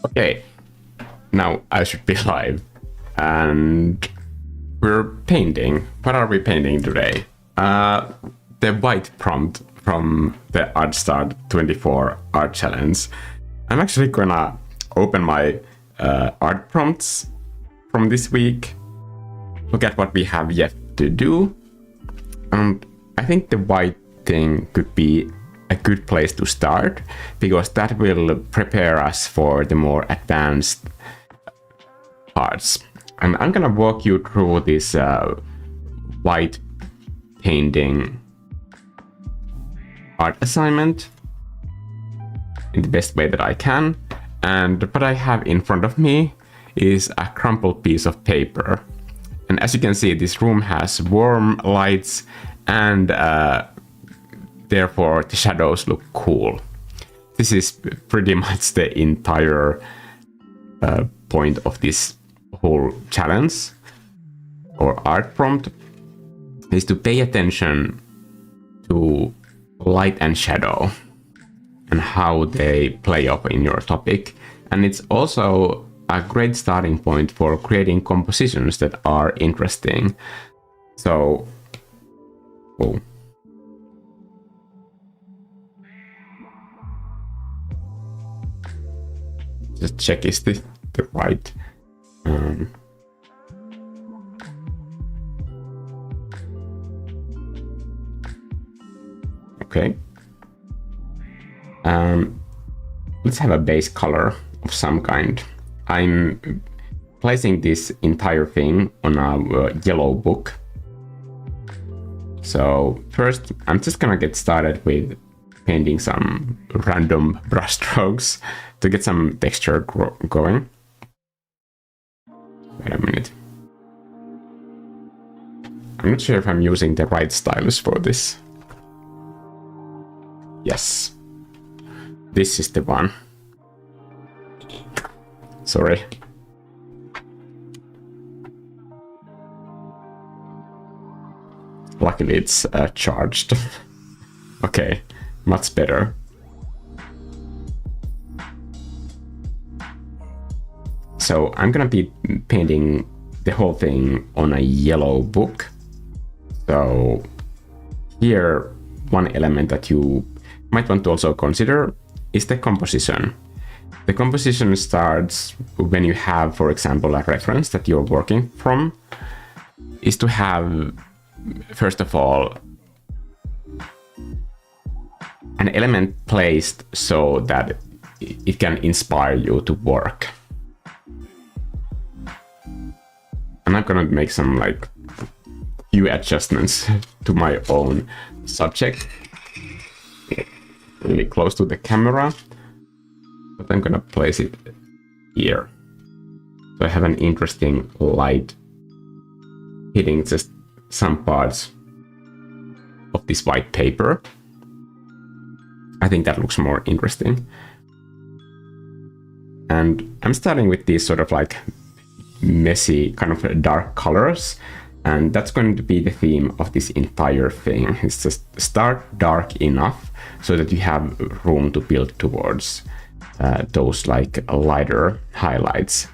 Okay, now I should be live. And we're painting. What are we painting today? The white prompt from the ArtStart 24 art challenge. I'm actually gonna open my art prompts from this week, look at what we have yet to do. And I think the white thing could be a good place to start, because that will prepare us for the more advanced parts. And I'm gonna walk you through this white painting art assignment in the best way that I can. And what I have in front of me is a crumpled piece of paper. And as you can see, this room has warm lights and therefore the shadows look cool. This is pretty much the entire point of this whole challenge or art prompt, is to pay attention to light and shadow and how they play off in your topic. And it's also a great starting point for creating compositions that are interesting. So, oh. Just check, is this the right? Okay. Let's have a base color of some kind. I'm placing this entire thing on a yellow book. So first, I'm just gonna get started with painting some random brush strokes to get some texture going. Wait a minute. I'm not sure if I'm using the right stylus for this. Yes. This is the one. Sorry. Luckily it's charged. Okay, much better. So I'm gonna be painting the whole thing on a yellow book. So here, one element that you might want to also consider is the composition. The composition starts when you have, for example, a reference that you're working from, is to have, first of all, an element placed so that it can inspire you to work. And I'm gonna make some few adjustments to my own subject, really close to the camera, but I'm gonna place it here. So I have an interesting light hitting just some parts of this white paper. I think that looks more interesting. And I'm starting with these sort of messy kind of dark colors, and that's going to be the theme of this entire thing. It's just start dark enough so that you have room to build towards those lighter highlights.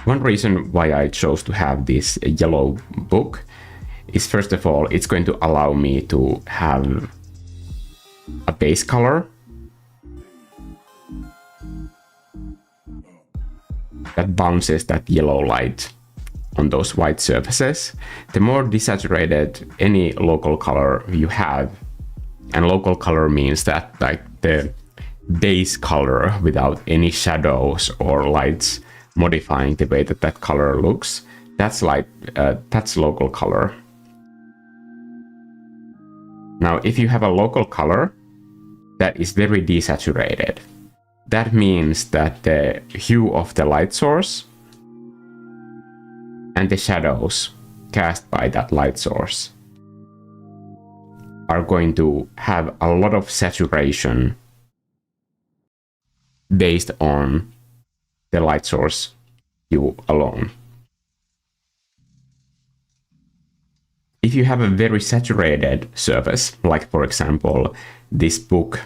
One reason why I chose to have this yellow book is, first of all, it's going to allow me to have a base color that bounces that yellow light on those white surfaces. The more desaturated any local color you have, and local color means that the base color without any shadows or lights modifying the way that that color looks, that's local color. Now, if you have a local color that is very desaturated, that means that the hue of the light source and the shadows cast by that light source are going to have a lot of saturation based on the light source hue alone. If you have a very saturated surface, like for example this book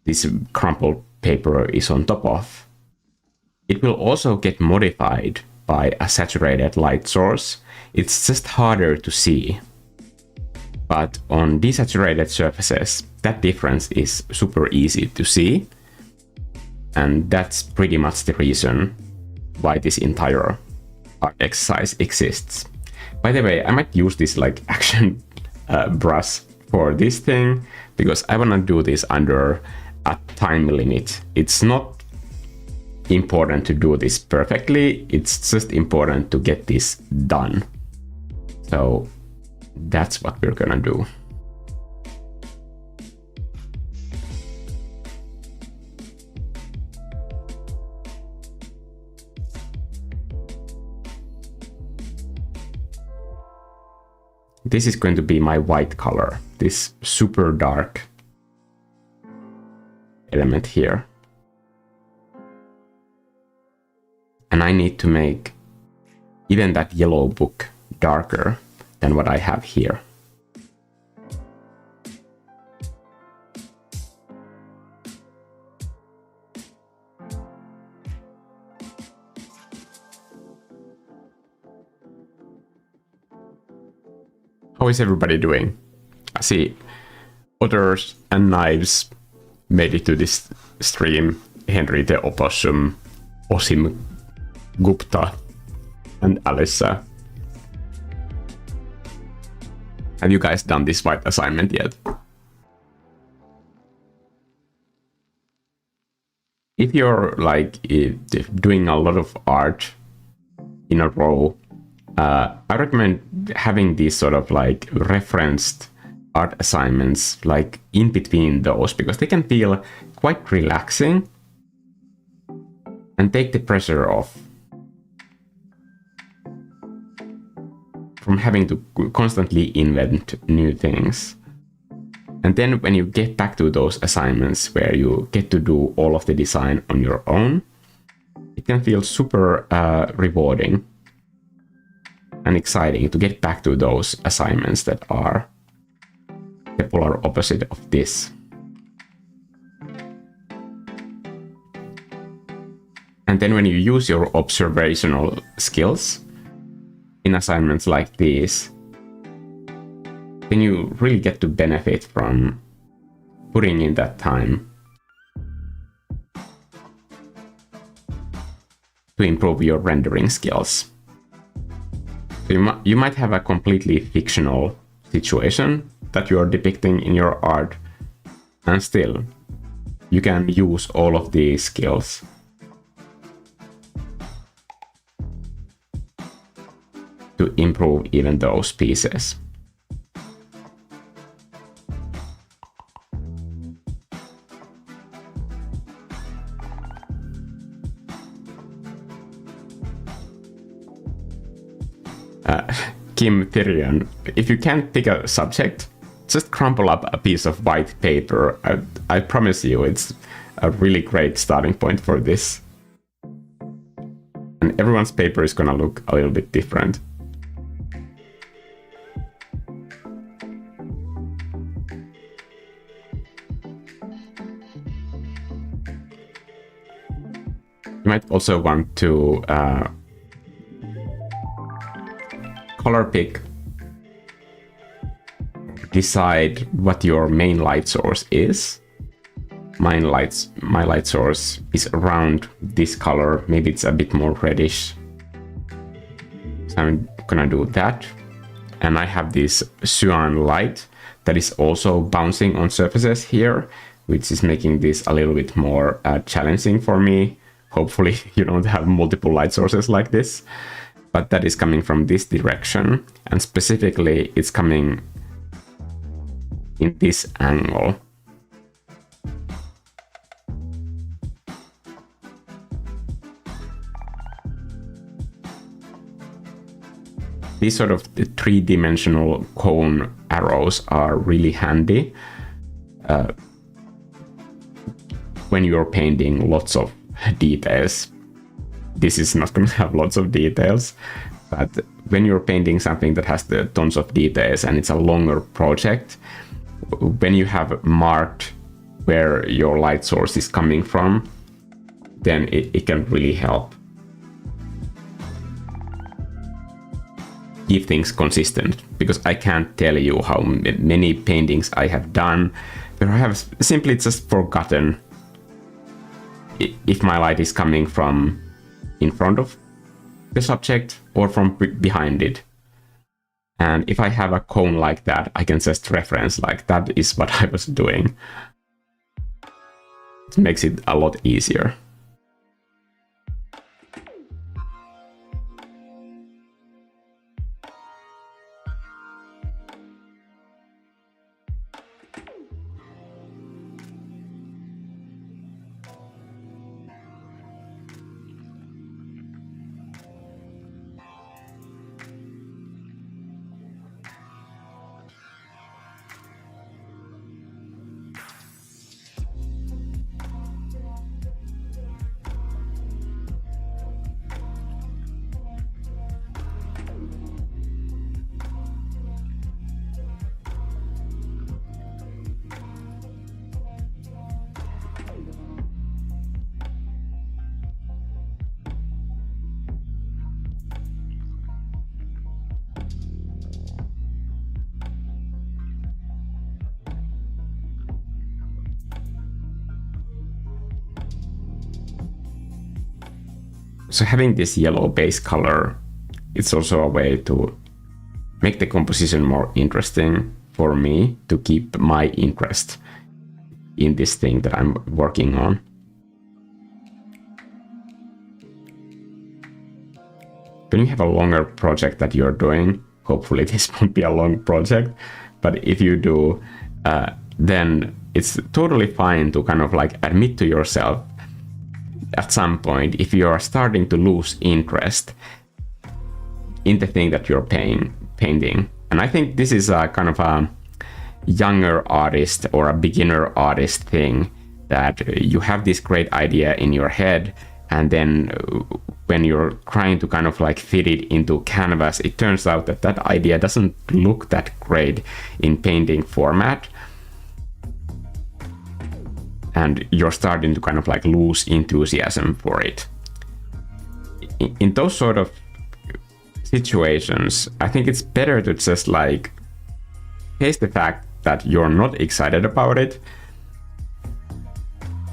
this crumpled paper is on top of, it will also get modified by a saturated light source. It's just harder to see. But on desaturated surfaces, that difference is super easy to see. And that's pretty much the reason why this entire art exercise exists. By the way, I might use this like action brush for this thing, because I want to do this under a time limit. It's not important to do this perfectly, it's just important to get this done. So that's what we're gonna do. This is going to be my white color, this super dark element here. And I need to make even that yellow book darker than what I have here. How is everybody doing? I see Otters and Knives made it to this stream. Henry the Opossum, Osim Gupta, and Alyssa. Have you guys done this white assignment yet? If you're like doing a lot of art in a row, I recommend having these sort of like referenced art assignments like in between those, because they can feel quite relaxing and take the pressure off from having to constantly invent new things. And then when you get back to those assignments where you get to do all of the design on your own, it can feel super rewarding and exciting to get back to those assignments that are the polar opposite of this. And then when you use your observational skills in assignments like these, then you really get to benefit from putting in that time to improve your rendering skills. So you might have a completely fictional situation that you are depicting in your art, and still you can use all of these skills to improve even those pieces. Kim Therian, if you can't pick a subject, just crumple up a piece of white paper. I promise you it's a really great starting point for this. And everyone's paper is gonna look a little bit different. You might also want to color pick, decide what your main light source is. My light source is around this color, maybe it's a bit more reddish. So I'm gonna do that. And I have this cyan light that is also bouncing on surfaces here, which is making this a little bit more challenging for me. Hopefully you don't have multiple light sources like this, but that is coming from this direction, and specifically it's coming in this angle. These sort of three-dimensional cone arrows are really handy when you're painting lots of details. This is not going to have lots of details, but when you're painting something that has the tons of details and it's a longer project, when you have marked where your light source is coming from, then it can really help keep things consistent, because I can't tell you how many paintings I have done where I have simply just forgotten if my light is coming from in front of the subject or from behind it. And if I have a cone like that, I can just reference like that is what I was doing. It makes it a lot easier. So having this yellow base color, it's also a way to make the composition more interesting for me, to keep my interest in this thing that I'm working on. When you have a longer project that you're doing, hopefully this won't be a long project, but if you do, then it's totally fine to kind of like admit to yourself at some point if you are starting to lose interest in the thing that you're painting. And I think this is a kind of a younger artist or a beginner artist thing, that you have this great idea in your head, and then when you're trying to kind of like fit it into canvas, it turns out that that idea doesn't look that great in painting format. And you're starting to kind of like lose enthusiasm for it. In those sort of situations, I think it's better to just like face the fact that you're not excited about it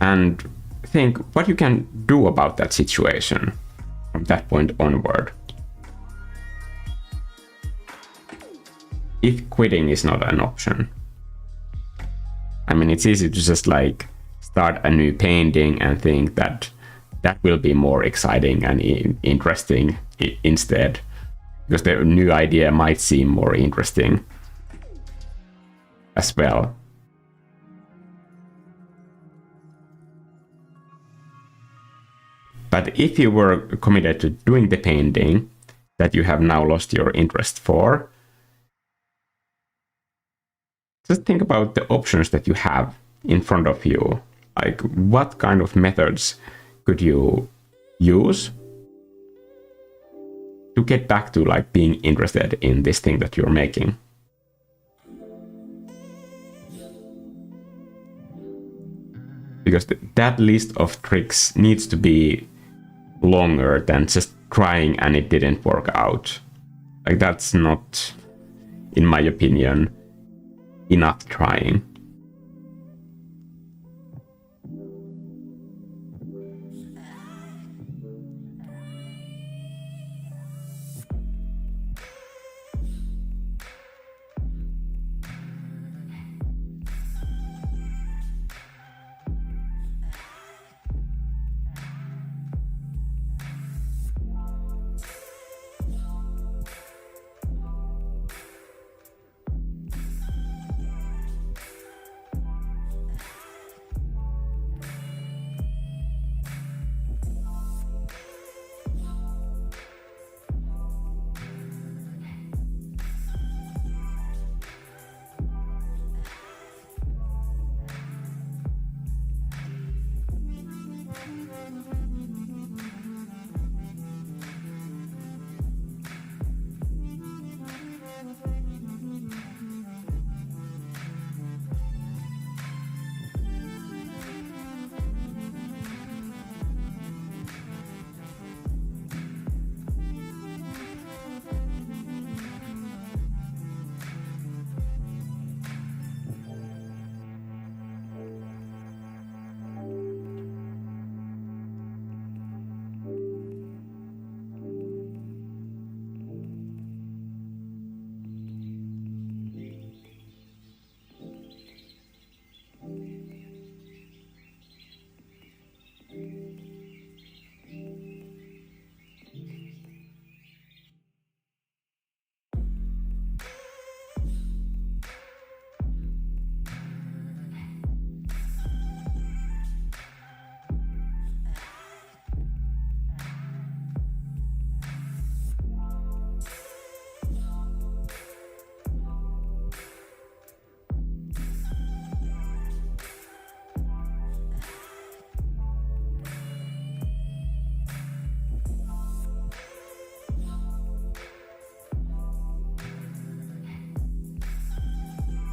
and think what you can do about that situation from that point onward. If quitting is not an option. I mean, it's easy to just like start a new painting and think that that will be more exciting and interesting instead, because the new idea might seem more interesting as well. But if you were committed to doing the painting that you have now lost your interest for, just think about the options that you have in front of you. Like, what kind of methods could you use to get back to like being interested in this thing that you're making? Because that list of tricks needs to be longer than just trying and it didn't work out. Like, that's not, in my opinion, enough trying.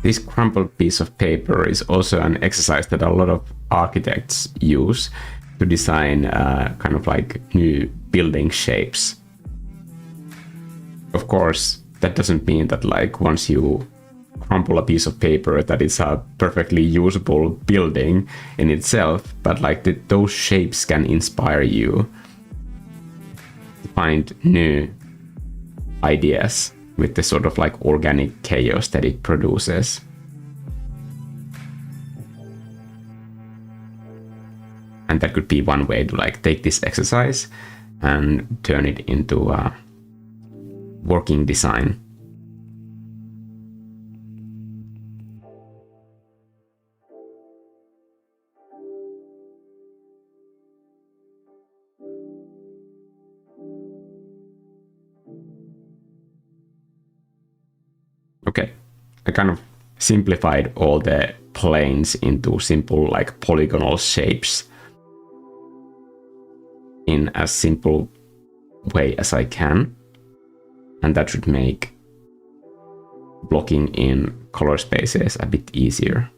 this crumpled piece of paper is also an exercise that a lot of architects use to design kind of like new building shapes. Of course, that doesn't mean that like once you crumple a piece of paper that it's a perfectly usable building in itself, but like those shapes can inspire you to find new ideas with the sort of like organic chaos that it produces. And that could be one way to like take this exercise and turn it into a working design. Okay, I kind of simplified all the planes into simple like polygonal shapes in as simple way as I can, and that should make blocking in color spaces a bit easier.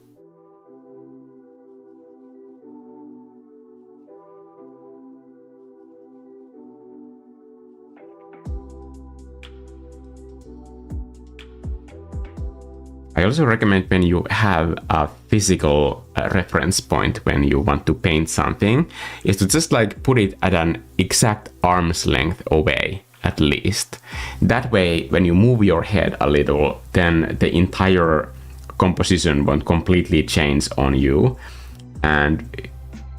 I also recommend when you have a physical reference point when you want to paint something is to just like put it at an exact arm's length away at least. That way, when you move your head a little, then the entire composition won't completely change on you, and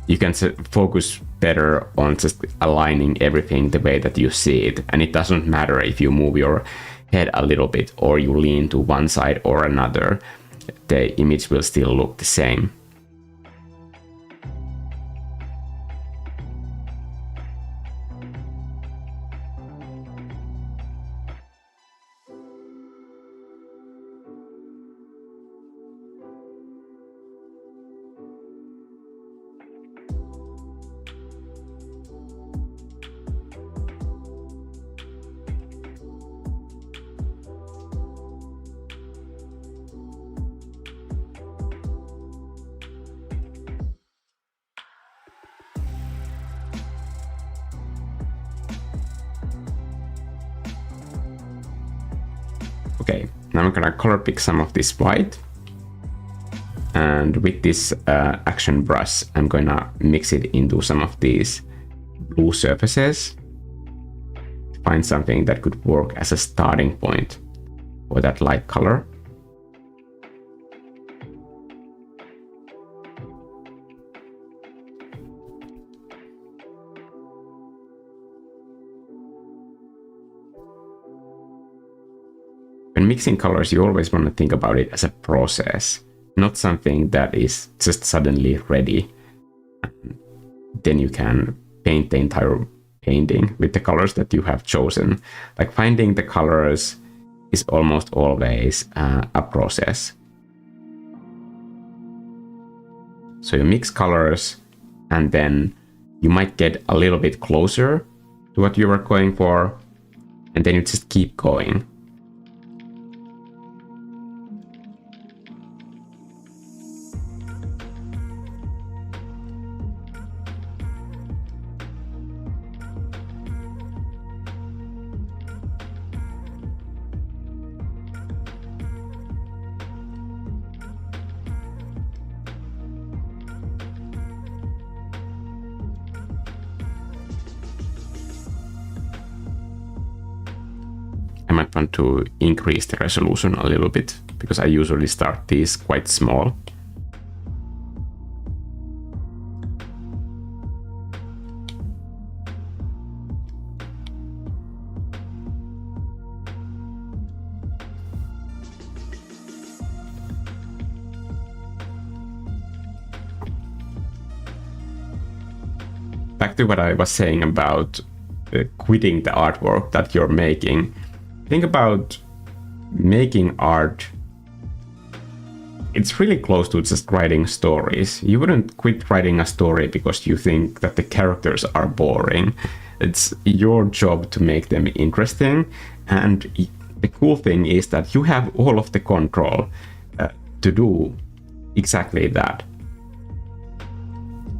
you can focus better on just aligning everything the way that you see it. And it doesn't matter if you move your head a little bit or you lean to one side or another, the image will still look the same. Okay, now I'm gonna color pick some of this white, and with this action brush I'm gonna mix it into some of these blue surfaces to find something that could work as a starting point for that light color. When mixing colors, you always want to think about it as a process, not something that is just suddenly ready. Then you can paint the entire painting with the colors that you have chosen. Like finding the colors is almost always a process. So you mix colors and then you might get a little bit closer to what you were going for, and then you just keep going. I might want to increase the resolution a little bit because I usually start these quite small. Back to what I was saying about quitting the artwork that you're making. Think about making art. It's really close to just writing stories. You wouldn't quit writing a story because you think that the characters are boring. It's your job to make them interesting. And the cool thing is that you have all of the control. to do exactly that.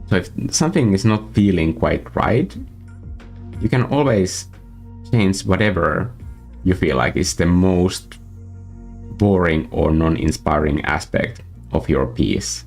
So if something is not feeling quite right, you can always change whatever you feel like is the most boring or non-inspiring aspect of your piece.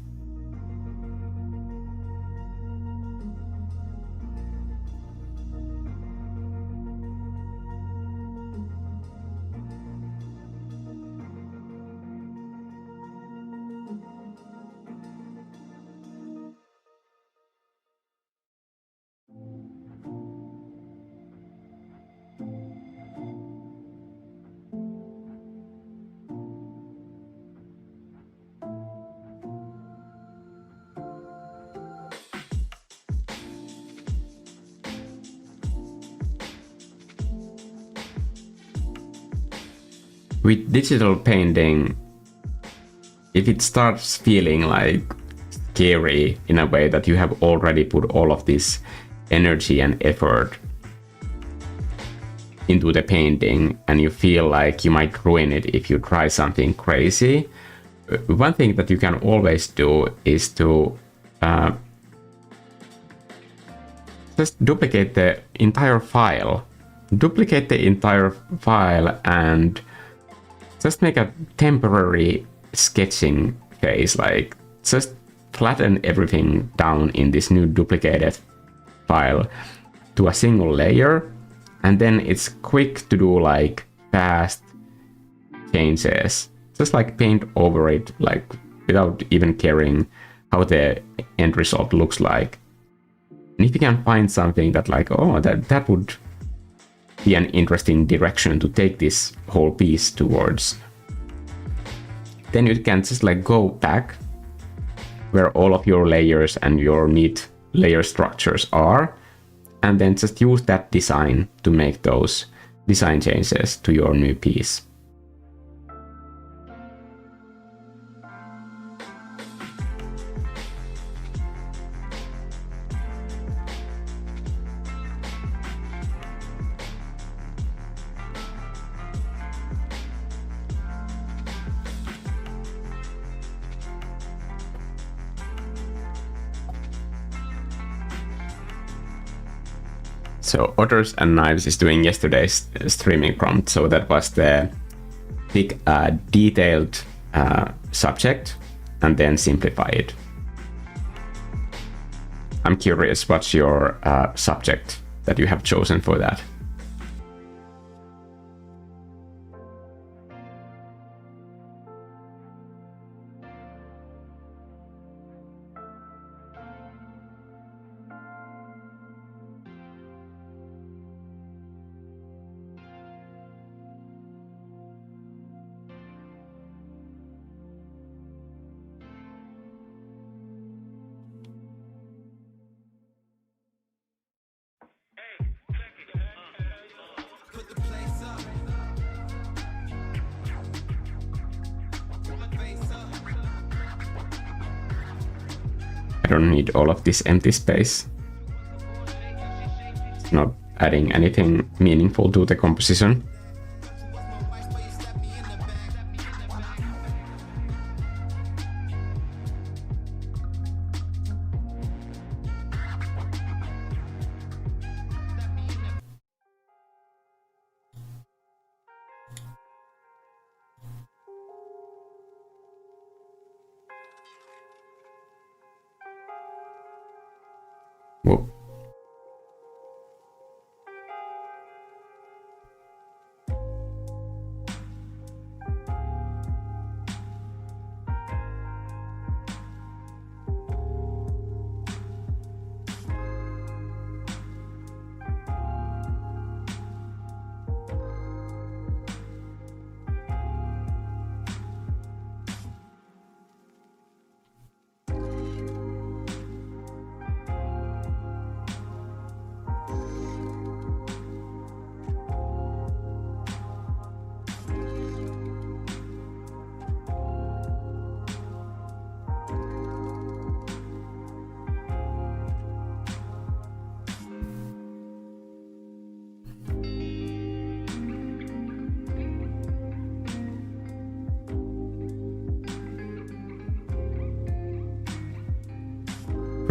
With digital painting, if it starts feeling like scary in a way that you have already put all of this energy and effort into the painting and you feel like you might ruin it if you try something crazy, one thing that you can always do is to just duplicate the entire file. Duplicate the entire file and just make a temporary sketching phase, like just flatten everything down in this new duplicated file to a single layer, and then it's quick to do like fast changes, just like paint over it, like without even caring how the end result looks like. And if you can find something that like, oh, that would be an interesting direction to take this whole piece towards, then you can just like go back where all of your layers and your neat layer structures are, and then just use that design to make those design changes to your new piece. So Otters and Knives is doing yesterday's streaming prompt. So that was the big detailed subject and then simplify it. I'm curious, what's your subject that you have chosen for that? I don't need all of this empty space. It's not adding anything meaningful to the composition. Whoa.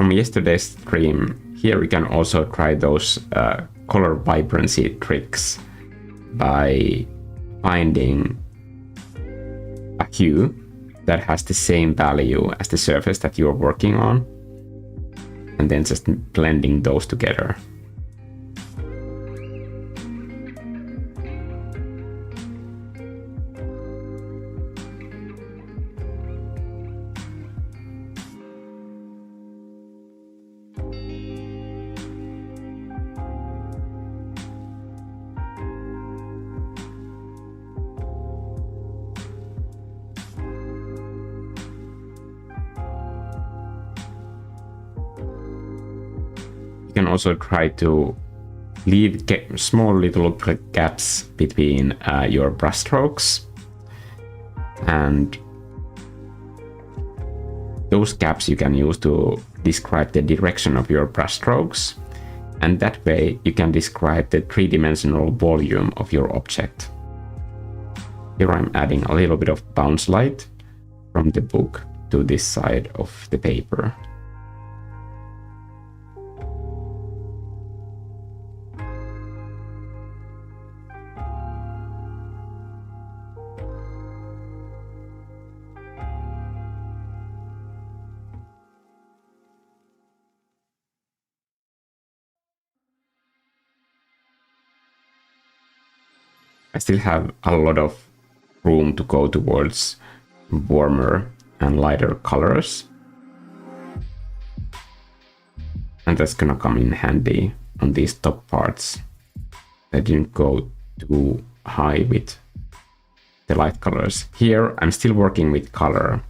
from yesterday's stream, here we can also try those color vibrancy tricks by finding a hue that has the same value as the surface that you're working on, and then just blending those together. You can also try to leave small little gaps between your brushstrokes, and those gaps you can use to describe the direction of your brushstrokes, and that way you can describe the three-dimensional volume of your object. Here I'm adding a little bit of bounce light from the book to this side of the paper. I still have a lot of room to go towards warmer and lighter colors, and that's gonna come in handy on these top parts. I didn't go too high with the light colors. Here I'm still working with color.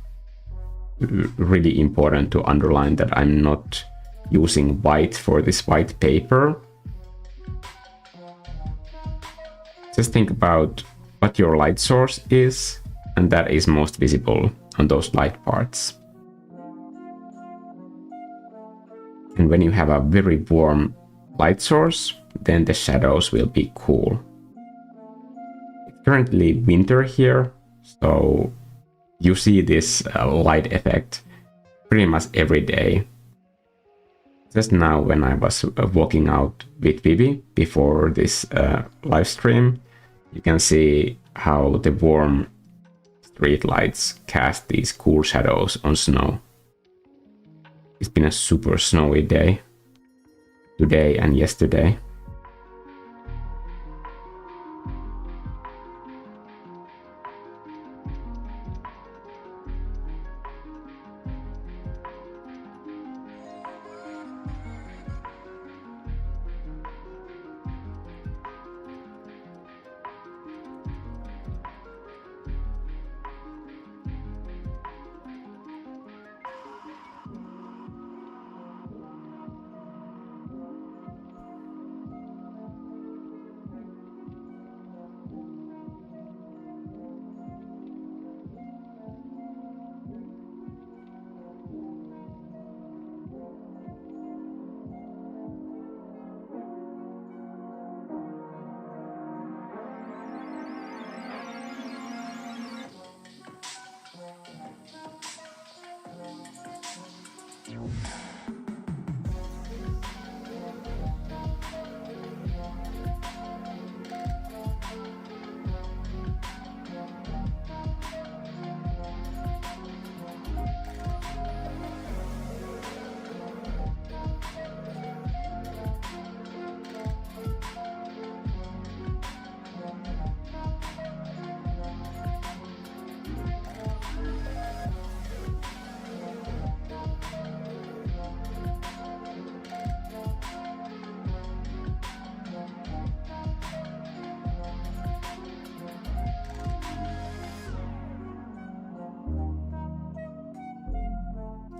Really important to underline that I'm not using white for this white paper. Just think about what your light source is, and that is most visible on those light parts. And when you have a very warm light source, then the shadows will be cool. It's currently winter here, so you see this light effect pretty much every day. Just now when I was walking out with Vivi before this live stream, you can see how the warm street lights cast these cool shadows on snow. It's been a super snowy day today and yesterday.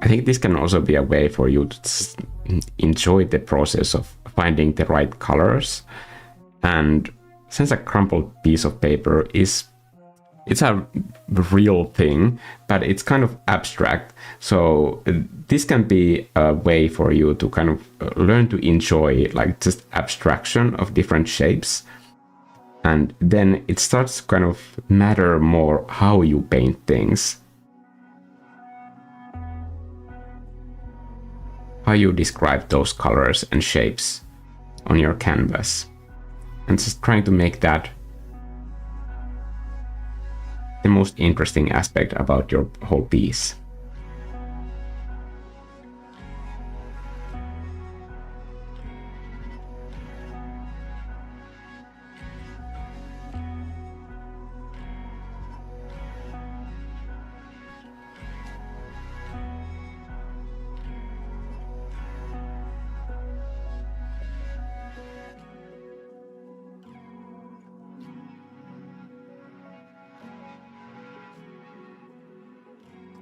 I think this can also be a way for you to enjoy the process of finding the right colors. And since a crumpled piece of paper it's a real thing, but it's kind of abstract. So this can be a way for you to kind of learn to enjoy like just abstraction of different shapes. And then it starts to kind of matter more how you paint things. how you describe those colors and shapes on your canvas, and just trying to make that the most interesting aspect about your whole piece.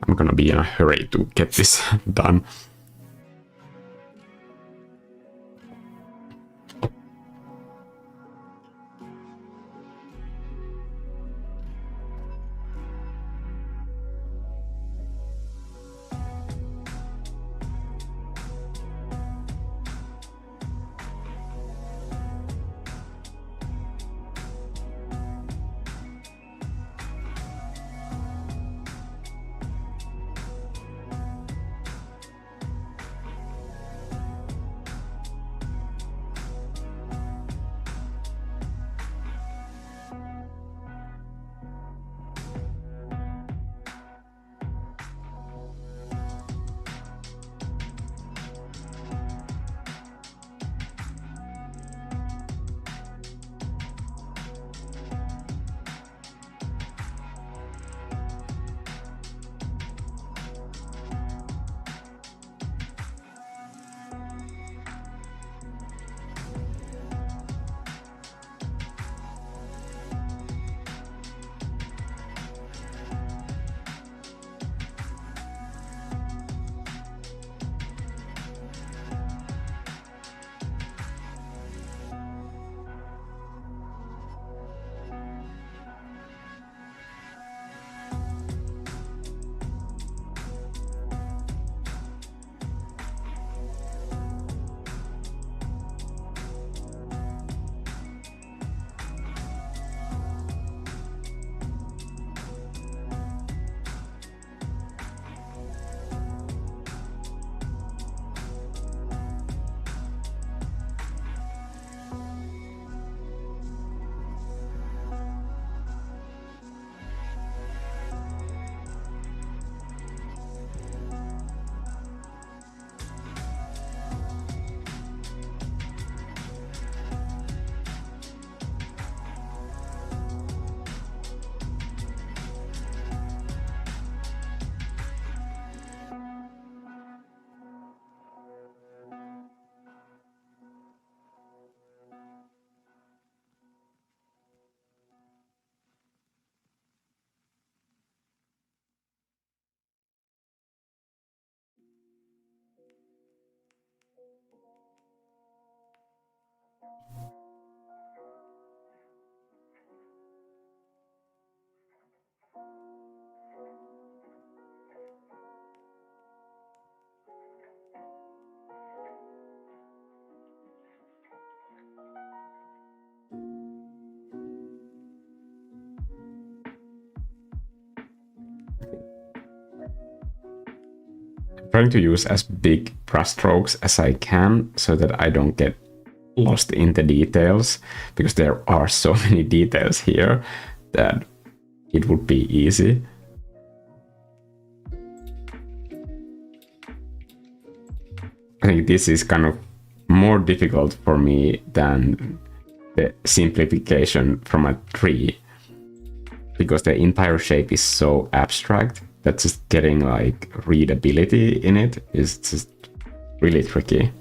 I'm gonna be in a hurry to get this done. Trying to use as big brush strokes as I can so that I don't get lost in the details, because there are so many details here that it would be easy. I think this is kind of more difficult for me than the simplification from a tree, because the entire shape is so abstract that just getting like readability in it is just really tricky.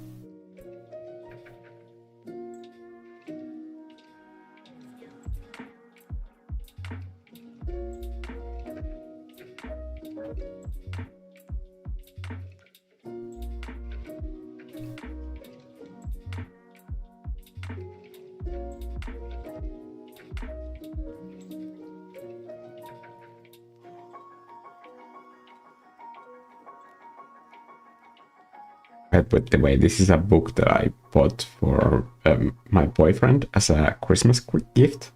By the way, this is a book that I bought for my boyfriend as a Christmas gift.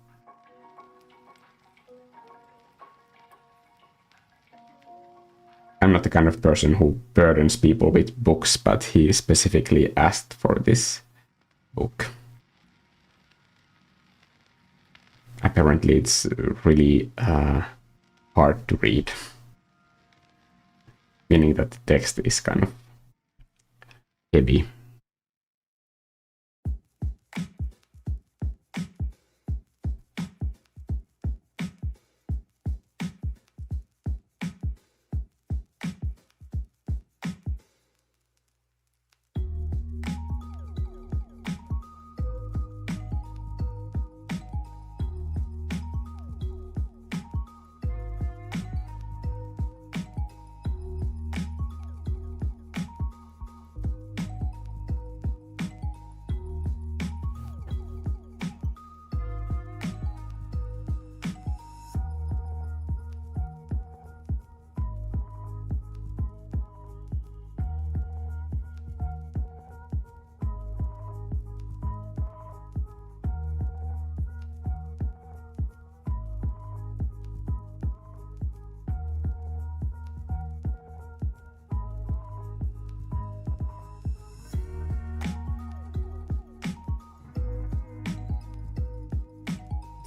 I'm I'm not the kind of person who burdens people with books, but he specifically asked for this book. Apparently it's really hard to read, meaning that the text is kind of heavy.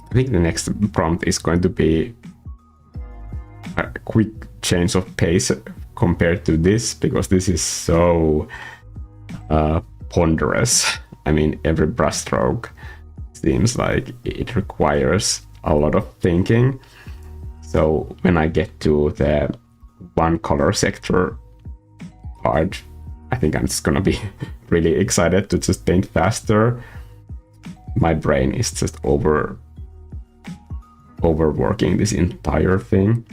I think the next prompt is going to be a quick change of pace compared to this, because this is so ponderous. I mean, every brushstroke seems like it requires a lot of thinking. So when I get to the one color sector part, I think I'm just gonna be really excited to just think faster. My brain is just overworking this entire thing.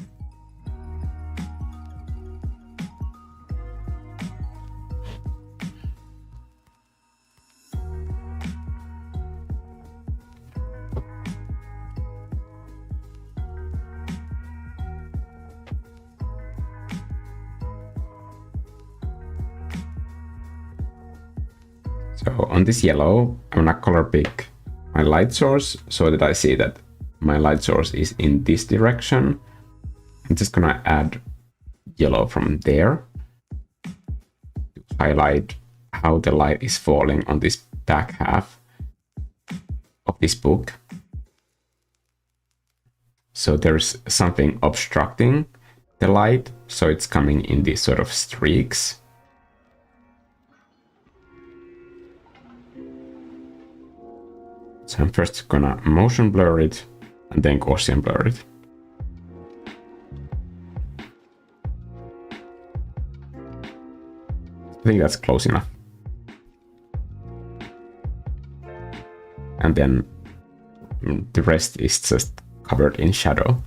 So on this yellow, I'm gonna color pick my light source so that I see that my light source is in this direction. I'm just gonna add yellow from there to highlight how the light is falling on this back half of this book. So there's something obstructing the light, so it's coming in these sort of streaks. So I'm first gonna motion blur it and then Gaussian blur it. I think that's close enough. And then the rest is just covered in shadow.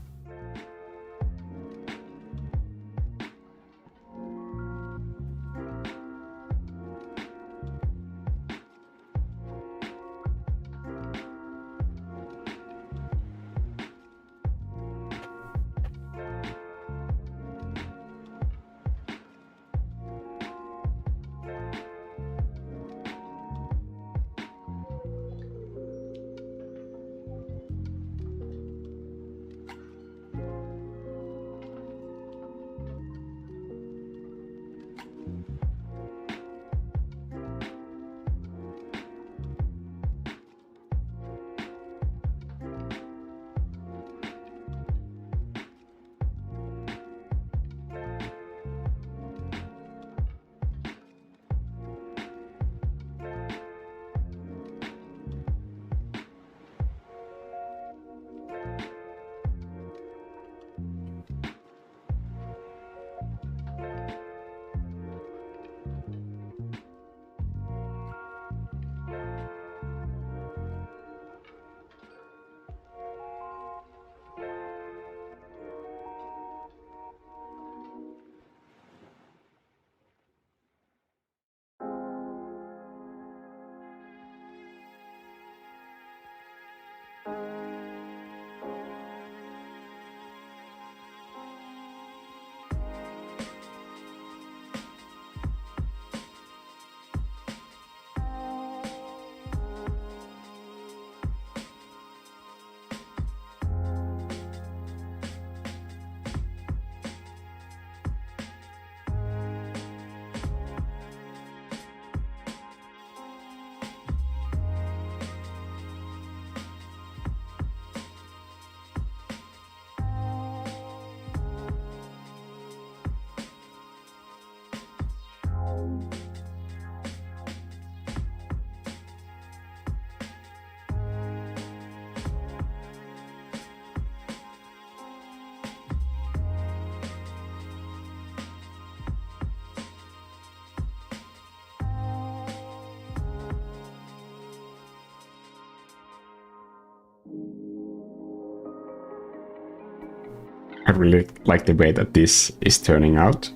I really like the way that this is turning out.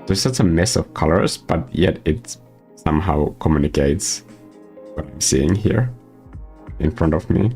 There's such a mess of colors, but yet it somehow communicates what I'm seeing here in front of me.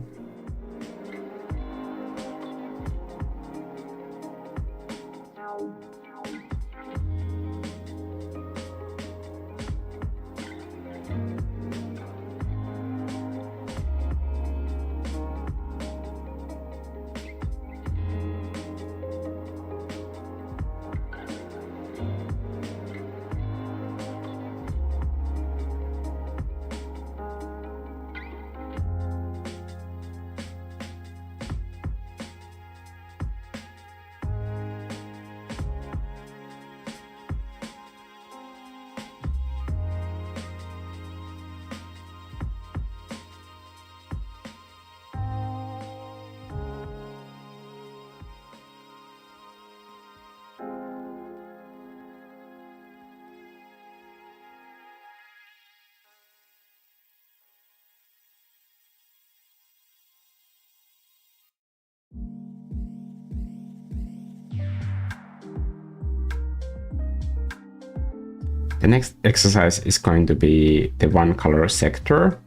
The next exercise is going to be the one color sector.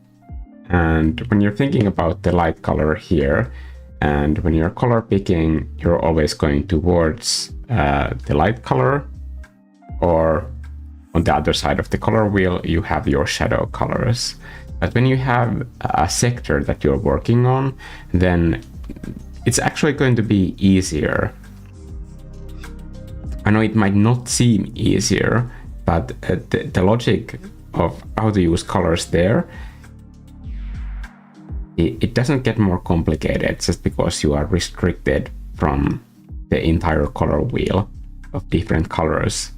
And when you're thinking about the light color here, and when you're color picking, you're always going towards the light color, or on the other side of the color wheel, you have your shadow colors. But when you have a sector that you're working on, then it's actually going to be easier. I know it might not seem easier, but the logic of how to use colors there, it doesn't get more complicated just because you are restricted from the entire color wheel of different colors.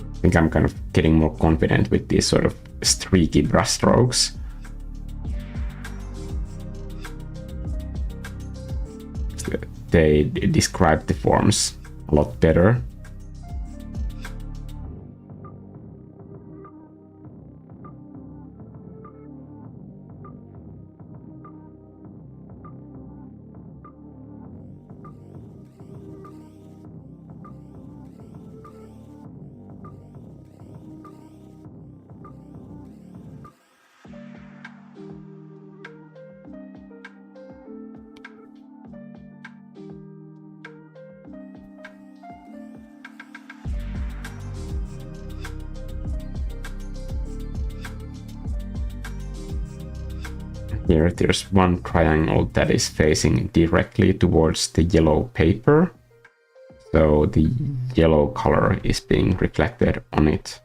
I think I'm kind of getting more confident with these sort of streaky brush strokes. They describe the forms a lot better. Here there's one triangle that is facing directly towards the yellow paper. So the yellow color is being reflected on it.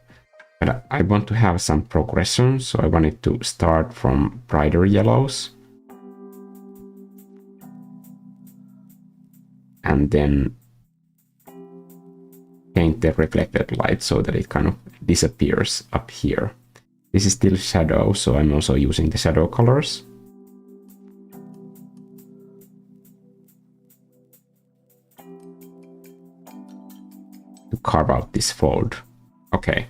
But I want to have some progression, so I want it to start from brighter yellows. And then paint the reflected light so that it kind of disappears up here. This is still shadow, so I'm also using the shadow colors. To carve out this fold. Okay.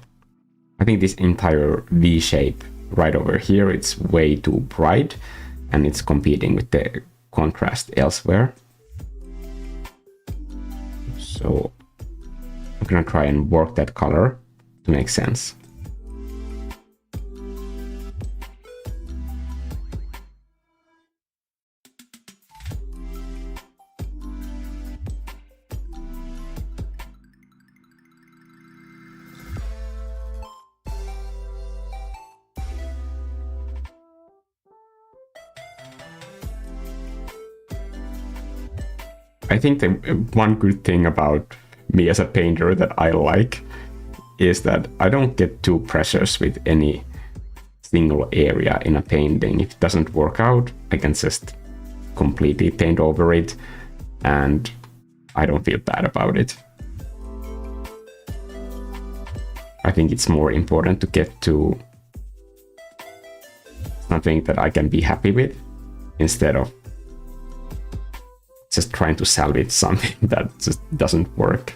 I think this entire V shape right over here, it's way too bright and it's competing with the contrast elsewhere. So I'm gonna try and work that color to make sense. I think the one good thing about me as a painter that I like is that I don't get too precious with any single area in a painting. If it doesn't work out, I can just completely paint over it and I don't feel bad about it. I think it's more important to get to something that I can be happy with instead of just trying to salvage something that just doesn't work.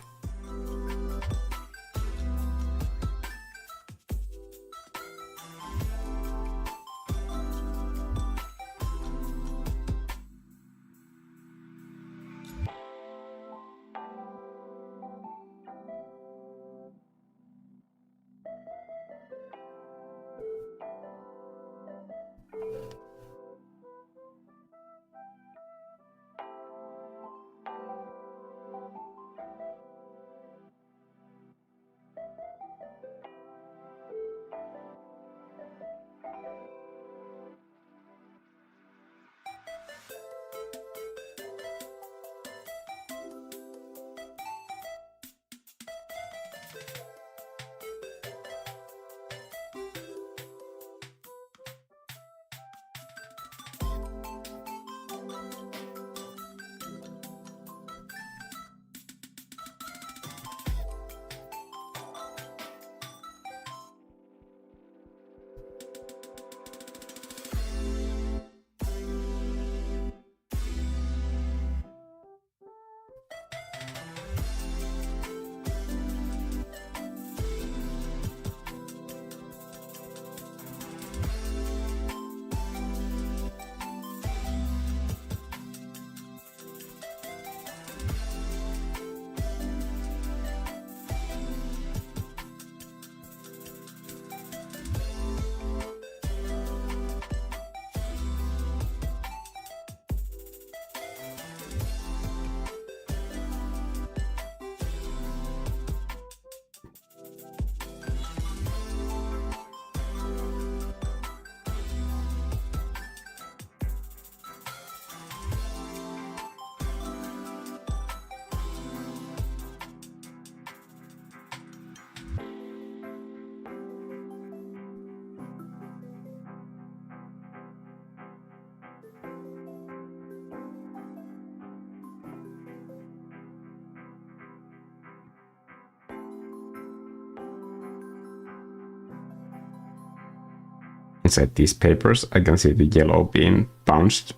Inside these papers, I can see the yellow being bounced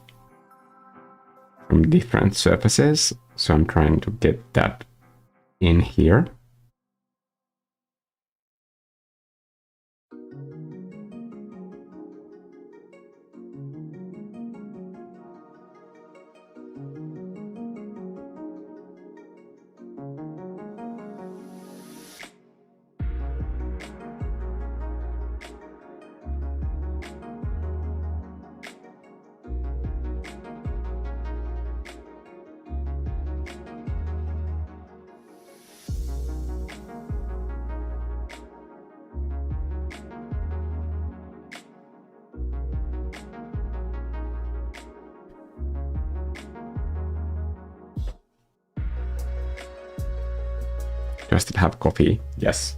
from different surfaces. So I'm trying to get that in here. Do I still have coffee? Yes.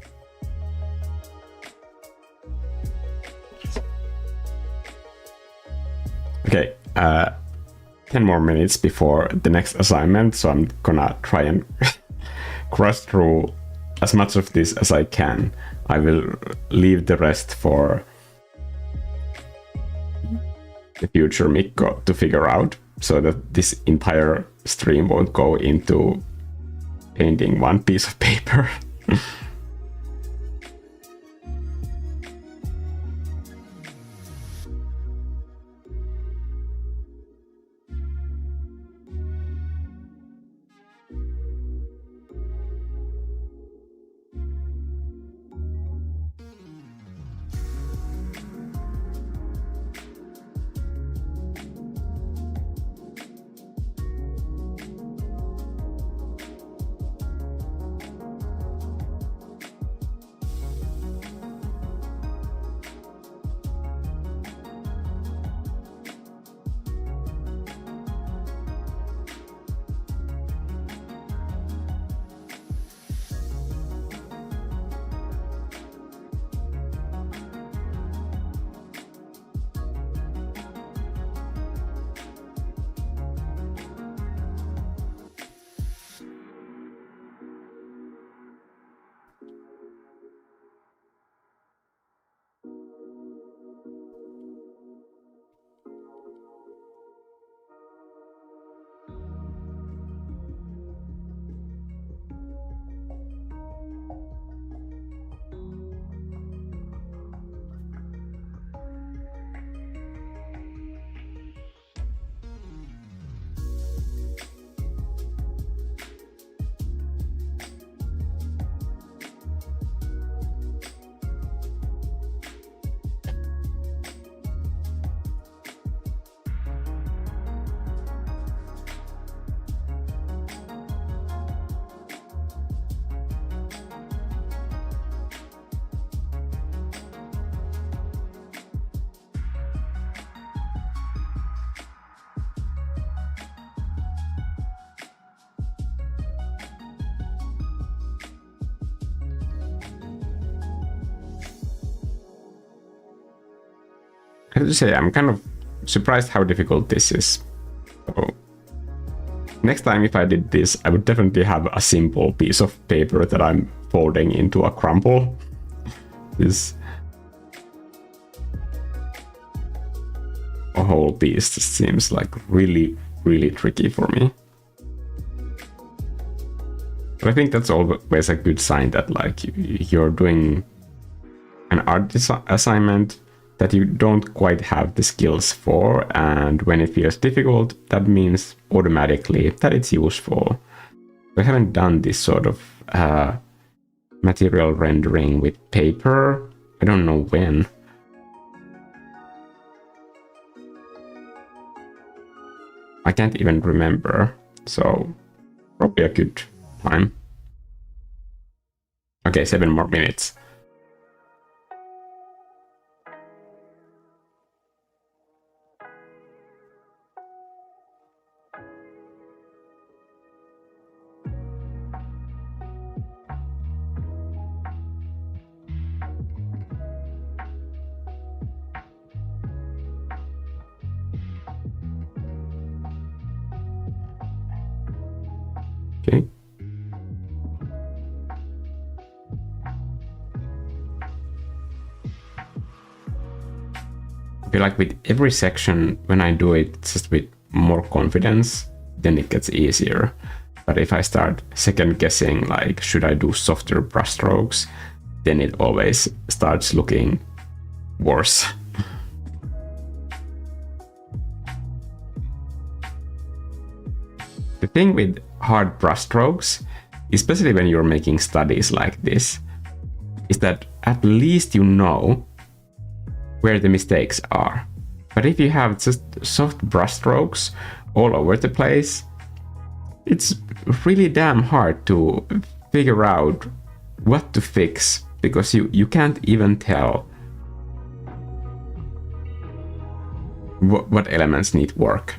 Okay, 10 more minutes before the next assignment, so I'm gonna try and cross through as much of this as I can. I will leave the rest for the future Mikko to figure out, so that this entire stream won't go into painting one piece of paper. have to say, I'm kind of surprised how difficult this is. So, next time if I did this, I would definitely have a simple piece of paper that I'm folding into a crumple. This a whole piece just seems like really, really tricky for me. But I think that's always a good sign that like you're doing an art assignment that you don't quite have the skills for, and when it feels difficult, that means automatically that it's useful. I haven't done this sort of material rendering with paper. I don't know when. I can't even remember, so probably a good time. Okay, 7 more minutes. Okay. I feel like with every section, when I do it just with more confidence, then it gets easier. But if I start second guessing, like, should I do softer brushstrokes, then it always starts looking worse. The thing with hard brushstrokes, especially when you're making studies like this, is that at least you know where the mistakes are. But if you have just soft brushstrokes all over the place, it's really damn hard to figure out what to fix, because you can't even tell what elements need work.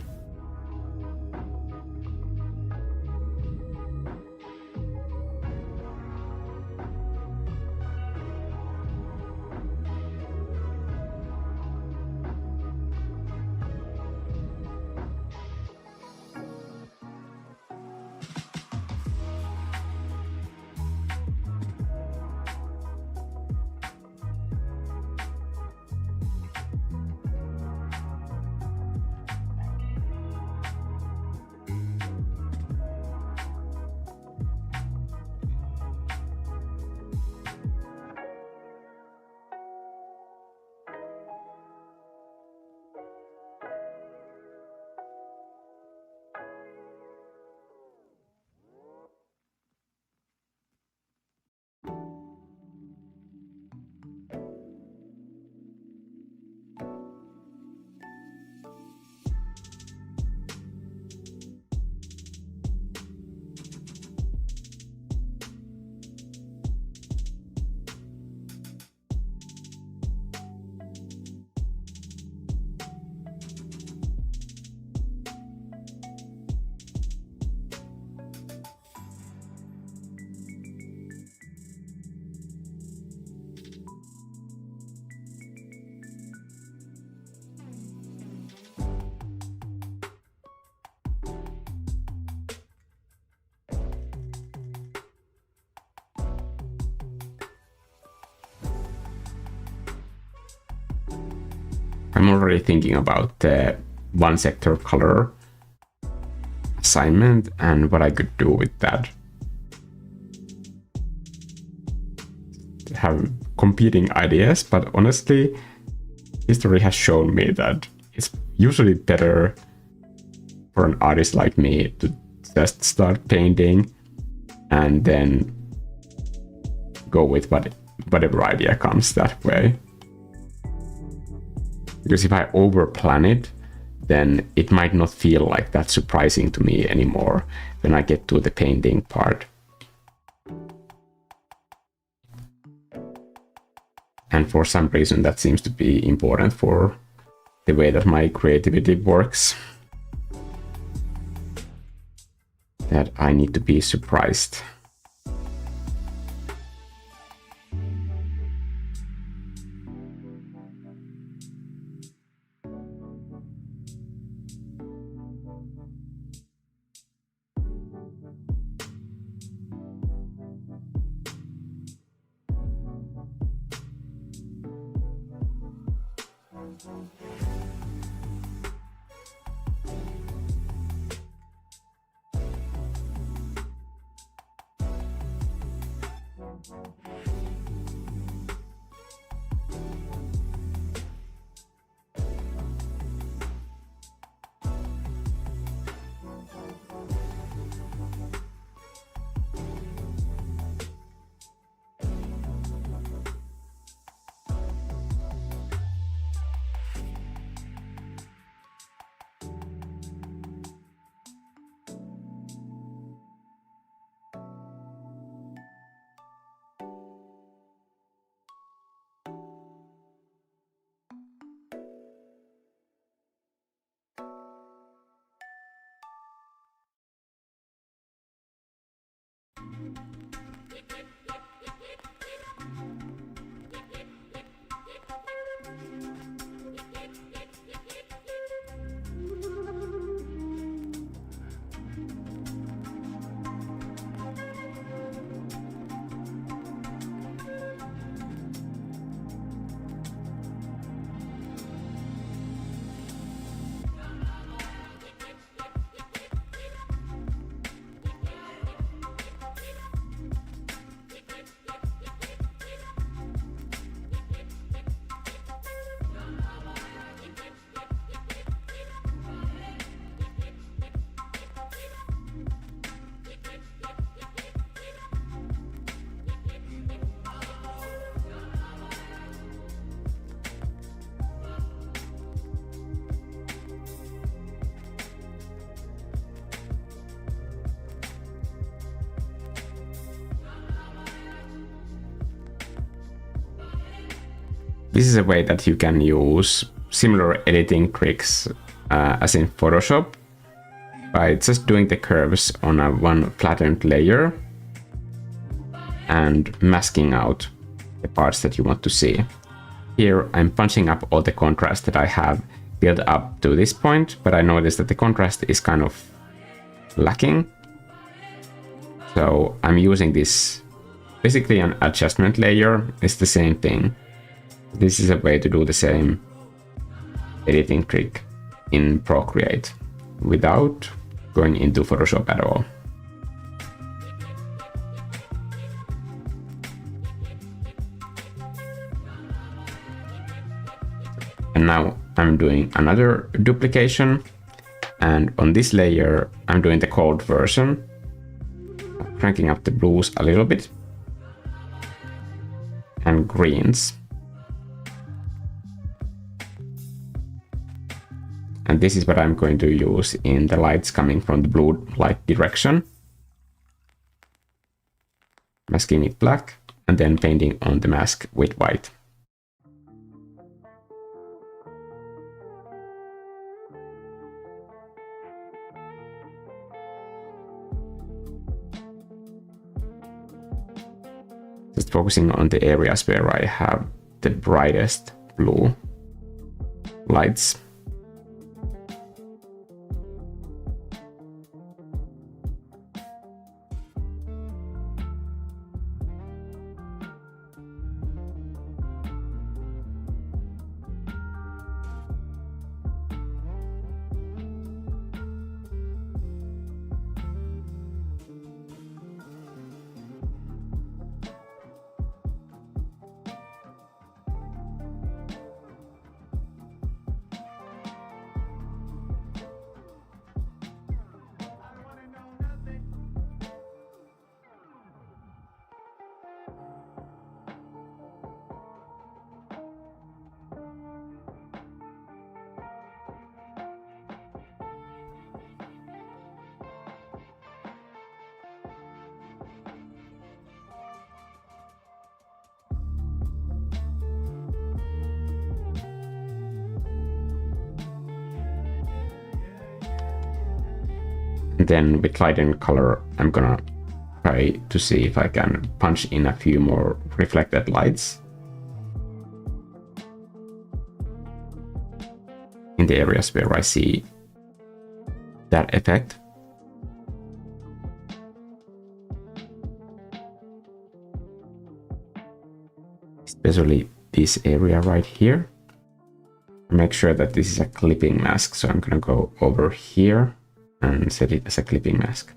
I'm already thinking about the one sector color assignment and what I could do with that. Have competing ideas, but honestly, history has shown me that it's usually better for an artist like me to just start painting and then go with whatever idea comes that way. Because if I overplan it, then it might not feel like that surprising to me anymore when I get to the painting part. And for some reason that seems to be important for the way that my creativity works. That I need to be surprised. This is a way that you can use similar editing tricks as in Photoshop by just doing the curves on one flattened layer and masking out the parts that you want to see. Here I'm punching up all the contrast that I have built up to this point, but I noticed that the contrast is kind of lacking. So I'm using this, basically an adjustment layer. It's the same thing. This is a way to do the same editing trick in Procreate without going into Photoshop at all. And now I'm doing another duplication, and on this layer I'm doing the cold version, cranking up the blues a little bit and greens. And this is what I'm going to use in the lights coming from the blue light direction. Masking it black and then painting on the mask with white. Just focusing on the areas where I have the brightest blue lights. Then with light and color, I'm gonna try to see if I can punch in a few more reflected lights in the areas where I see that effect. Especially this area right here. make sure that this is a clipping mask. So I'm gonna go over here and set it as a clipping mask.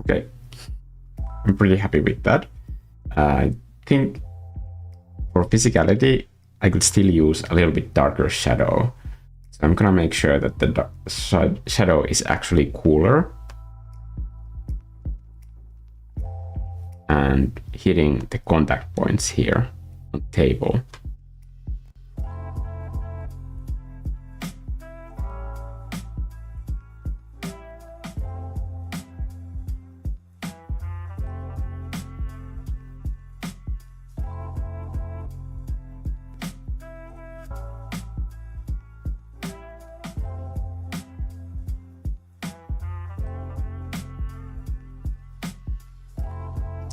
Okay, I'm pretty happy with that. I think for physicality, I could still use a little bit darker shadow. So I'm gonna make sure that the shadow is actually cooler and hitting the contact points here on the table.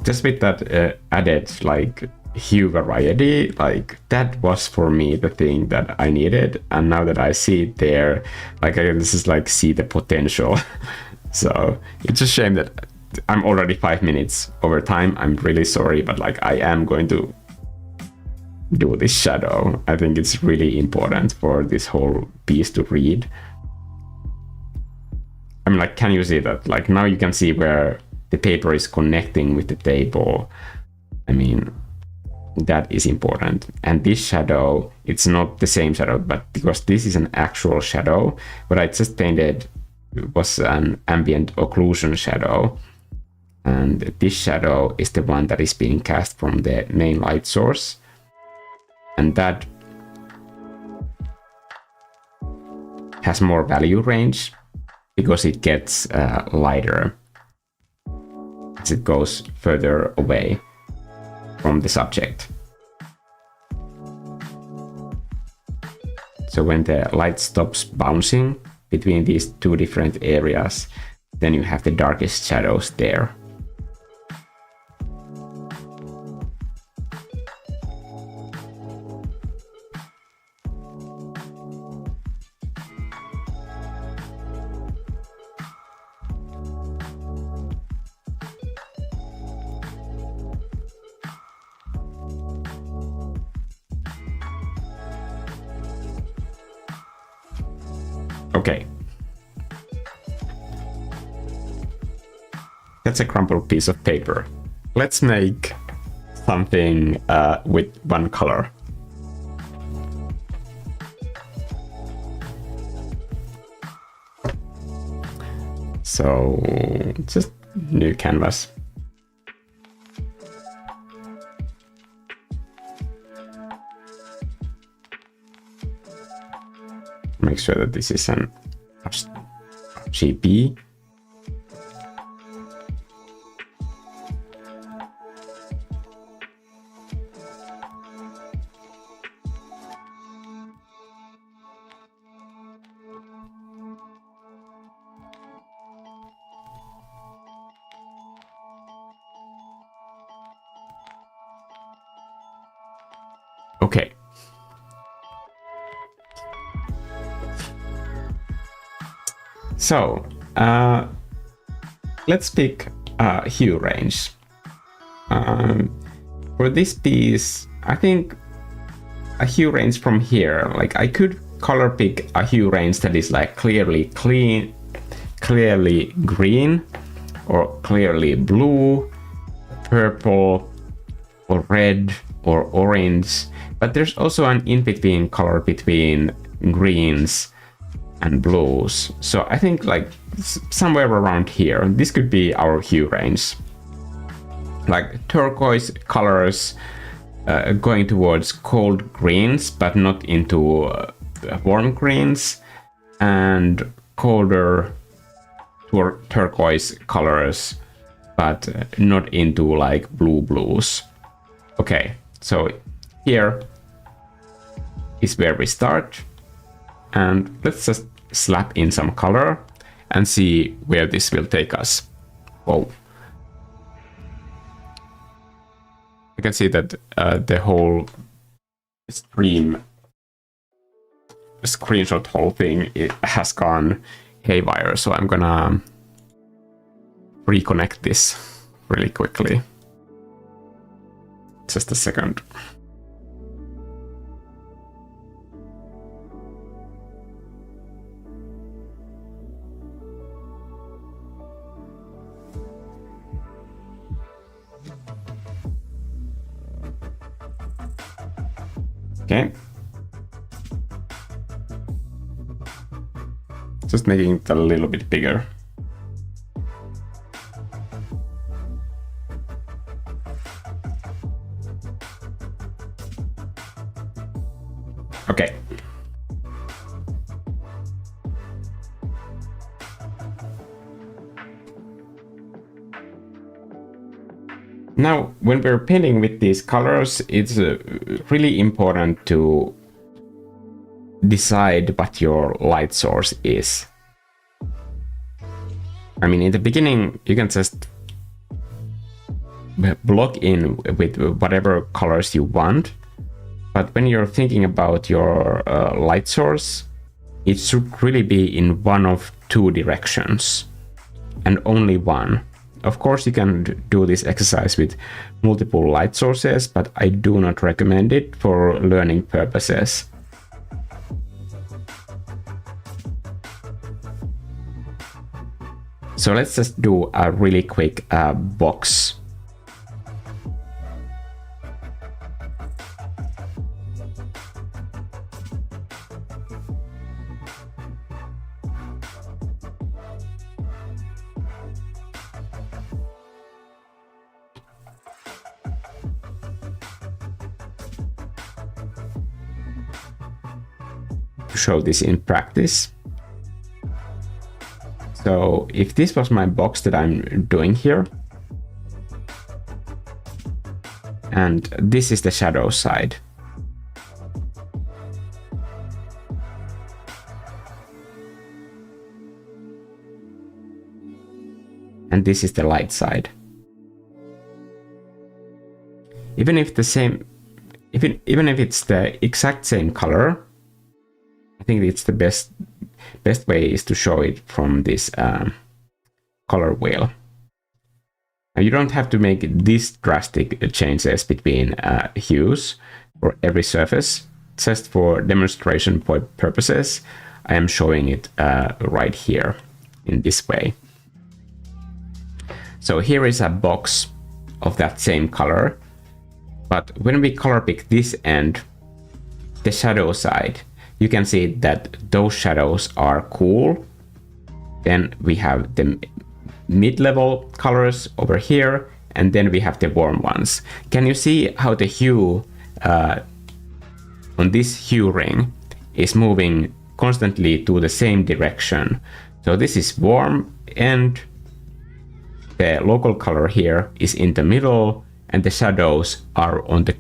Just with that added like hue variety, like that was for me the thing that I needed. And now that I see it there, like I can just like see the potential. So it's a shame that I'm already 5 minutes over time. I'm really sorry, but like I am going to do this shadow. I think it's really important for this whole piece to read. I mean, like, can you see that? Like now you can see where the paper is connecting with the table. I mean, that is important. And this shadow, it's not the same shadow, but because this is an actual shadow, what I just painted was an ambient occlusion shadow. And this shadow is the one that is being cast from the main light source. And that has more value range because it gets lighter as it goes further away from the subject. So when the light stops bouncing between these two different areas, then you have the darkest shadows there. Okay. That's a crumpled piece of paper. Let's make something with one color. So just new canvas. Make sure that this is an RGB. Okay. So let's pick a hue range. For this piece, I think a hue range from here, like I could color pick a hue range that is like clearly clean, clearly green, or clearly blue, purple, or red, or orange. But there's also an in-between color between greens and blues. So I think like somewhere around here, this could be our hue range. Like turquoise colors going towards cold greens, but not into warm greens, and colder turquoise colors, but not into like blues. Okay, so here is where we start, and let's just slap in some color and see where this will take us. Whoa. You can see that the whole screenshot whole thing, it has gone haywire, so I'm gonna reconnect this really quickly. Just a second. Okay. Just making it a little bit bigger. Okay. Now, when we're painting with these colors, it's really important to decide what your light source is. I mean, in the beginning, you can just block in with whatever colors you want. But when you're thinking about your light source, it should really be in one of two directions, and only one. Of course, you can do this exercise with multiple light sources, but I do not recommend it for learning purposes. So let's just do a really quick box. To show this in practice. So if this was my box that I'm doing here, and this is the shadow side, and this is the light side. Even if it's the exact same color, I think it's the best way is to show it from this color wheel. Now, you don't have to make these drastic changes between hues for every surface. Just for demonstration purposes, I am showing it right here in this way. So here is a box of that same color, but when we color pick this end, the shadow side, you can see that those shadows are cool. Then we have the mid-level colors over here, and then we have the warm ones. Can you see how the hue on this hue ring is moving constantly to the same direction? So this is warm, and the local color here is in the middle, and the shadows are on the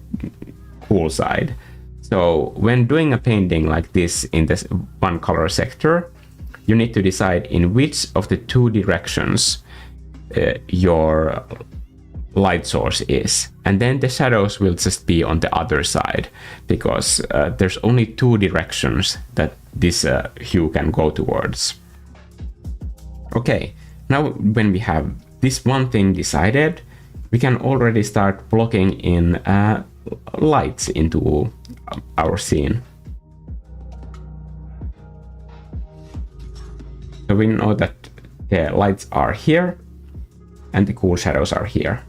cool side. So when doing a painting like this in this one color sector, you need to decide in which of the two directions your light source is. And then the shadows will just be on the other side, because there's only two directions that this hue can go towards. Okay, now when we have this one thing decided, we can already start blocking in lights into our scene. So we know that the lights are here and the cool shadows are here.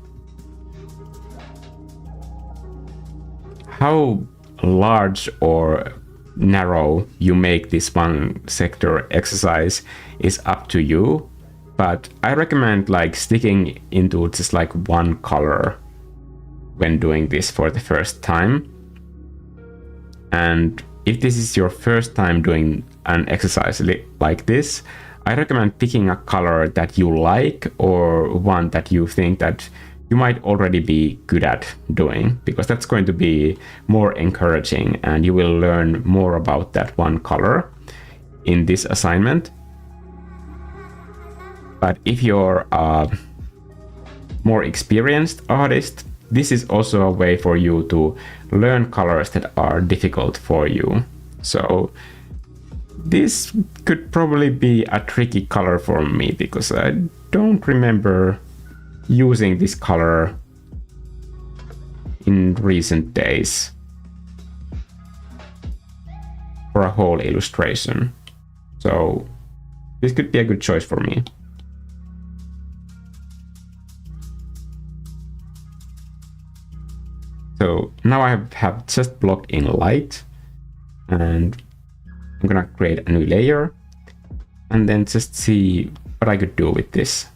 How large or narrow you make this one sector exercise is up to you, but I recommend like sticking into just like one color when doing this for the first time. And if this is your first time doing an exercise like this, I recommend picking a color that you like or one that you think that you might already be good at doing, because that's going to be more encouraging and you will learn more about that one color in this assignment. But if you're a more experienced artist, this is also a way for you to learn colors that are difficult for you. So this could probably be a tricky color for me because I don't remember using this color in recent days for a whole illustration. So this could be a good choice for me. So now I have just blocked in light, and I'm gonna create a new layer and then just see what I could do with this.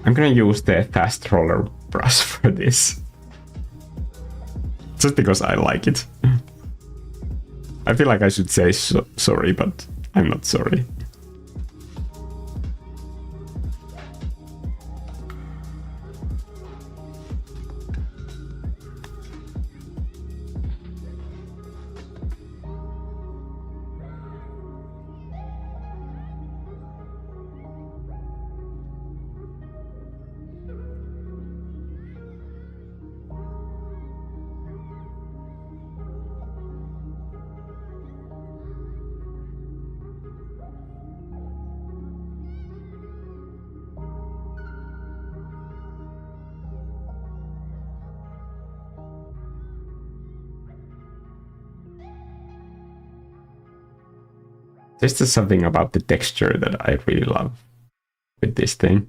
I'm gonna use the fast roller brush for this, just because I like it. I feel like I should say sorry, but I'm not sorry. There's just something about the texture that I really love with this thing.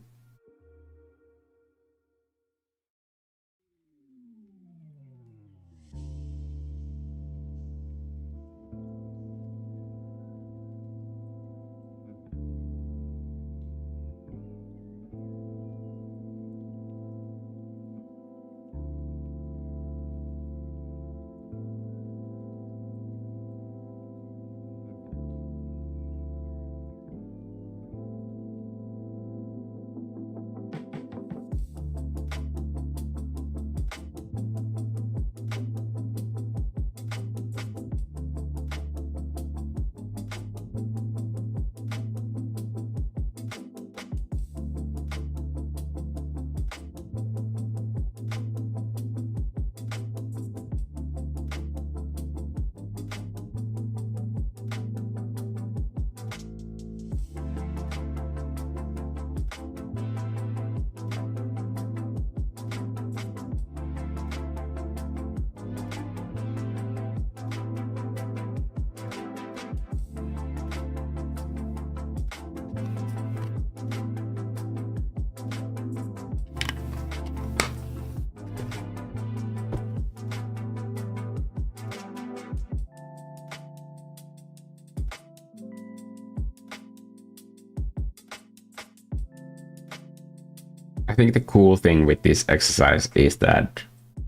I think the cool thing with this exercise is that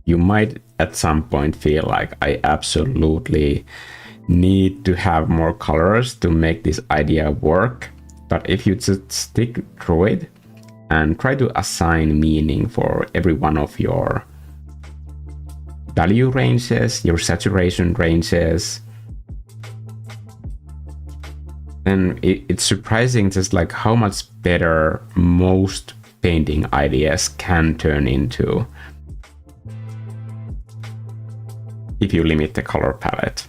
you might at some point feel like I absolutely need to have more colors to make this idea work. But if you just stick through it and try to assign meaning for every one of your value ranges, your saturation ranges, then it's surprising just like how much better most painting ideas can turn into if you limit the color palette.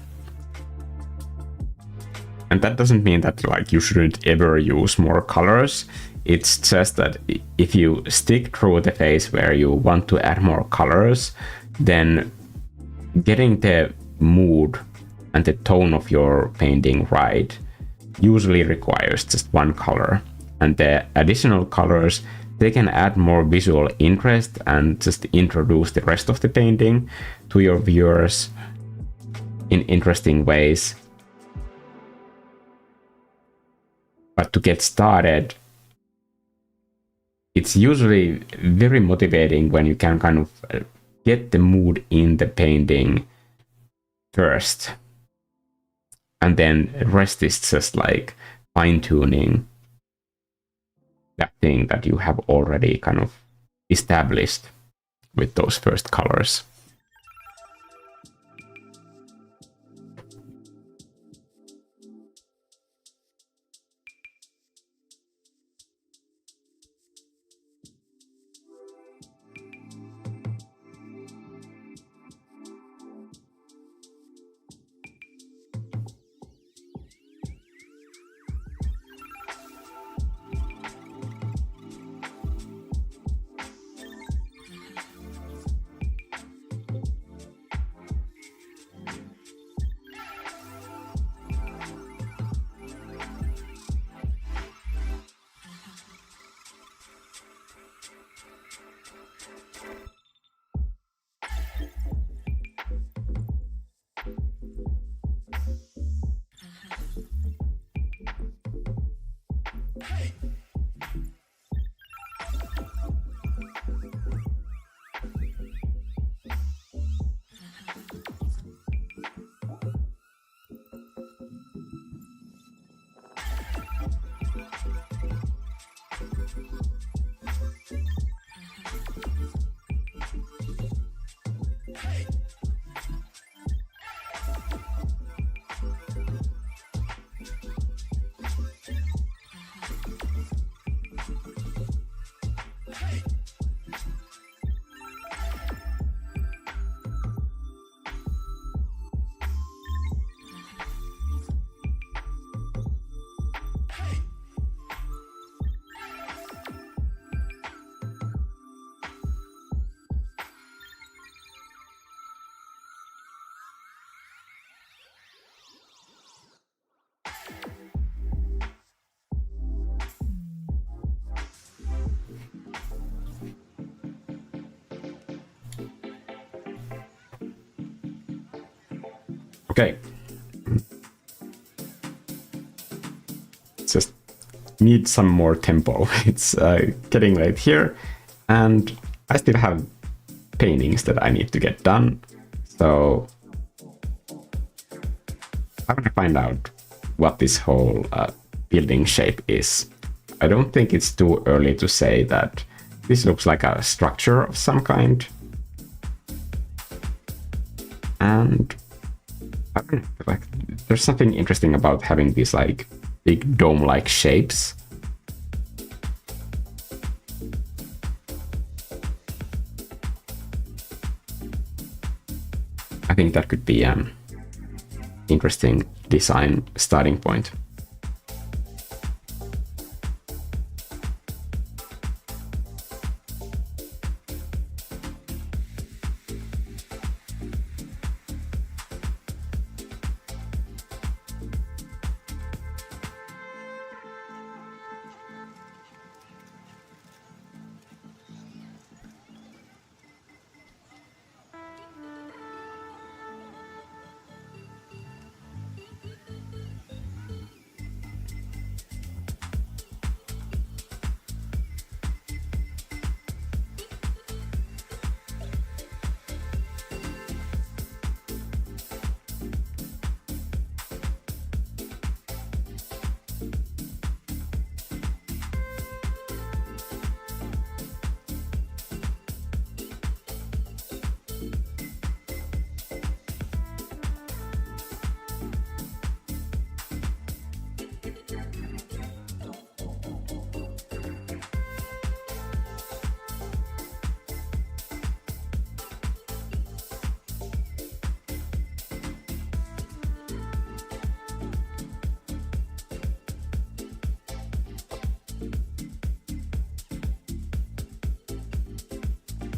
And that doesn't mean that like you shouldn't ever use more colors. It's just that if you stick through the phase where you want to add more colors, then getting the mood and the tone of your painting right usually requires just one color, and the additional colors, they can add more visual interest and just introduce the rest of the painting to your viewers in interesting ways. But to get started, it's usually very motivating when you can kind of get the mood in the painting first, and then the rest is just like fine-tuning that thing that you have already kind of established with those first colors. Okay. Just need some more tempo. It's getting late here, and I still have paintings that I need to get done. So I'm gonna find out what this whole building shape is. I don't think it's too early to say that this looks like a structure of some kind. And I don't know, like, there's something interesting about having these like big dome-like shapes. I think that could be an interesting design starting point.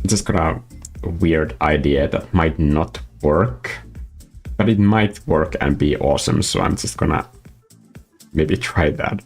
Just got a weird idea that might not work, but it might work and be awesome. So I'm just gonna maybe try that.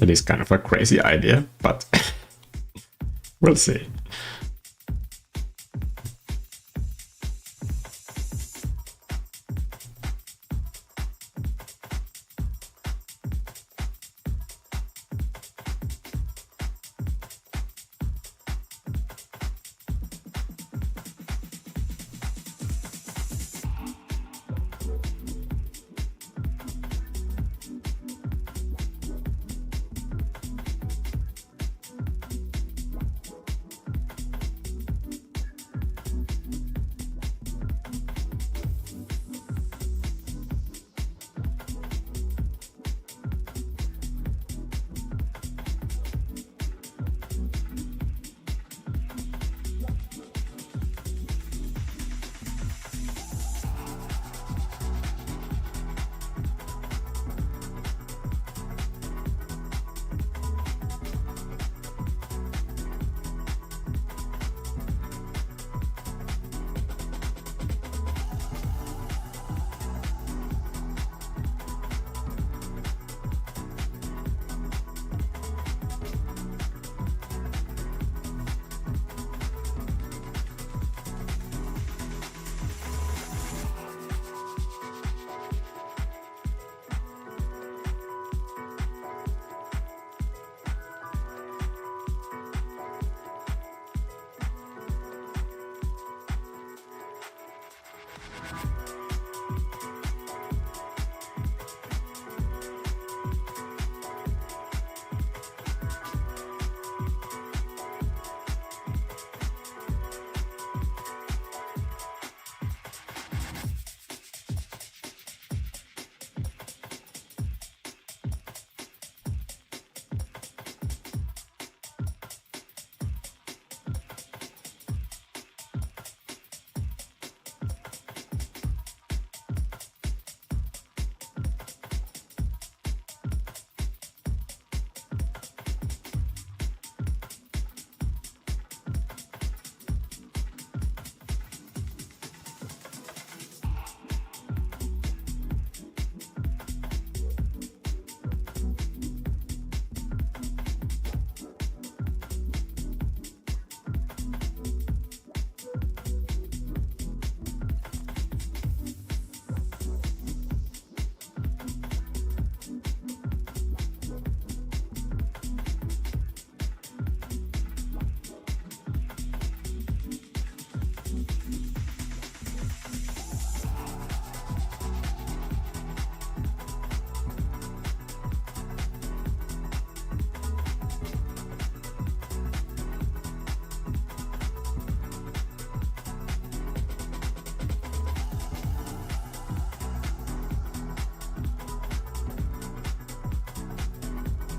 It is kind of a crazy idea, but we'll see.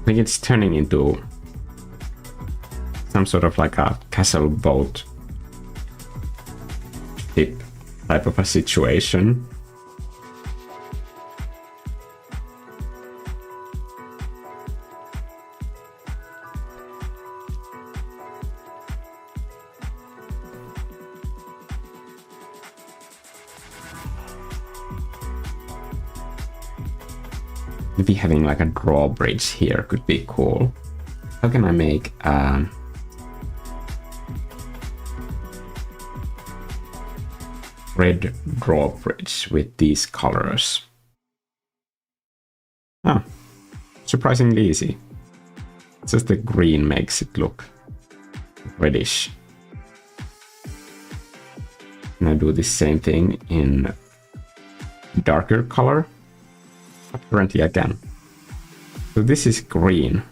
think it's turning into some sort of like a castle boat ship type of a situation. Maybe having like a drawbridge here could be cool. How can I make red drawbridge with these colors? Oh, surprisingly easy. Just the green makes it look reddish. And I do the same thing in darker color. Currently I can. So this is green.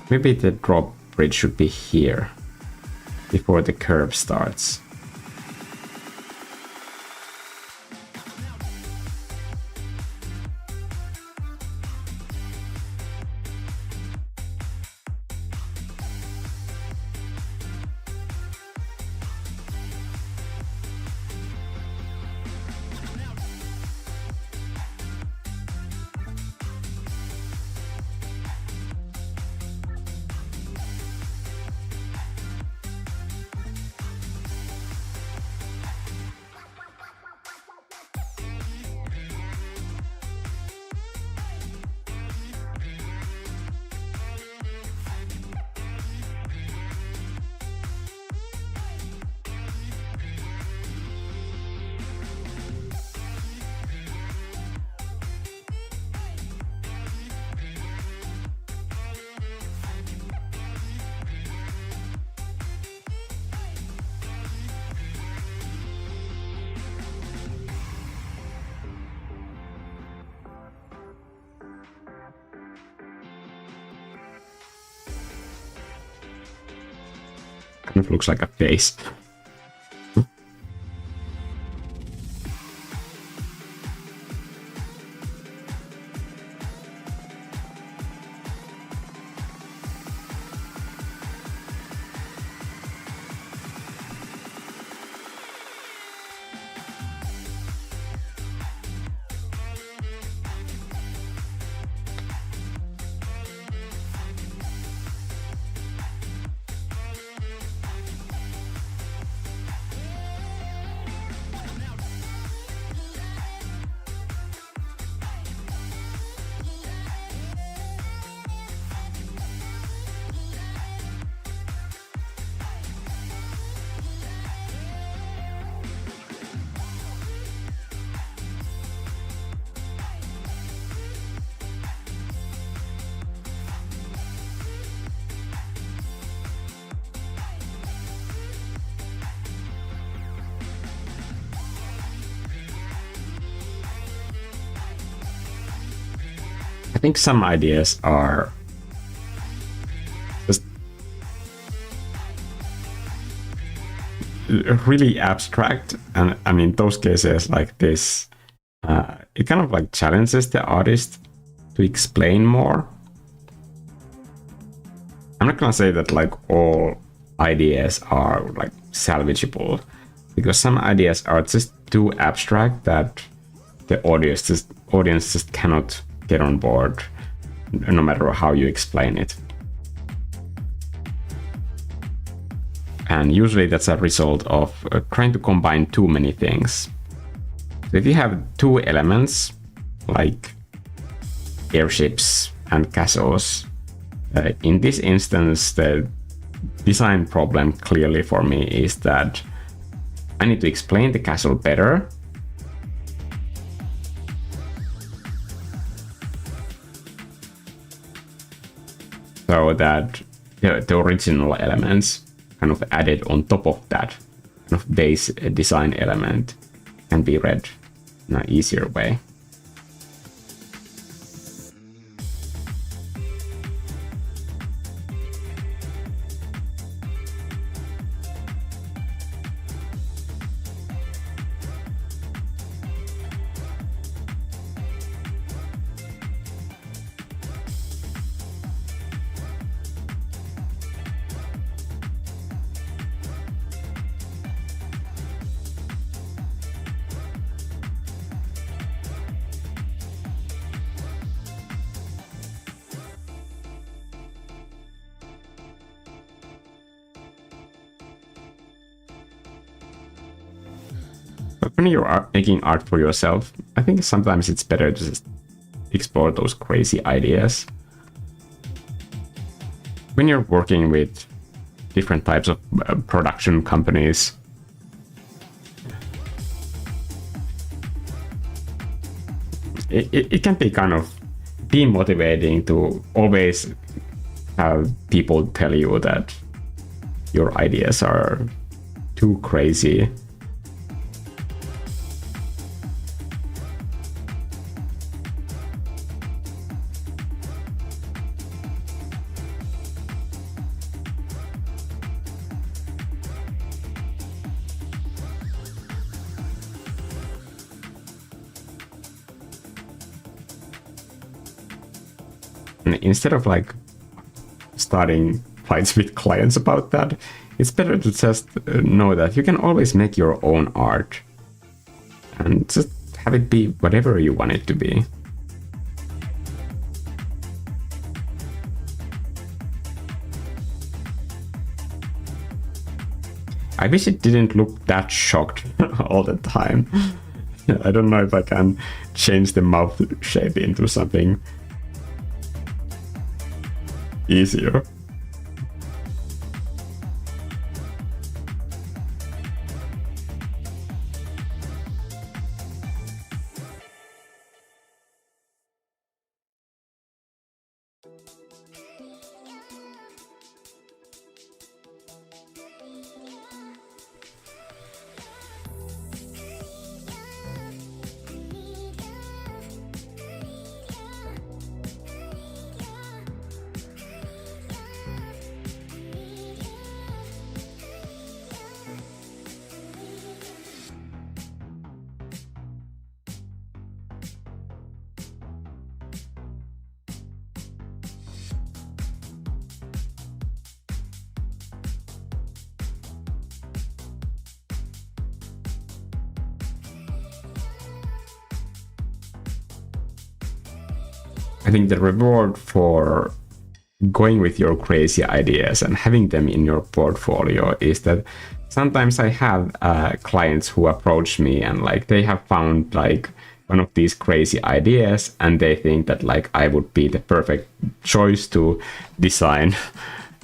Maybe the drawbridge should be here before the curve starts. Kind of looks like a face. I think some ideas are just really abstract, and in those cases like this, it kind of like challenges the artist to explain more. I'm not gonna say that like all ideas are like salvageable, because some ideas are just too abstract that the audience just cannot get on board, no matter how you explain it. And usually that's a result of trying to combine too many things. So if you have two elements, like airships and castles, in this instance, the design problem clearly for me is that I need to explain the castle better, so that the original elements kind of added on top of that kind of base design element can be read in an easier way. when you're making art for yourself, I think sometimes it's better to just explore those crazy ideas. When you're working with different types of production companies, it can be kind of demotivating to always have people tell you that your ideas are too crazy. And instead of like starting fights with clients about that, it's better to just know that you can always make your own art and just have it be whatever you want it to be. I wish it didn't look that shocked all the time. I don't know if I can change the mouth shape into something easier. I think the reward for going with your crazy ideas and having them in your portfolio is that sometimes I have clients who approach me and like they have found like one of these crazy ideas and they think that like I would be the perfect choice to design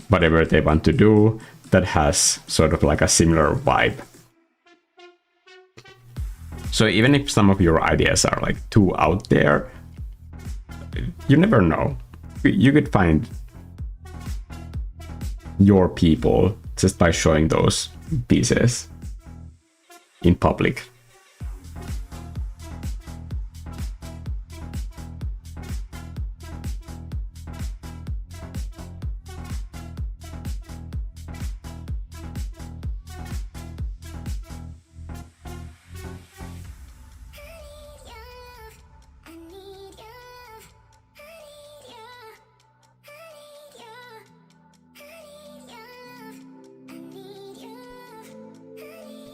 whatever they want to do that has sort of like a similar vibe. So even if some of your ideas are like too out there, you never know. You could find your people just by showing those pieces in public.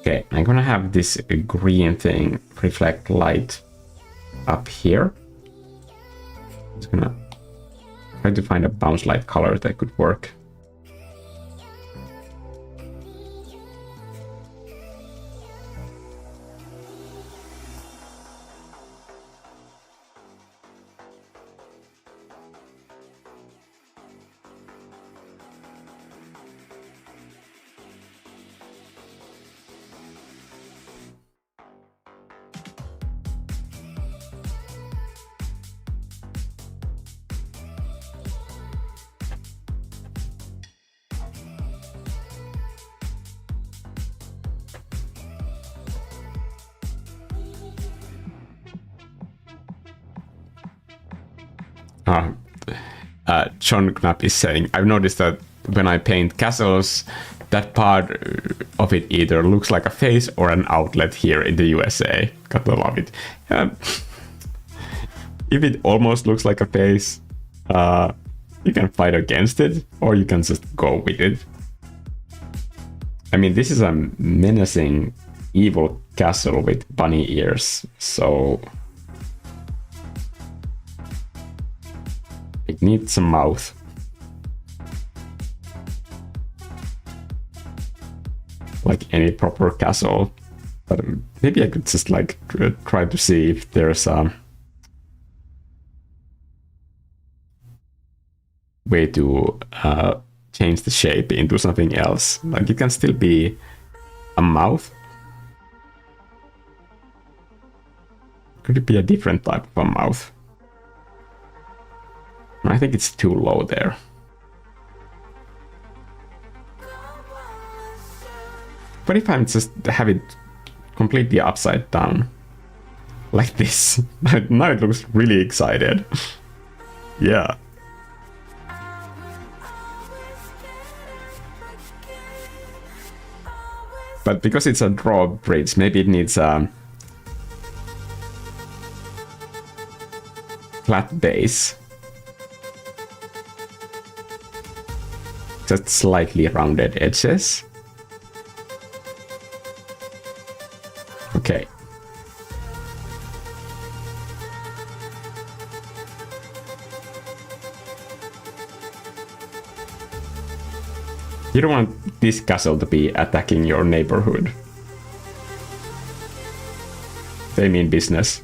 Okay, I'm gonna have this green thing reflect light up here. Just gonna try to find a bounce light color that could work. John Knapp is saying, I've noticed that when I paint castles, that part of it either looks like a face or an outlet here in the USA. Gotta love it. If it almost looks like a face, you can fight against it, or you can just go with it. I mean, this is a menacing, evil castle with bunny ears, so it needs a mouth. Like any proper castle But maybe I could just like try to see if there's a way to change the shape into something else. Like it can still be a mouth. Could it be a different type of a mouth? I think it's too low there. What if I'm just have it completely upside down? Like this. Now it looks really excited. Yeah. But because it's a draw bridge, maybe it needs a flat base. Just slightly rounded edges. Okay. You don't want this castle to be attacking your neighborhood. They mean business.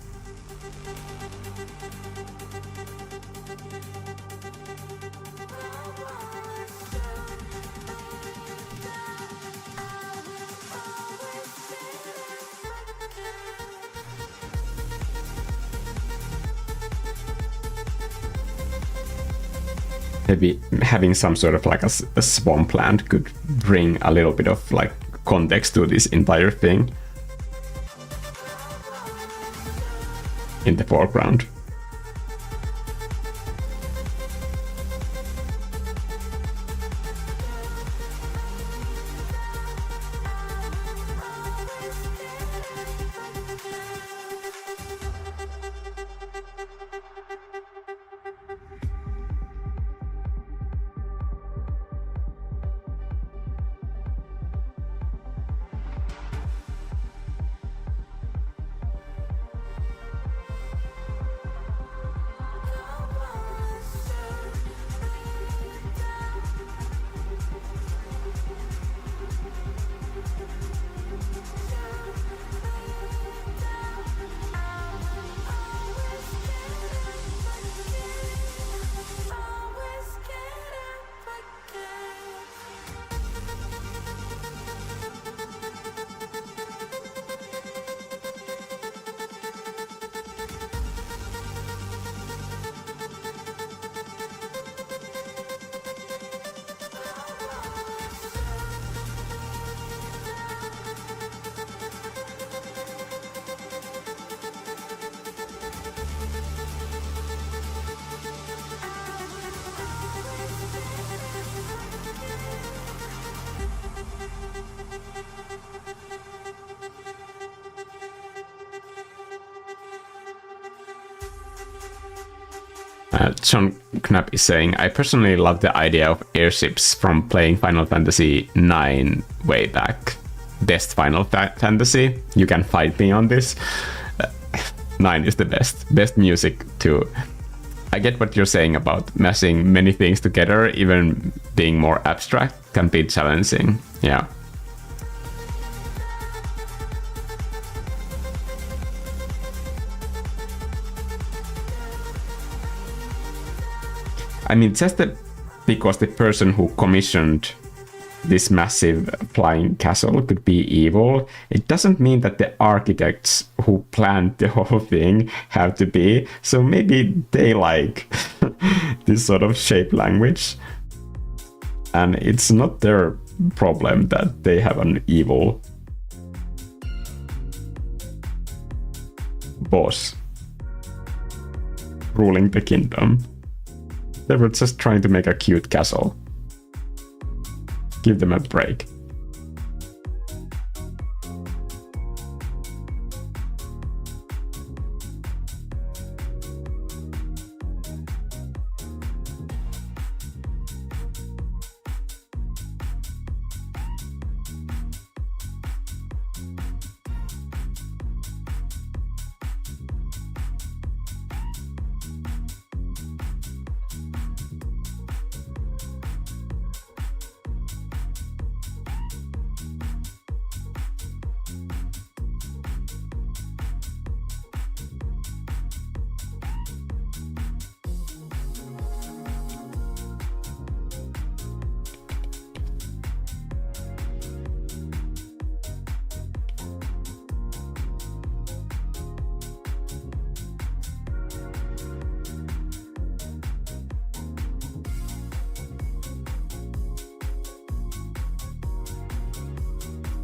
Maybe having some sort of like a swampland could bring a little bit of like context to this entire thing in the foreground. John Knapp is saying, I personally love the idea of airships from playing Final Fantasy IX way back. Best Final Fantasy. You can fight me on this. 9 is the best. Best music too. I get what you're saying about mashing many things together, even being more abstract, can be challenging. Yeah. I mean, just because the person who commissioned this massive flying castle could be evil, it doesn't mean that the architects who planned the whole thing have to be. So maybe they like this sort of shape language. And it's not their problem that they have an evil boss ruling the kingdom. They were just trying to make a cute castle. Give them a break.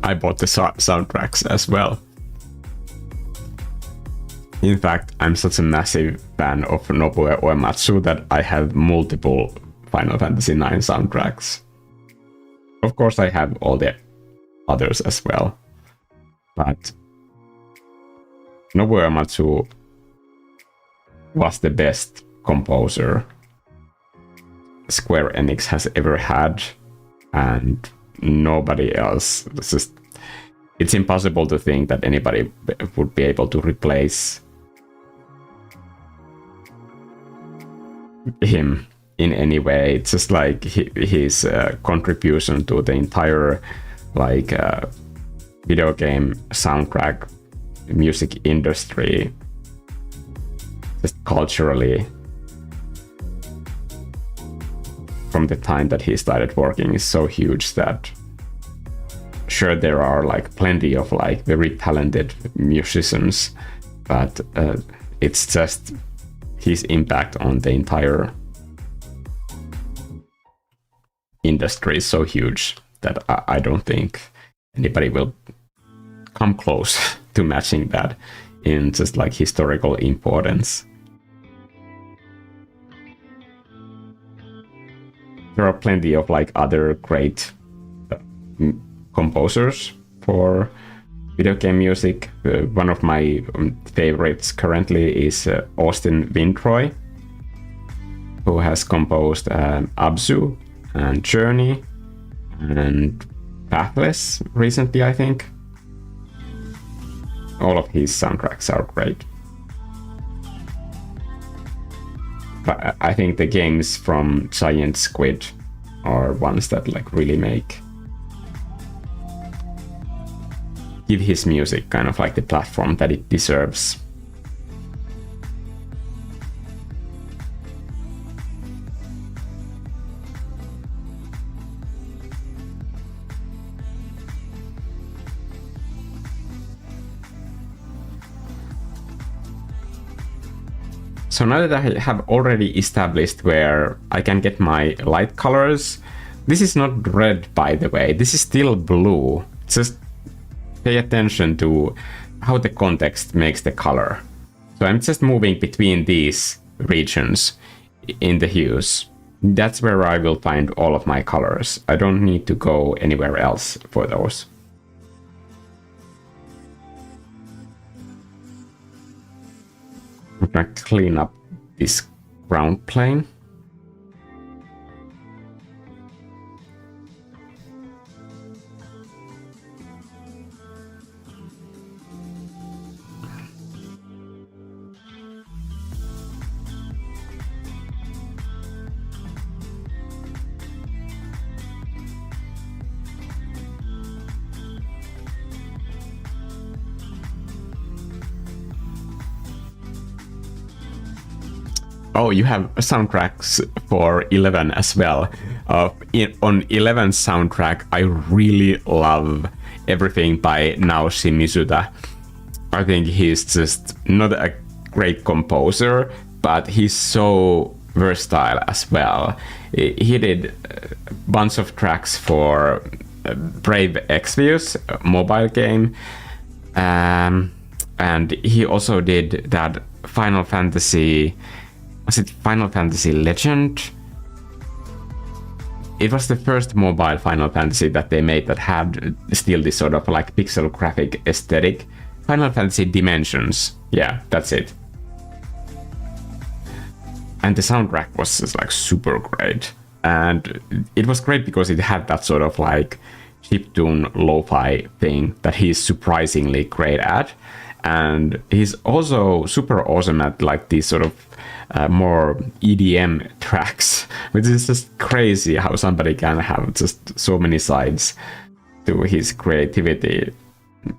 I bought the soundtracks as well. In fact, I'm such a massive fan of Nobuo Uematsu that I have multiple Final Fantasy IX soundtracks. Of course, I have all the others as well. But Nobuo Uematsu was the best composer Square Enix has ever had, and nobody else. It's impossible to think that anybody would be able to replace him in any way. It's just like his contribution to the entire like video game soundtrack music industry, just culturally, from the time that he started working, is so huge that sure there are like plenty of like very talented musicians, but it's just his impact on the entire industry is so huge that I don't think anybody will come close to matching that in just like historical importance. There are plenty of like other great composers for video game music. One of my favorites currently is Austin Wintroy, who has composed Abzu and Journey and Pathless recently, I think. All of his soundtracks are great. But I think the games from Giant Squid are ones that like really give his music kind of like the platform that it deserves. So now that I have already established where I can get my light colors, this is not red, by the way, this is still blue. Just pay attention to how the context makes the color. So I'm just moving between these regions in the hues. That's where I will find all of my colors. I don't need to go anywhere else for those. I'm gonna clean up this ground plane. Oh, you have soundtracks for 11 as well. On 11's soundtrack, I really love everything by Naoshi Mizuta. I think he's just not a great composer, but he's so versatile as well. He did a bunch of tracks for Brave Exvius mobile game, and he also did that Final Fantasy. Was it Final Fantasy Legend? It was the first mobile Final Fantasy that they made that had still this sort of like pixel graphic aesthetic. Final Fantasy Dimensions. Yeah, that's it. And the soundtrack was just like super great. And it was great because it had that sort of like chiptune lo-fi thing that he's surprisingly great at. And he's also super awesome at like these sort of more EDM tracks, which is just crazy how somebody can have just so many sides to his creativity.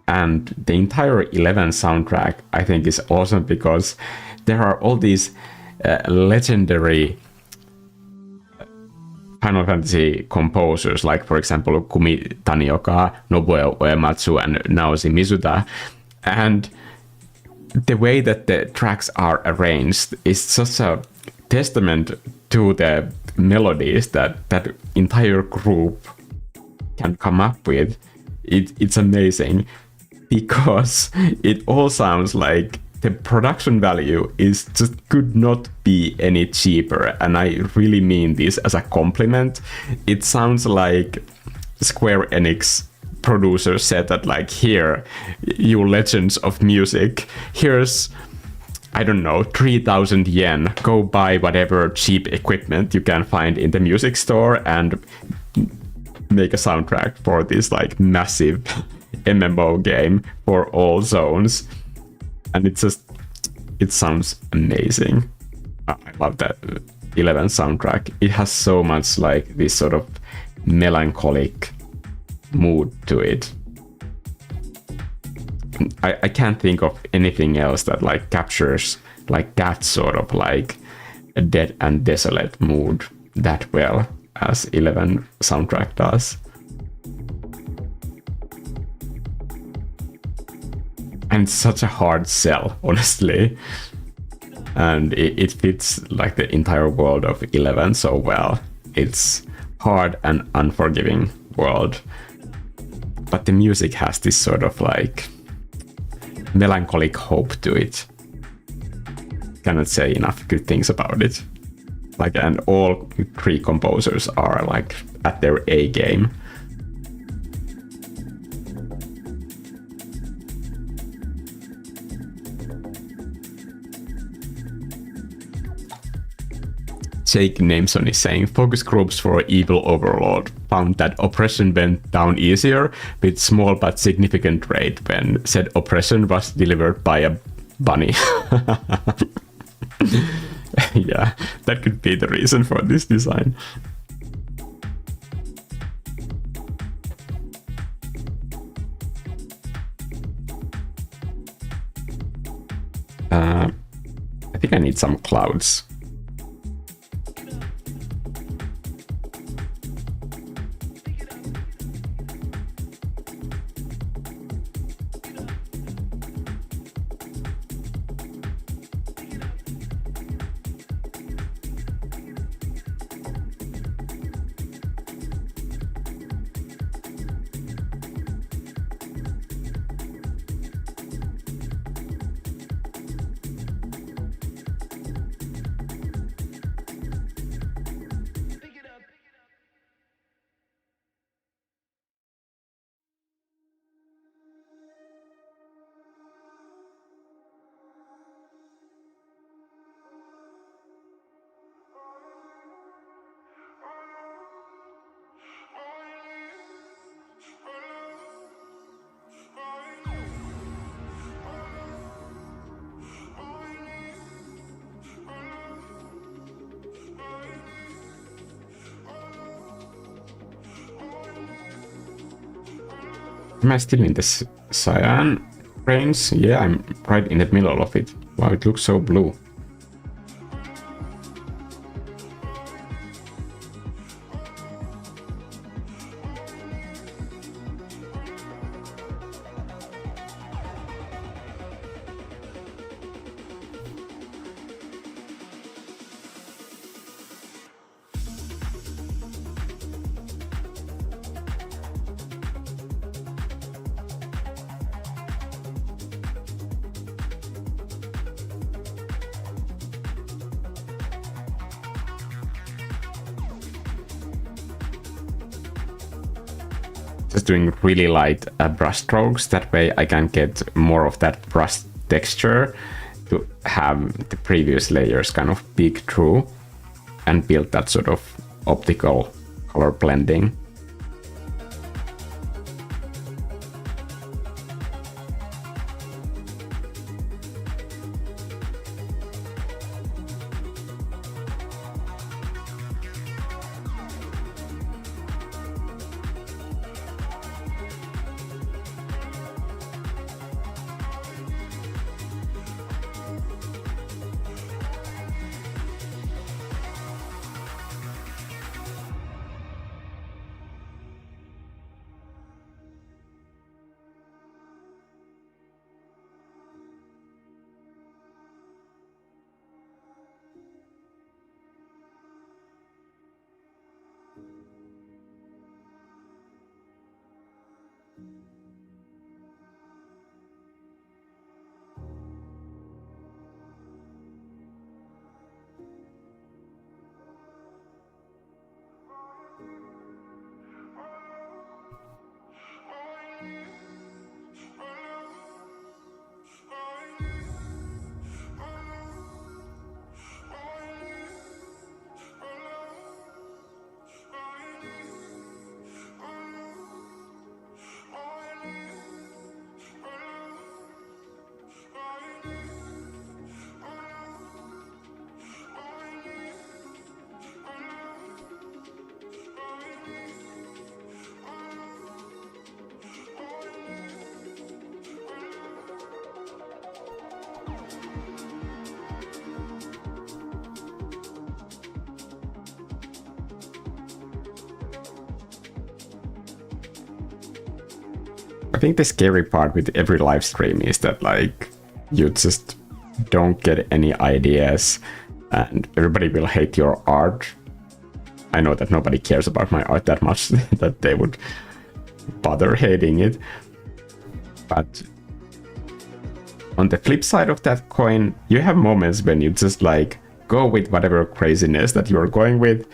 And the entire 11 soundtrack, I think, is awesome because there are all these legendary Final Fantasy composers, like for example Kumi Tanioka, Nobuo Uematsu, and Naoshi Mizuta. And the way that the tracks are arranged is such a testament to the melodies that that entire group can come up with. it's amazing because it all sounds like the production value is just could not be any cheaper, and I really mean this as a compliment. It sounds like Square Enix producer said that, like, here, you legends of music, here's, I don't know, 3,000 yen, go buy whatever cheap equipment you can find in the music store and make a soundtrack for this like massive MMO game for all zones. And it sounds amazing. I love that 11 soundtrack. It has so much like this sort of melancholic mood to it. I can't think of anything else that like captures like that sort of like a dead and desolate mood that well as 11 soundtrack does. And such a hard sell, honestly. And it fits like the entire world of 11 so well. It's hard and unforgiving world. But the music has this sort of like melancholic hope to it. Cannot say enough good things about it. Like, and all three composers are like at their A game. Jake Nameson is saying focus groups for Evil Overlord found that oppression went down easier with small but significant rate when said oppression was delivered by a bunny. Yeah, that could be the reason for this design. I think I need some clouds. Am I still in this cyan range? Yeah, I'm right in the middle of it. Wow, it looks so blue. Just doing really light brush strokes. That way I can get more of that brush texture to have the previous layers kind of peek through and build that sort of optical color blending. I think the scary part with every live stream is that like you just don't get any ideas and everybody will hate your art. I know that nobody cares about my art that much that they would bother hating it. But on the flip side of that coin, you have moments when you just like go with whatever craziness that you're going with,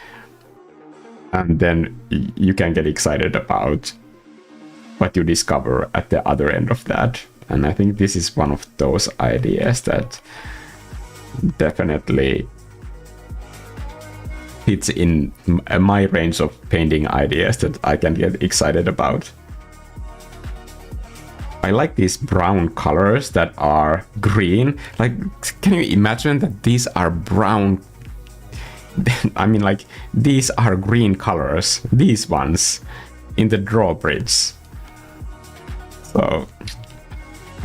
and then you can get excited about what you discover at the other end of that. And I think this is one of those ideas that definitely fits in my range of painting ideas that I can get excited about. I like these brown colors that are green. Like, can you imagine that these are brown? I mean, like, these are green colors, these ones, in the drawbridge. So,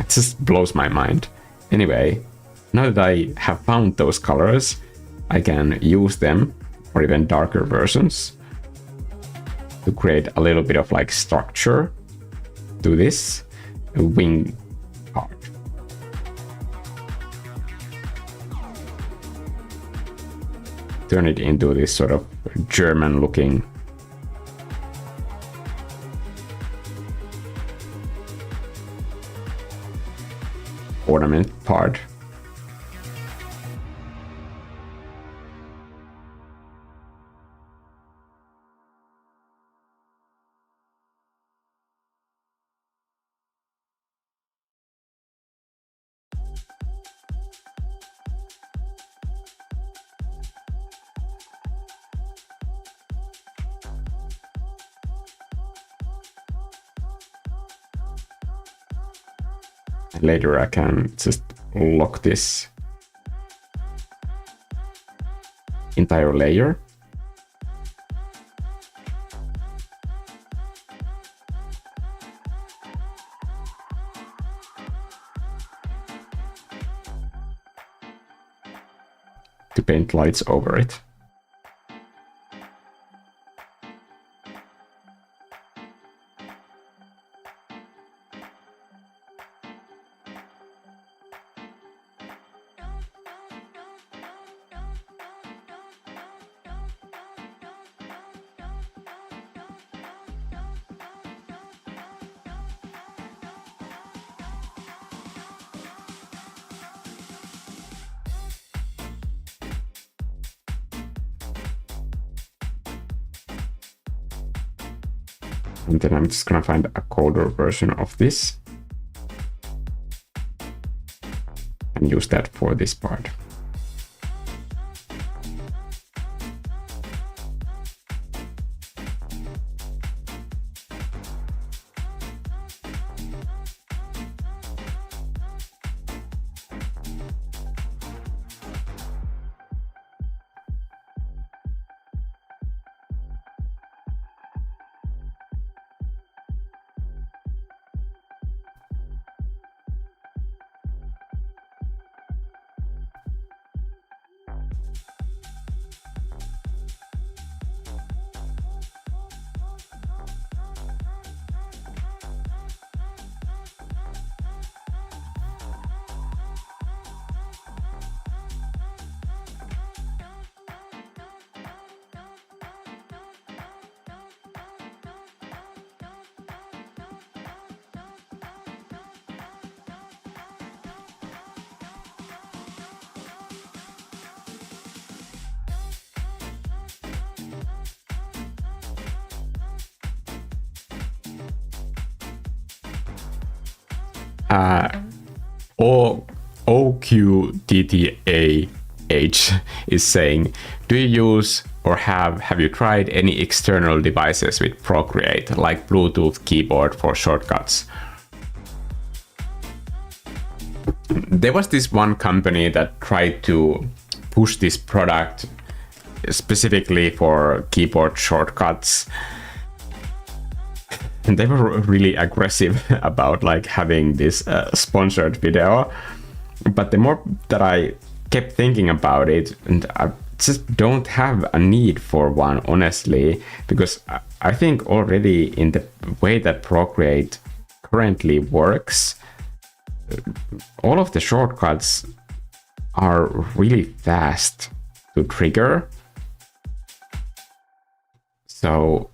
it just blows my mind. Anyway, now that I have found those colors, I can use them, or even darker versions, to create a little bit of like structure to this wing part. Turn it into this sort of German looking ornament part. Later I can just lock this entire layer. To paint lights over it. And then I'm just gonna find a colder version of this and use that for this part. OQTTAH is saying, do you use or have you tried any external devices with Procreate, like Bluetooth keyboard for shortcuts? There was this one company that tried to push this product specifically for keyboard shortcuts. And they were really aggressive about like having this sponsored video. But the more that I kept thinking about it, and I just don't have a need for one, honestly, because I think already in the way that Procreate currently works, all of the shortcuts are really fast to trigger. So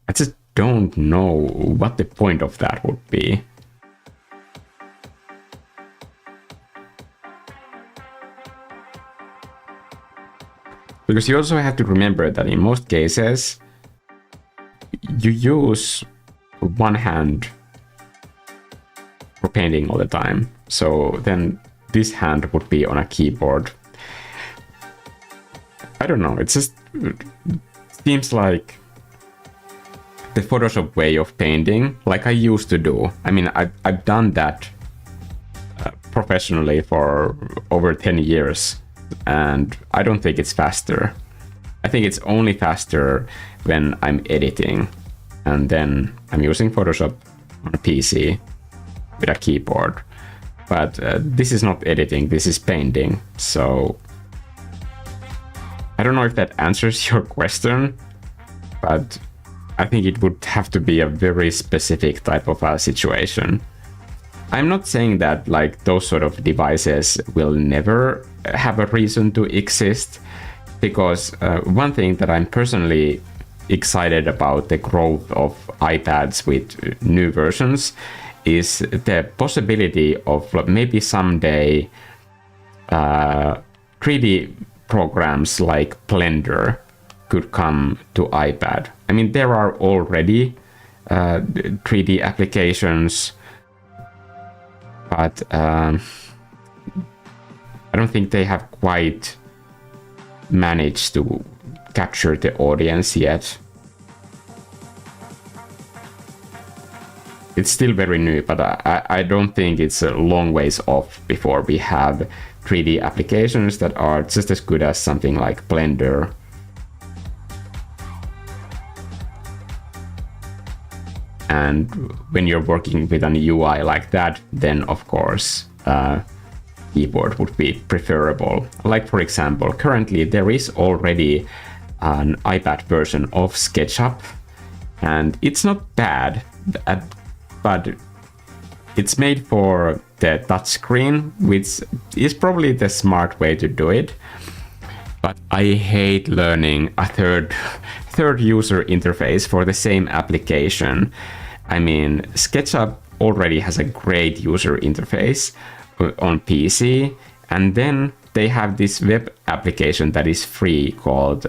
I just don't know what the point of that would be. Because you also have to remember that in most cases, you use one hand for painting all the time. So then this hand would be on a keyboard. I don't know, it just seems like the Photoshop way of painting, like I used to do. I mean, I've done that professionally for over 10 years. And I don't think it's faster. I think it's only faster when I'm editing, and then I'm using Photoshop on a PC with a keyboard. But this is not editing, this is painting. So I don't know if that answers your question, but I think it would have to be a very specific type of a situation. I'm not saying that like those sort of devices will never have a reason to exist, because one thing that I'm personally excited about the growth of iPads with new versions is the possibility of maybe someday 3D programs like Blender could come to iPad. I mean, there are already 3D applications, but I don't think they have quite managed to capture the audience yet. It's still very new, but I don't think it's a long ways off before we have 3D applications that are just as good as something like Blender. And when you're working with an UI like that, then of course keyboard would be preferable. Like for example, currently there is already an iPad version of SketchUp, and it's not bad, but it's made for the touchscreen, which is probably the smart way to do it. But I hate learning a third user interface for the same application. I mean, SketchUp already has a great user interface on PC, and then they have this web application that is free called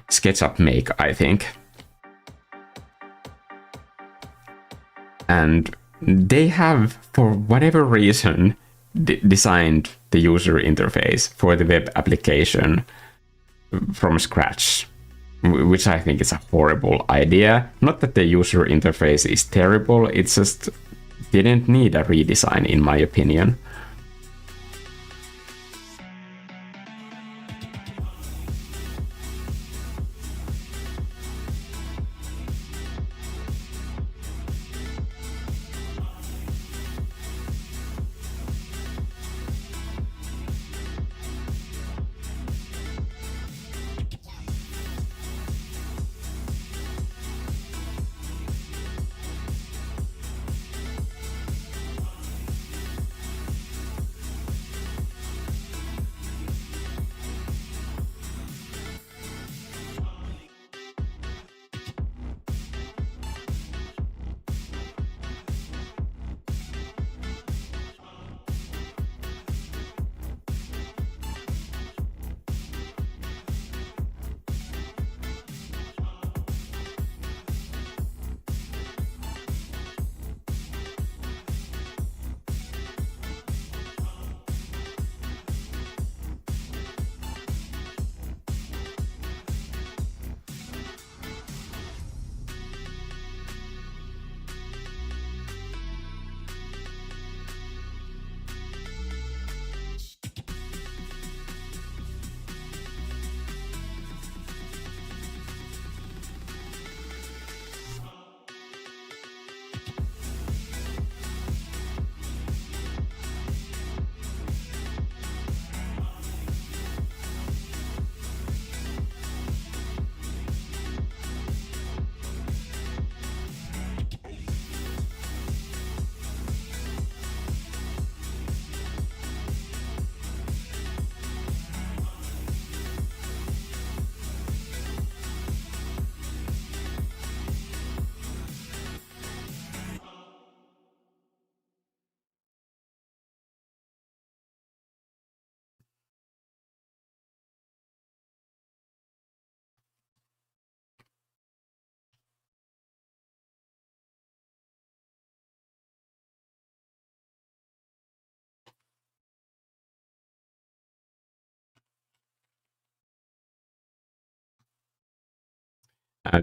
SketchUp Make, I think. And they have, for whatever reason, designed the user interface for the web application from scratch, which I think is a horrible idea. Not that the user interface is terrible, it just didn't need a redesign, in my opinion.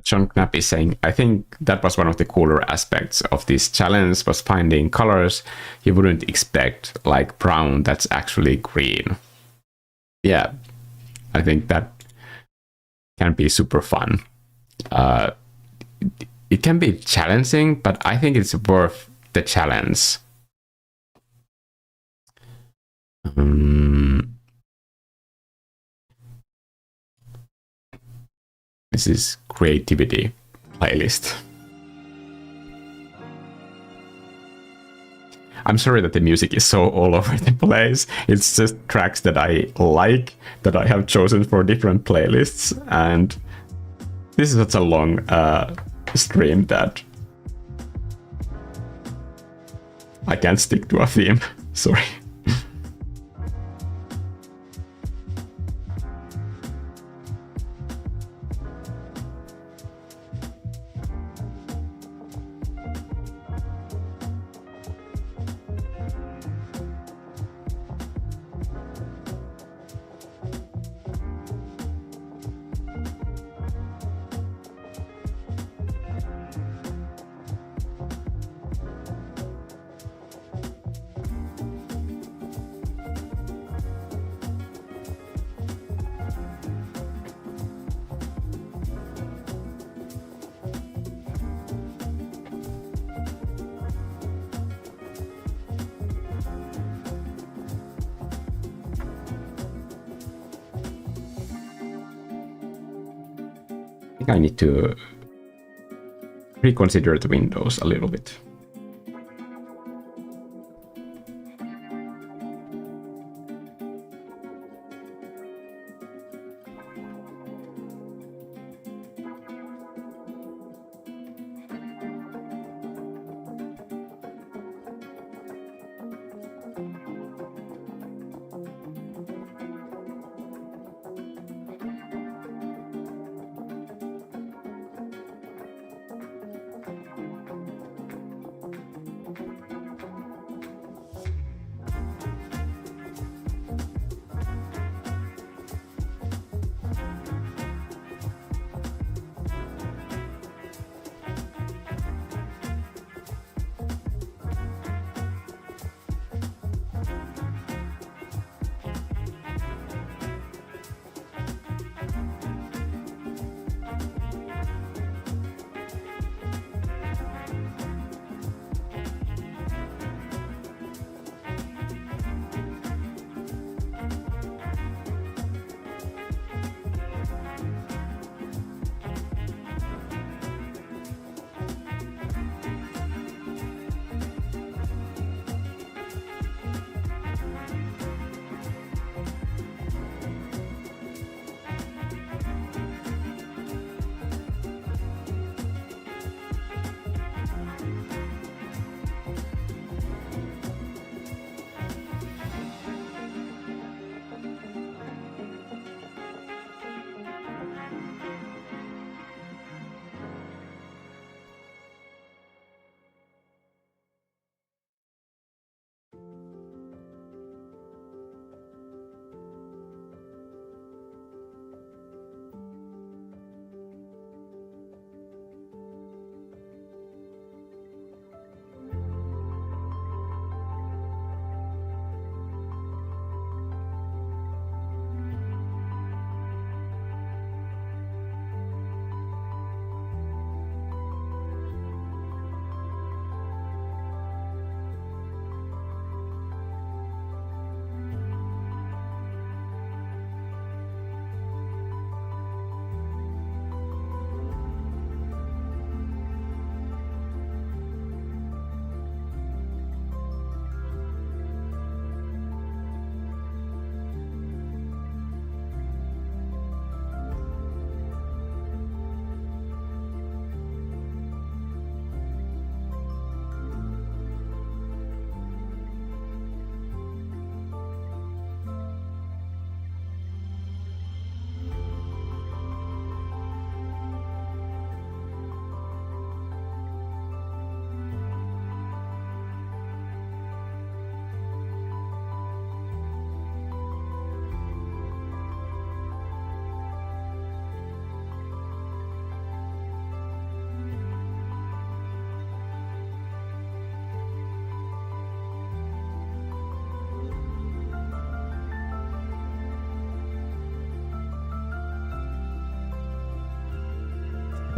John Knapp is saying, I think that was one of the cooler aspects of this challenge was finding colors you wouldn't expect, like brown that's actually green. Yeah, I think that can be super fun. It can be challenging, but I think it's worth the challenge. This is creativity playlist. I'm sorry that the music is so all over the place. It's just tracks that I like, that I have chosen for different playlists, and this is such a long stream that I can't stick to a theme. Sorry. I need to reconsider the windows a little bit.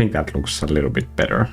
think that looks a little bit better.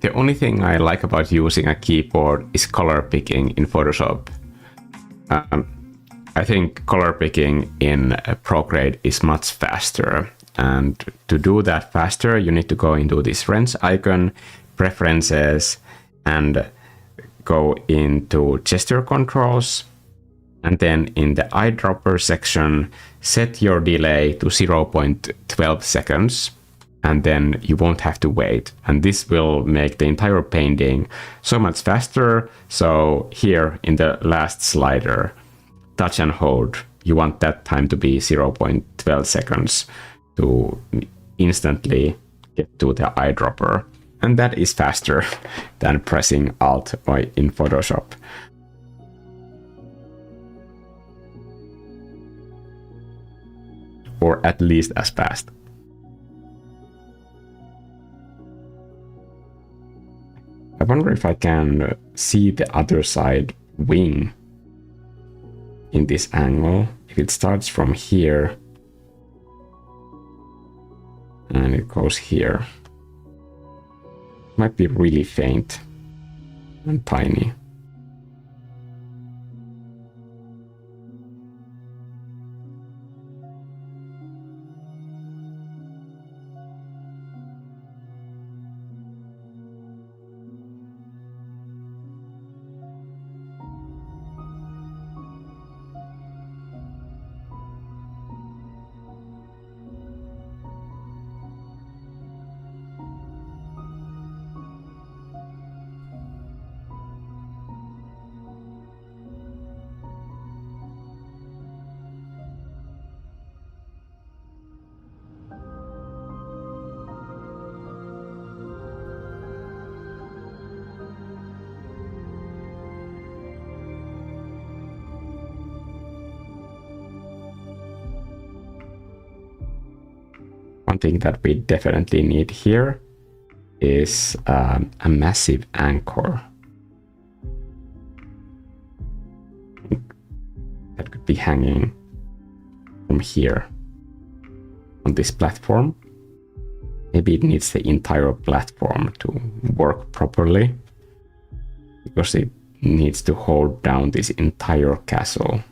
The only thing I like about using a keyboard is color picking in Photoshop. I think color picking in Procreate is much faster. And to do that faster, you need to go into this wrench icon, preferences, and go into gesture controls. And then in the eyedropper section, set your delay to 0.12 seconds. And then you won't have to wait. And this will make the entire painting so much faster. So here in the last slider, touch and hold, you want that time to be 0.12 seconds to instantly get to the eyedropper. And that is faster than pressing Alt in Photoshop. Or at least as fast. I wonder if I can see the other side wing in this angle. If it starts from here and it goes here. Might be really faint and tiny. one thing that we definitely need here is a massive anchor. That could be hanging from here on this platform. Maybe it needs the entire platform to work properly, because it needs to hold down this entire castle.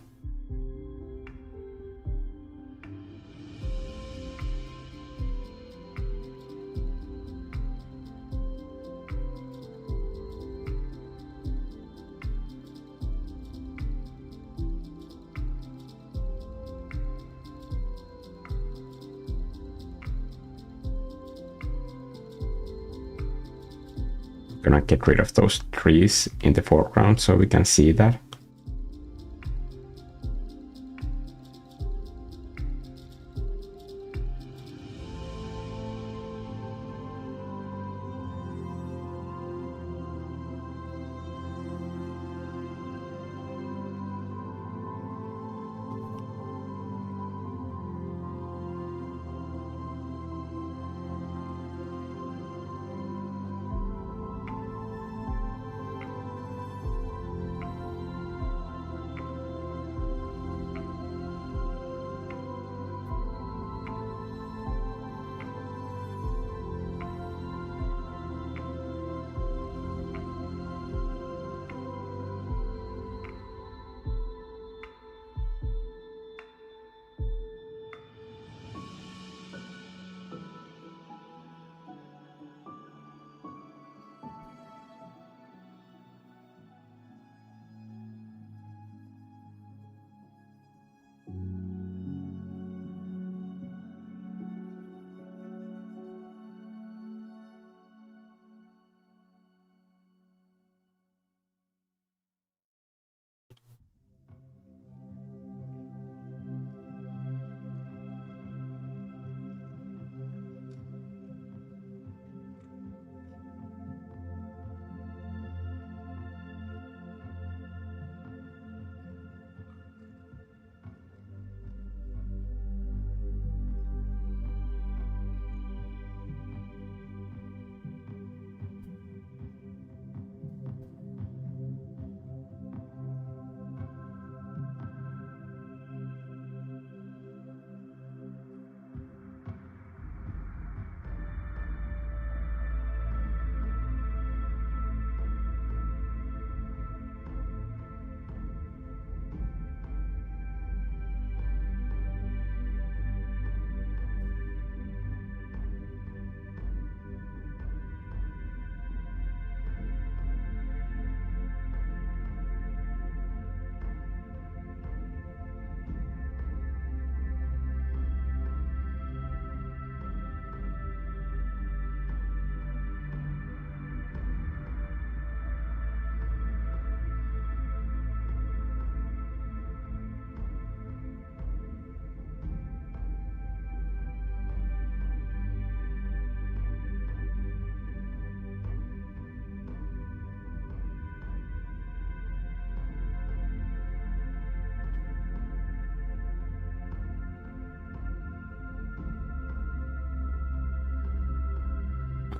Gonna get rid of those trees in the foreground so we can see that.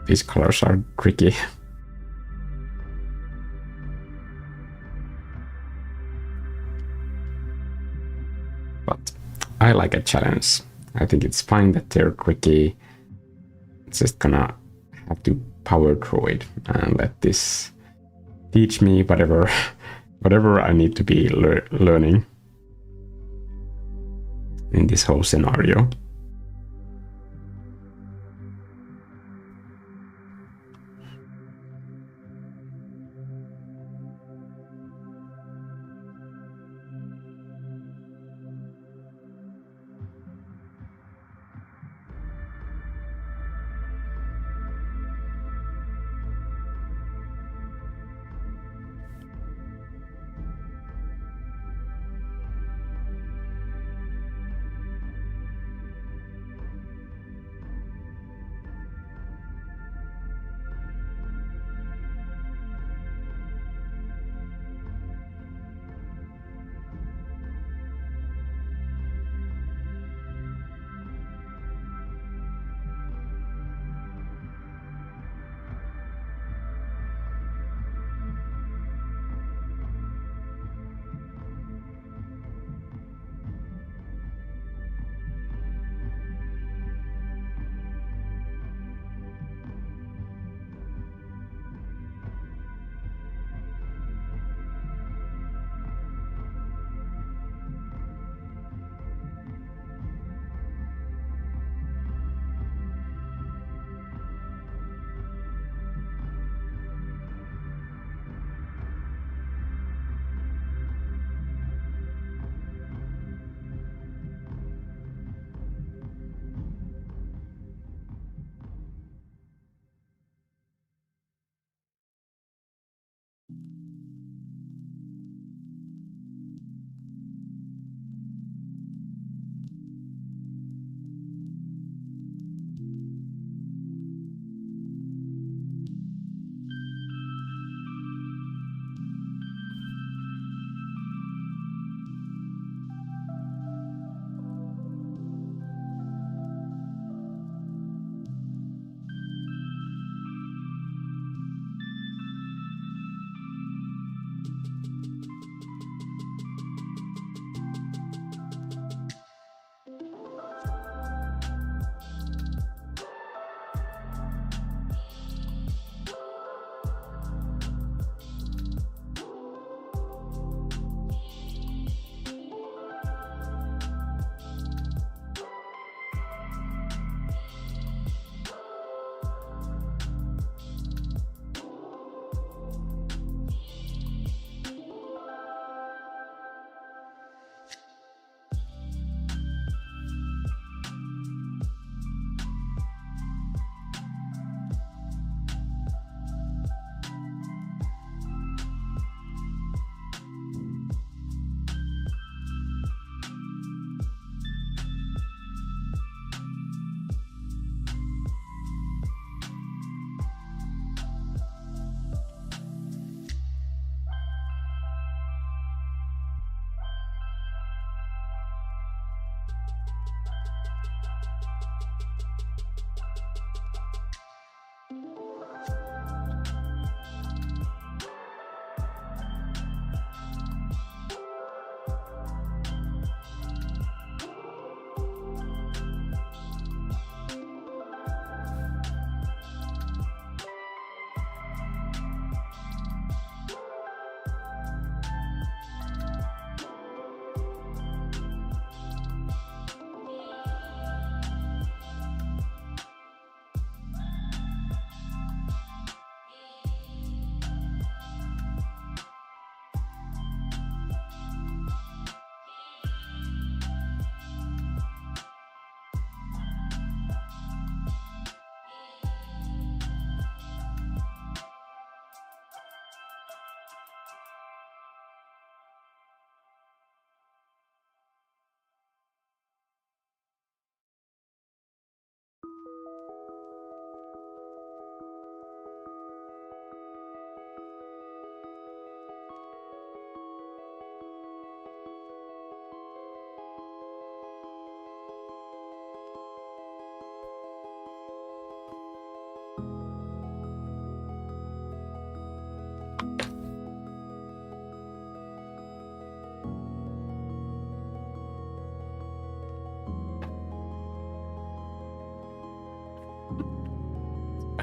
These colors are tricky. But I like a challenge. I think it's fine that they're tricky. It's just gonna have to power through it and let this teach me whatever whatever I need to be learning in this whole scenario.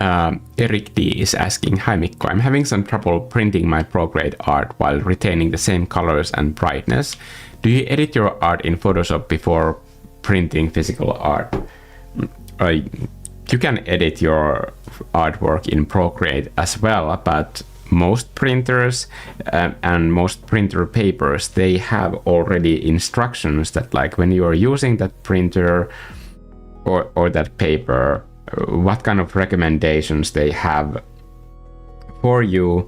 Eric D is asking, hi Mikko, I'm having some trouble printing my procreate art while retaining the same colors and brightness. Do you edit your art in Photoshop before printing physical art? You can edit your artwork in Procreate as well, but most printers and most printer papers, they have already instructions that, like, when you are using that printer or that paper, what kind of recommendations they have for you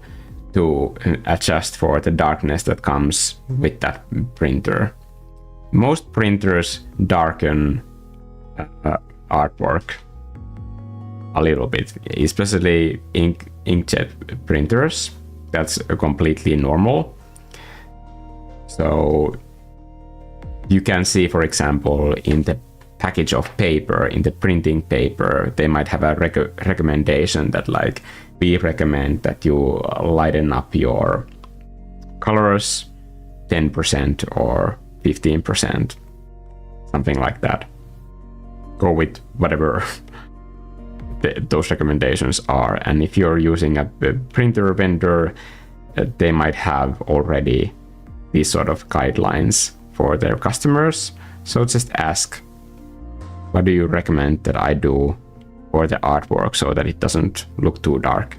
to adjust for the darkness that comes with that printer. Most printers darken artwork a little bit, especially inkjet printers. That's completely normal. So you can see, for example, in the package of paper, in the printing paper, they might have a recommendation that, like, we recommend that you lighten up your colors 10% or 15%, something like that. Go with whatever those recommendations are. And if you're using a printer vendor, they might have already these sort of guidelines for their customers. So just ask, what do you recommend that I do for the artwork so that it doesn't look too dark?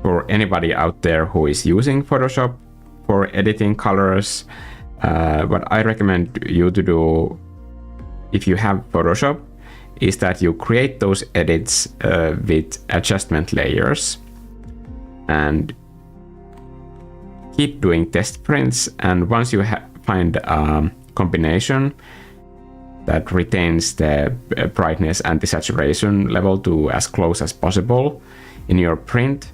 For anybody out there who is using Photoshop for editing colors, what I recommend you to do if you have Photoshop is that you create those edits with adjustment layers and keep doing test prints. And once you find a combination that retains the brightness and the saturation level to as close as possible in your print,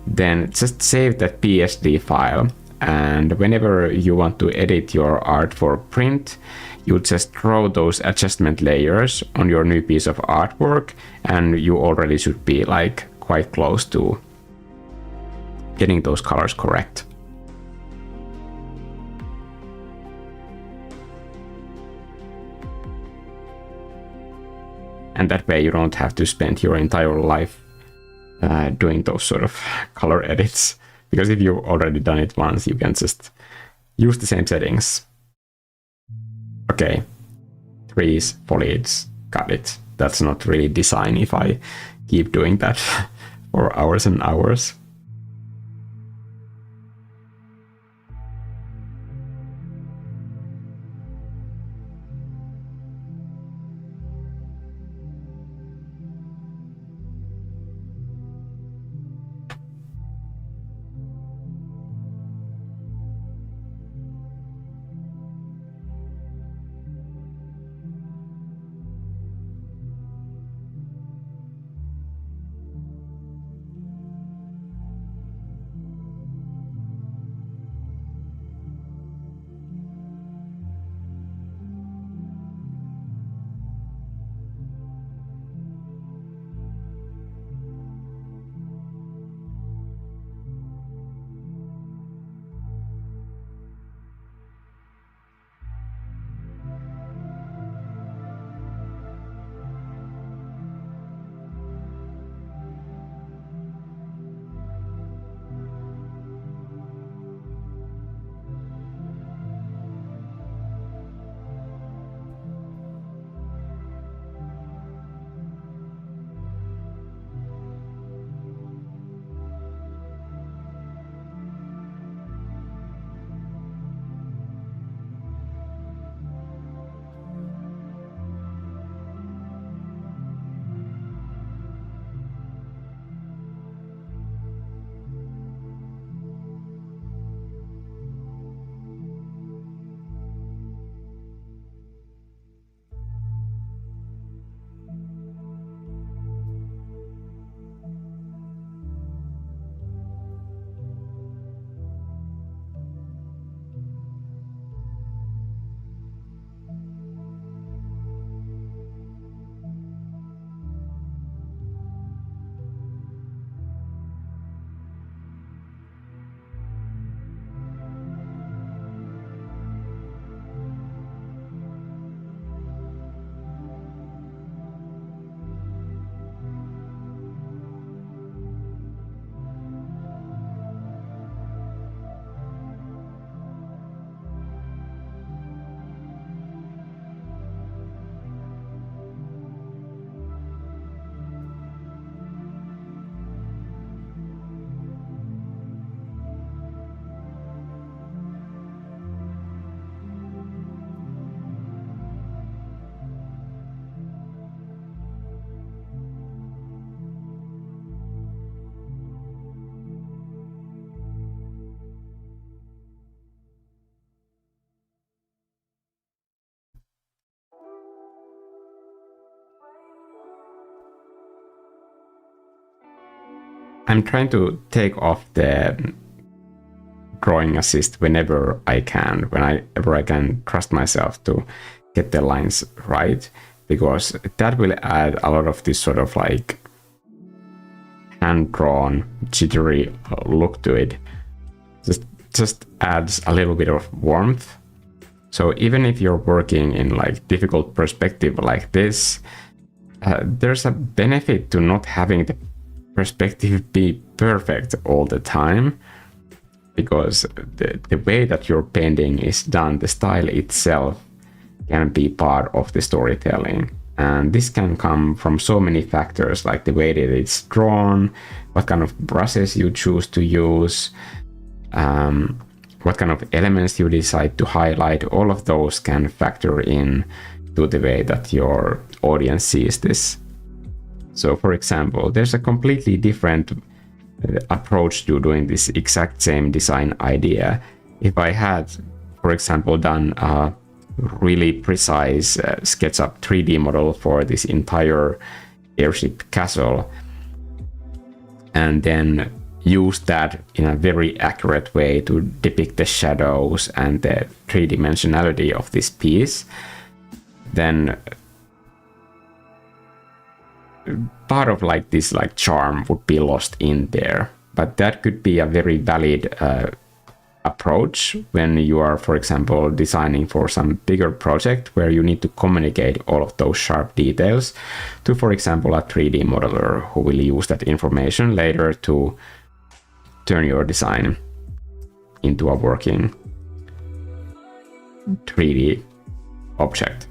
then just save that PSD file. And whenever you want to edit your art for print, you just throw those adjustment layers on your new piece of artwork, and you already should be, like, quite close to getting those colors correct. And that way you don't have to spend your entire life doing those sort of color edits. Because if you've already done it once, you can just use the same settings. Okay, trees, foliage, got it. That's not really design if I keep doing that for hours and hours. I'm trying to take off the drawing assist whenever I can, whenever I can trust myself to get the lines right, because that will add a lot of this sort of like hand-drawn, jittery look to it. Just adds a little bit of warmth. So even if you're working in like difficult perspective like this, there's a benefit to not having the perspective be perfect all the time, because the way that your painting is done, the style itself can be part of the storytelling. And this can come from so many factors, like the way that it's drawn, what kind of brushes you choose to use, what kind of elements you decide to highlight. All of those can factor in to the way that your audience sees this. So for example, there's a completely different approach to doing this exact same design idea. If I had, for example, done a really precise SketchUp 3D model for this entire airship castle, and then use that in a very accurate way to depict the shadows and the three-dimensionality of this piece, then part of like this like charm would be lost in there. But that could be a very valid approach when you are, for example, designing for some bigger project where you need to communicate all of those sharp details to, for example, a 3D modeler who will use that information later to turn your design into a working 3D object.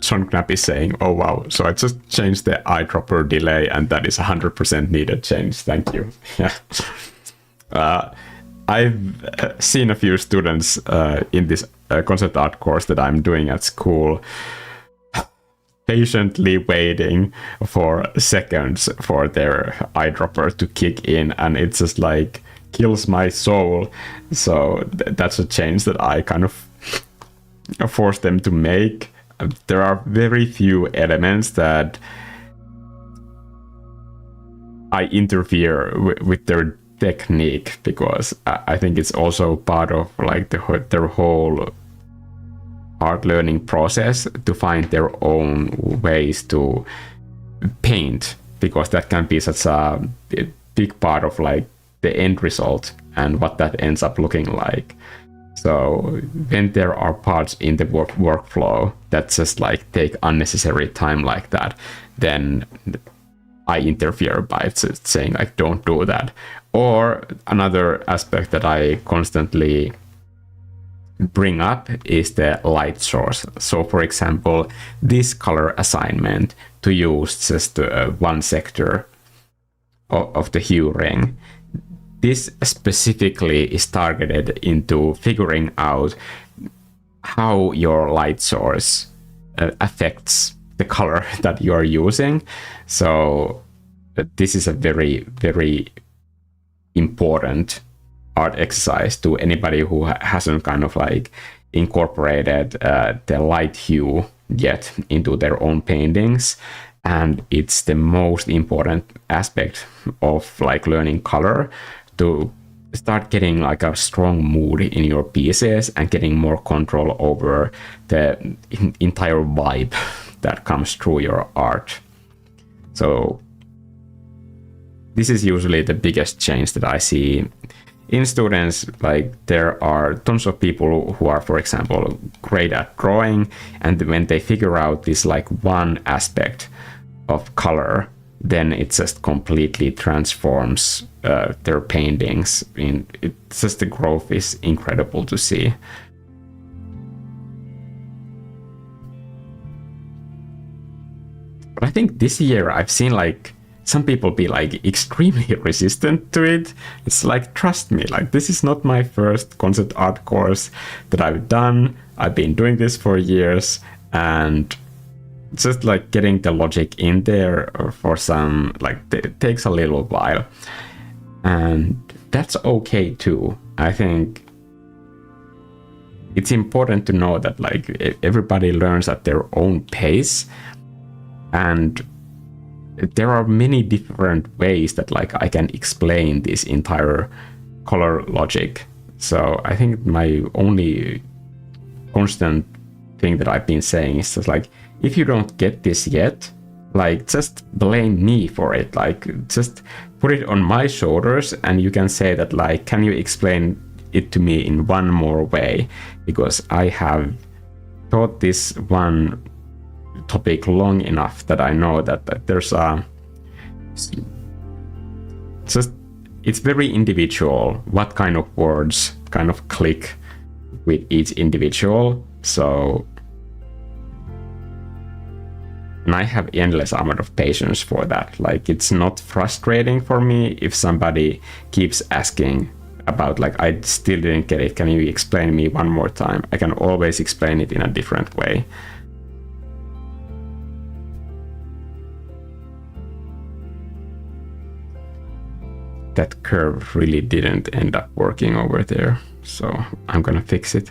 John Knapp is saying, oh wow, so I just changed the eyedropper delay and that is 100% needed change. Thank you. Yeah. I've seen a few students in this concept art course that I'm doing at school patiently waiting for seconds for their eyedropper to kick in, and it just like kills my soul. So that's a change that I kind of force them to make. There are very few elements that I interfere with their technique, because I think it's also part of like their whole art learning process to find their own ways to paint, because that can be such a big part of like the end result and what that ends up looking like. So when there are parts in the workflow that just like take unnecessary time like that, then I interfere by just saying like, don't do that. Or another aspect that I constantly bring up is the light source. So for example, this color assignment to use just one sector of the hue ring, this specifically is targeted into figuring out how your light source affects the color that you are using. So this is a very, very important art exercise to anybody who hasn't kind of like incorporated the light hue yet into their own paintings. And it's the most important aspect of like learning color, to start getting like a strong mood in your pieces and getting more control over the entire vibe that comes through your art. So this is usually the biggest change that I see in students. Like there are tons of people who are, for example, great at drawing, and when they figure out this like one aspect of color, then it just completely transforms their paintings. It's just, the growth is incredible to see. But I think this year I've seen like some people be like extremely resistant to it. It's like, trust me, like this is not my first concept art course that I've done. I've been doing this for years, and just like getting the logic in there for some, like it takes a little while, and that's okay too. I think it's important to know that like everybody learns at their own pace, and there are many different ways that like I can explain this entire color logic. So I think my only constant thing that I've been saying is just like, if you don't get this yet, like just blame me for it. Like just put it on my shoulders, and you can say that like, can you explain it to me in one more way? Because I have taught this one topic long enough that I know that there's a just, it's very individual what kind of words kind of click with each individual. So, and I have endless amount of patience for that. Like it's not frustrating for me if somebody keeps asking about like, I still didn't get it, can you explain me one more time? I can always explain it in a different way. That curve really didn't end up working over there, so I'm gonna fix it.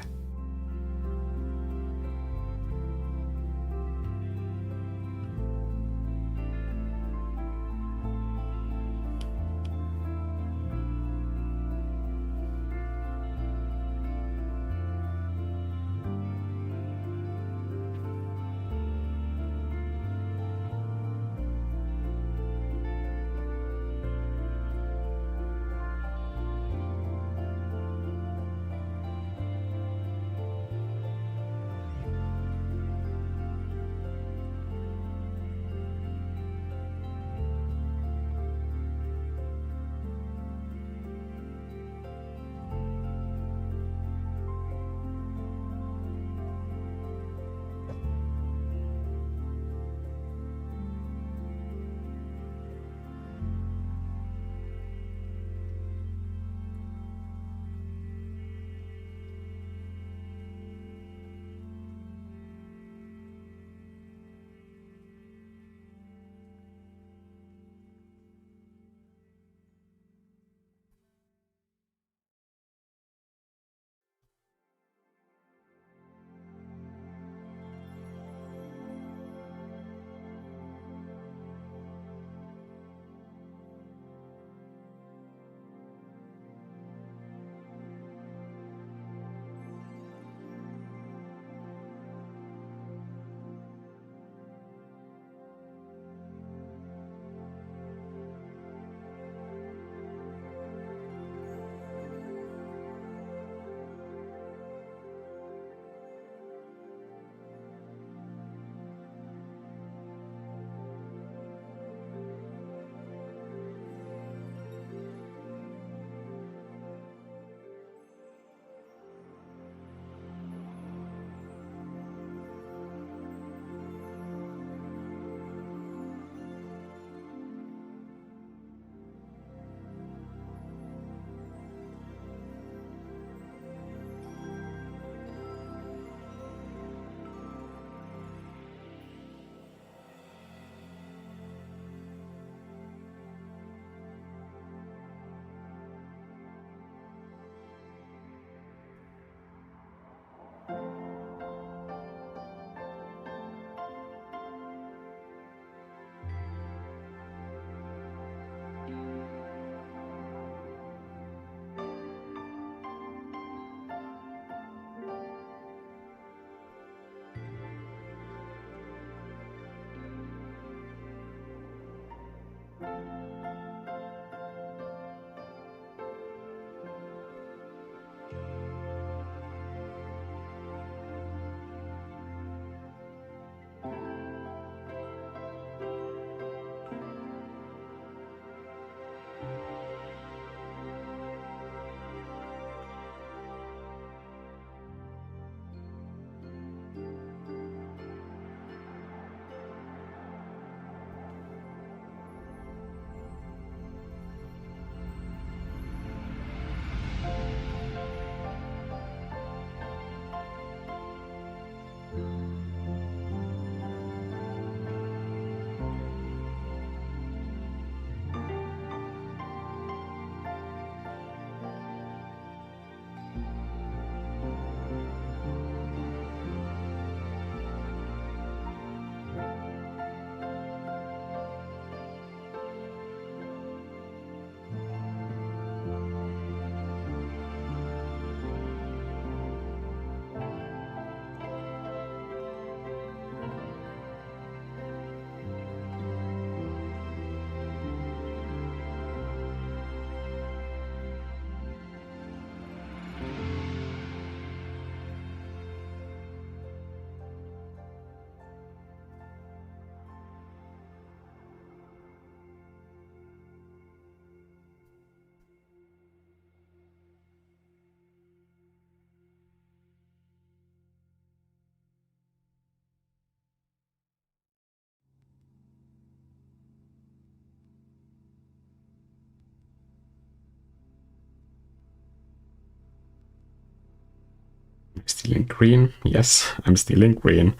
Still in green. Yes, I'm still in green.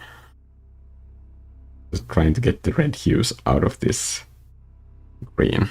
Just trying to get the red hues out of this green.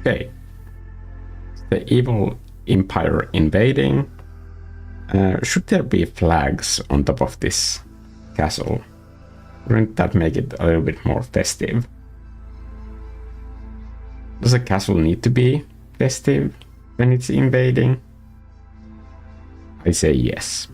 Okay. The evil empire invading. Should there be flags on top of this castle? Wouldn't that make it a little bit more festive? Does a castle need to be festive when it's invading? I say yes.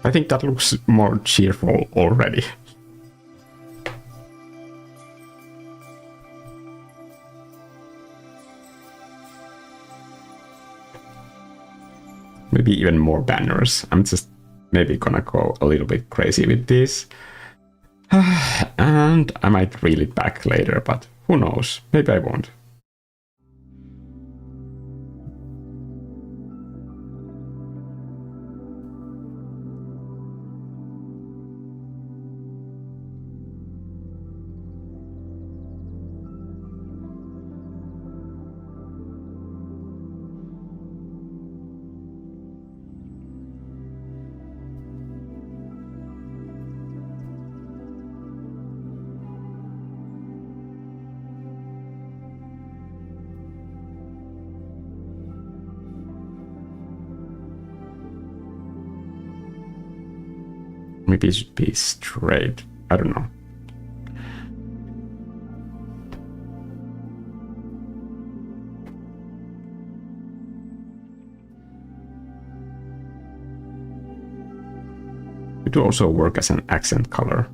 I think that looks more cheerful already. Maybe even more banners. I'm just maybe gonna go a little bit crazy with this. And I might reel it back later, but who knows? Maybe I won't. Maybe it should be straight. I don't know. It will also work as an accent color.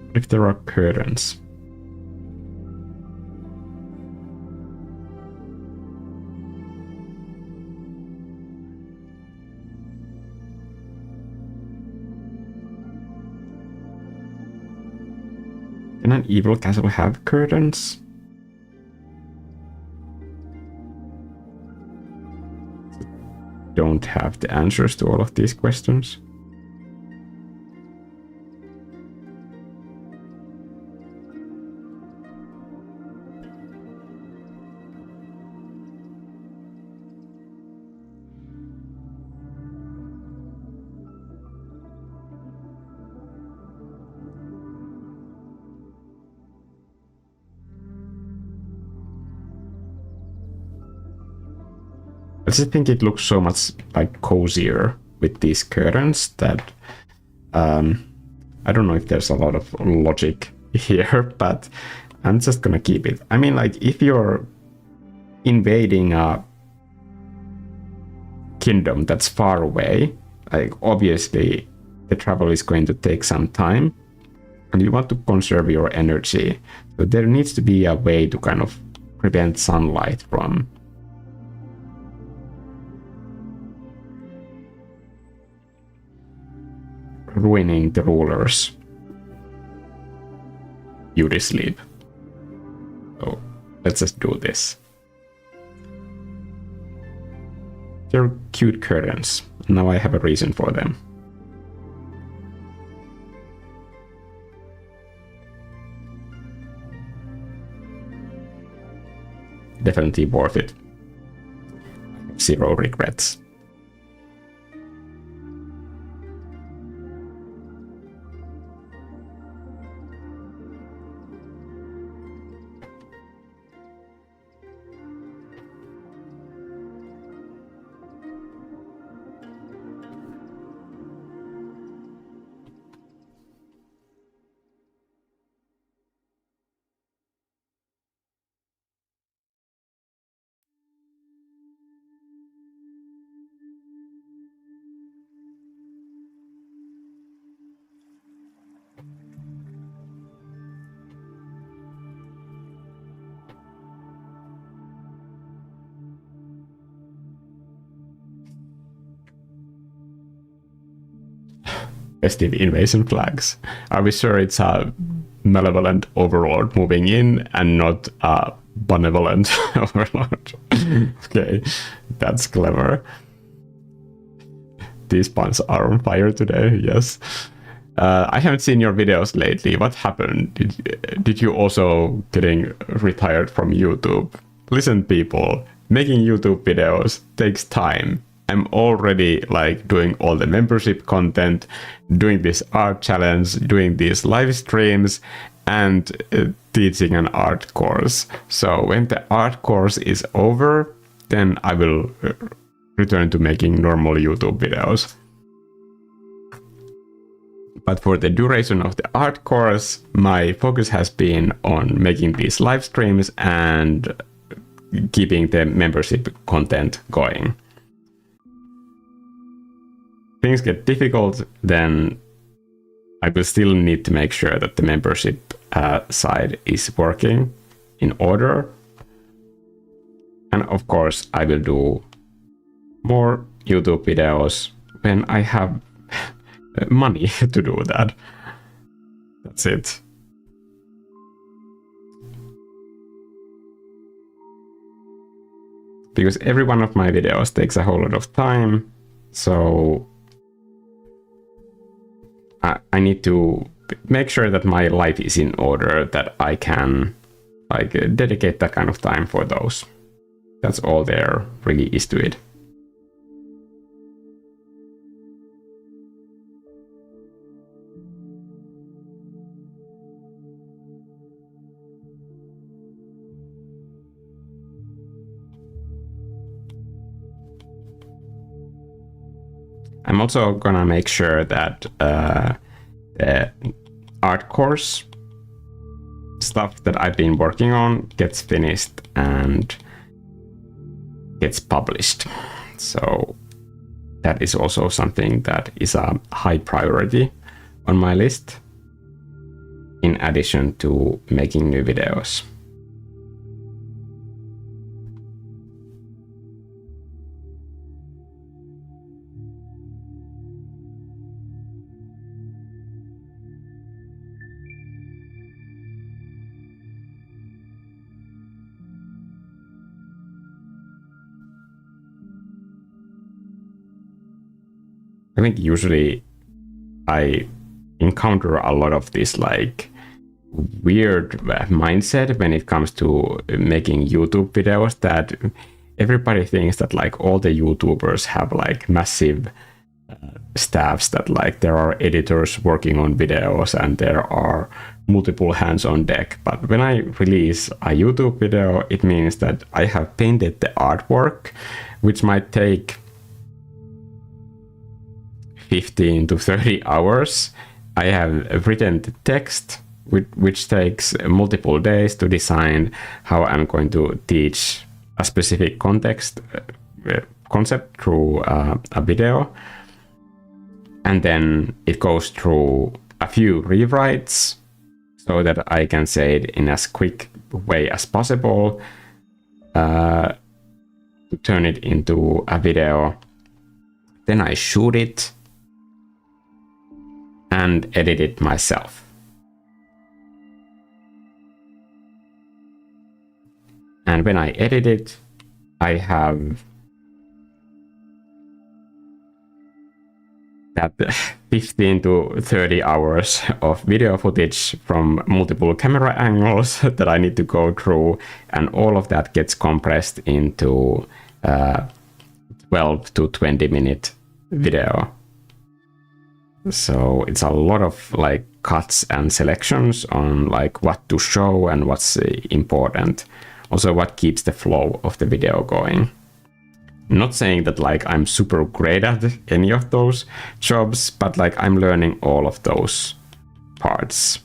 What if there are curtains? an evil castle have curtains? Don't have the answers to all of these questions. I just think it looks so much like cozier with these curtains that I don't know if there's a lot of logic here, but I'm just gonna keep it. I mean, like, if you're invading a kingdom that's far away, like, obviously the travel is going to take some time and you want to conserve your energy. So there needs to be a way to kind of prevent sunlight from ruining the ruler's beauty sleep. So let's just do this. They're cute curtains. Now I have a reason for them. Definitely worth it. Zero regrets. Festive invasion flags. Are we sure it's a malevolent overlord moving in and not a benevolent overlord? Okay, that's clever. These puns are on fire today, yes. I haven't seen your videos lately. What happened? Did you also getting retired from YouTube? Listen, people, making YouTube videos takes time. I'm already like doing all the membership content, doing this art challenge, doing these live streams, and teaching an art course. So when the art course is over, then I will return to making normal YouTube videos. But for the duration of the art course, my focus has been on making these live streams and keeping the membership content going. Things get difficult, then I will still need to make sure that the membership side is working in order. And of course, I will do more YouTube videos when I have money to do that. That's it. Because every one of my videos takes a whole lot of time, so I need to make sure that my life is in order, that I can like dedicate that kind of time for those. That's all there really is to it. I'm also gonna make sure that the art course stuff that I've been working on gets finished and gets published. So that is also something that is a high priority on my list, in addition to making new videos. I think usually I encounter a lot of this like weird mindset when it comes to making YouTube videos, that everybody thinks that like all the YouTubers have like massive staffs, that like there are editors working on videos and there are multiple hands on deck. But when I release a YouTube video, it means that I have painted the artwork, which might take 15 to 30 hours. I have written the text, which takes multiple days to design how I'm going to teach a specific context concept through a video. And then it goes through a few rewrites so that I can say it in as quick way as possible, to turn it into a video. Then I shoot it and edit it myself. And when I edit it, I have that 15 to 30 hours of video footage from multiple camera angles that I need to go through, and all of that gets compressed into 12 to 20 minute video. So it's a lot of like cuts and selections on like what to show and what's important. Also what keeps the flow of the video going. I'm not saying that like I'm super great at any of those jobs, but like I'm learning all of those parts.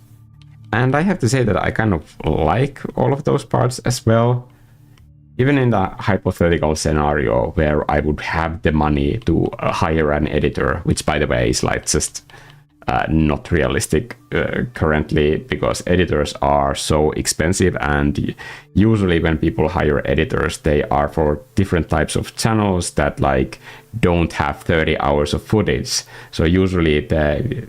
And I have to say that I kind of like all of those parts as well. Even in the hypothetical scenario where I would have the money to hire an editor, which by the way is like just not realistic currently, because editors are so expensive, and usually when people hire editors, they are for different types of channels that like don't have 30 hours of footage. So usually the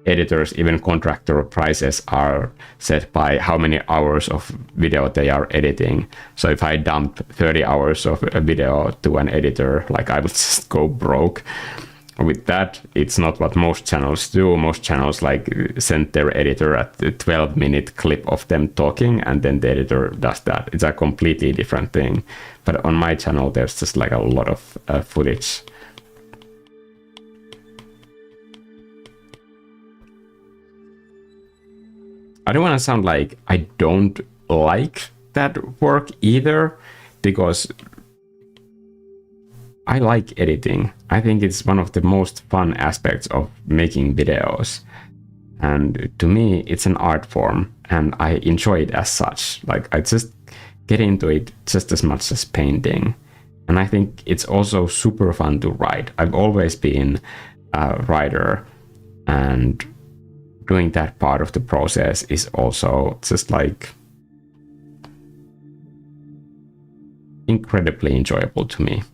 editors, even contractor prices, are set by how many hours of video they are editing. So if I dump 30 hours of a video to an editor, like I would just go broke. With that, it's not what most channels do. Most channels like send their editor a 12-minute clip of them talking, and then the editor does that. It's a completely different thing. But on my channel, there's just like a lot of footage. I don't want to sound like I don't like that work either, because I like editing. I think it's one of the most fun aspects of making videos. And to me, it's an art form, and I enjoy it as such. Like I just get into it just as much as painting. And I think it's also super fun to write. I've always been a writer, and doing that part of the process is also just like incredibly enjoyable to me.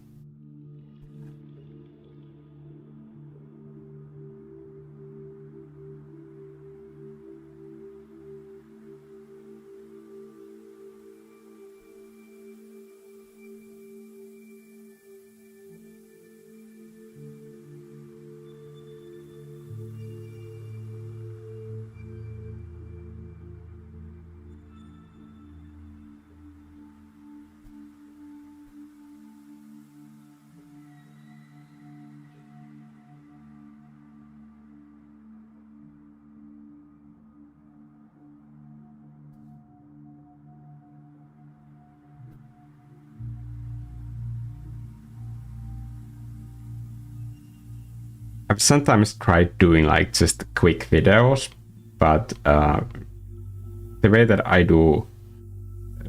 I've sometimes tried doing like just quick videos, but the way that I do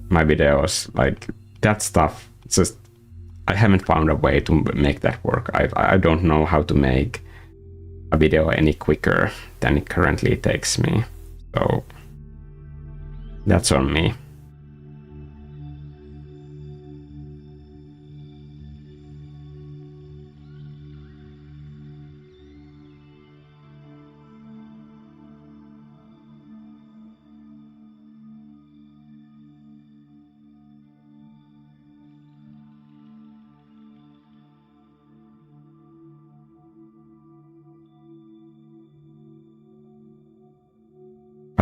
my videos, like that stuff, just I haven't found a way to make that work. I don't know how to make a video any quicker than it currently takes me. So that's on me.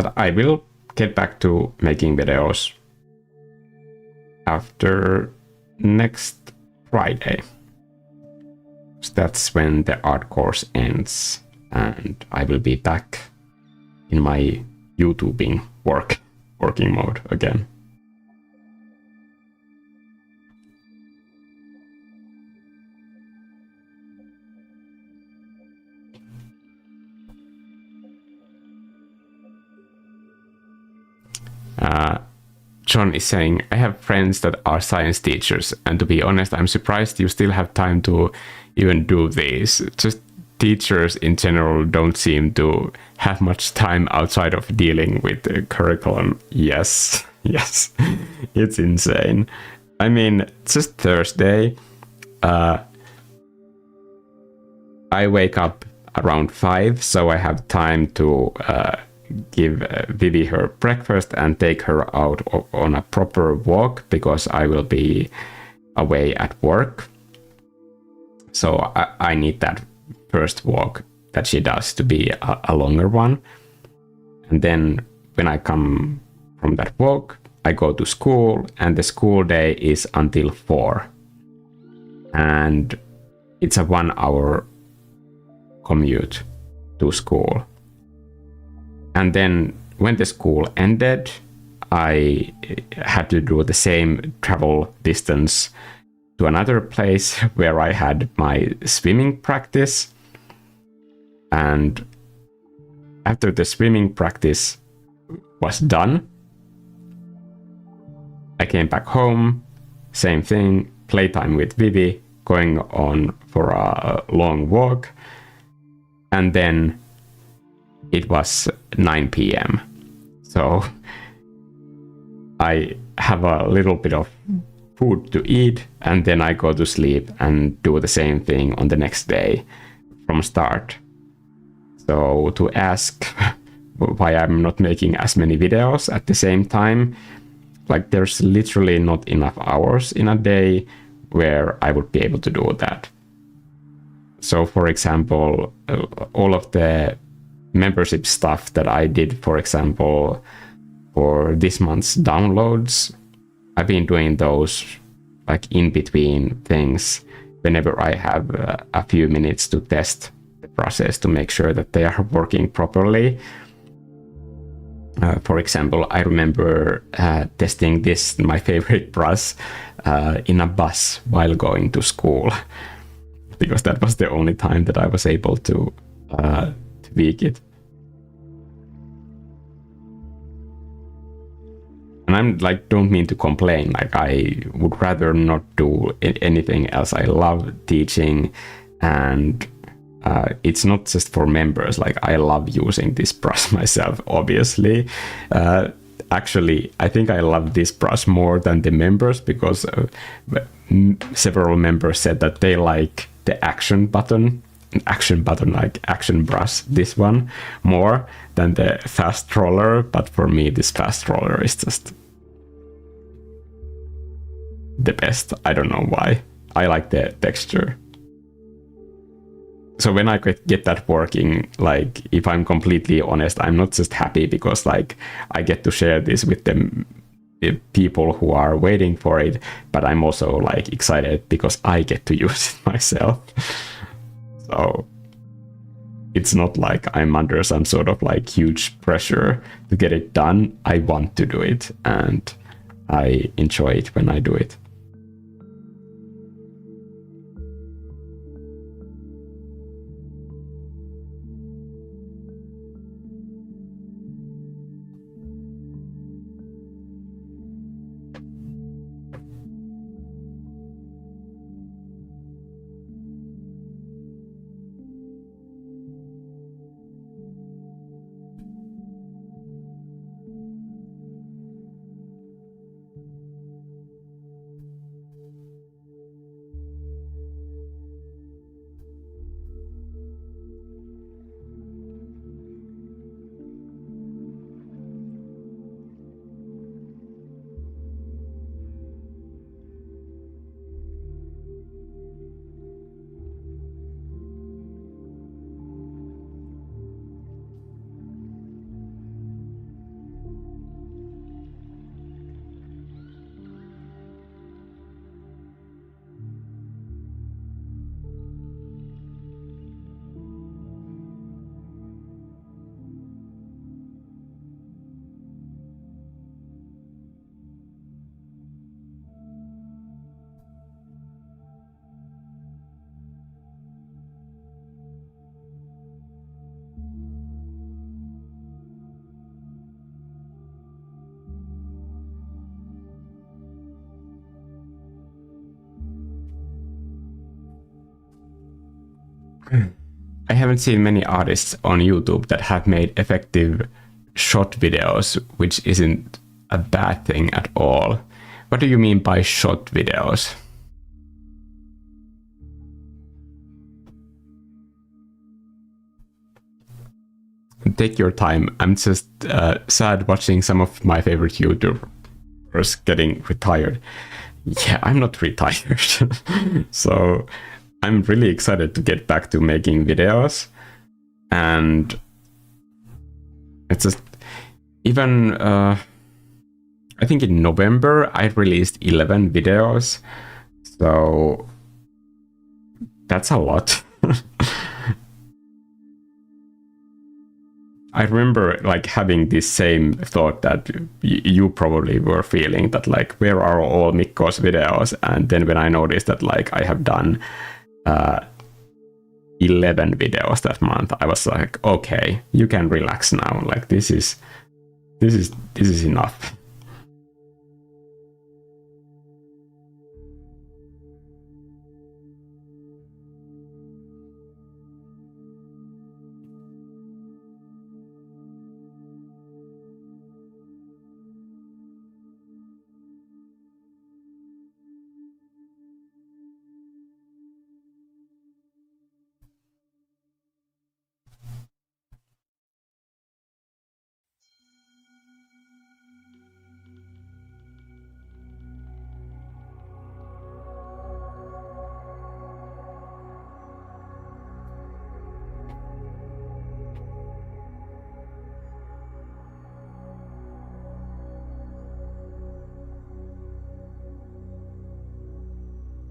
But I will get back to making videos after next Friday. So that's when the art course ends, and I will be back in my YouTubing working mode again. John is saying, I have friends that are science teachers, and to be honest, I'm surprised you still have time to even do this. Just teachers in general don't seem to have much time outside of dealing with the curriculum. Yes, yes, it's insane. I mean, it's just Thursday. I wake up around 5, so I have time to give Vivi her breakfast and take her out on a proper walk, because I will be away at work. So I need that first walk that she does to be a longer one. And then when I come from that walk, I go to school, and the school day is until 4. And it's a 1-hour commute to school. And then when the school ended, I had to do the same travel distance to another place where I had my swimming practice. And after the swimming practice was done, I came back home, same thing, playtime with Vivi, going on for a long walk. And then it was 9 p.m. So I have a little bit of food to eat, and then I go to sleep and do the same thing on the next day from start. So to ask why I'm not making as many videos at the same time, like there's literally not enough hours in a day where I would be able to do that. So for example, all of the membership stuff that I did, for example, for this month's downloads, I've been doing those like in between things whenever I have a few minutes to test the process to make sure that they are working properly. For example, I remember testing this, my favorite brush, in a bus while going to school, because that was the only time that I was able to tweak it. And I'm like, don't mean to complain, like I would rather not do anything else. I love teaching, and it's not just for members. Like I love using this brush myself, obviously. Actually, I think I love this brush more than the members, because several members said that they like the action button like action brush, this one, more than the fast roller. But for me, this fast roller is just the best. I don't know why. I like the texture. So when I get that working, like if I'm completely honest, I'm not just happy because like I get to share this with the people who are waiting for it, but I'm also like excited because I get to use it myself. So it's not like I'm under some sort of like huge pressure to get it done. I want to do it, and I enjoy it when I do it. I haven't seen many artists on YouTube that have made effective short videos, which isn't a bad thing at all. What do you mean by short videos? Take your time. I'm just sad watching some of my favorite YouTubers getting retired. Yeah, I'm not retired. So I'm really excited to get back to making videos. And it's just, even, I think in November I released 11 videos. So that's a lot. I remember like having this same thought that you probably were feeling, that like, where are all Mikko's videos? And then when I noticed that like I have done 11 videos that month, I was like, okay, you can relax now. Like this is enough.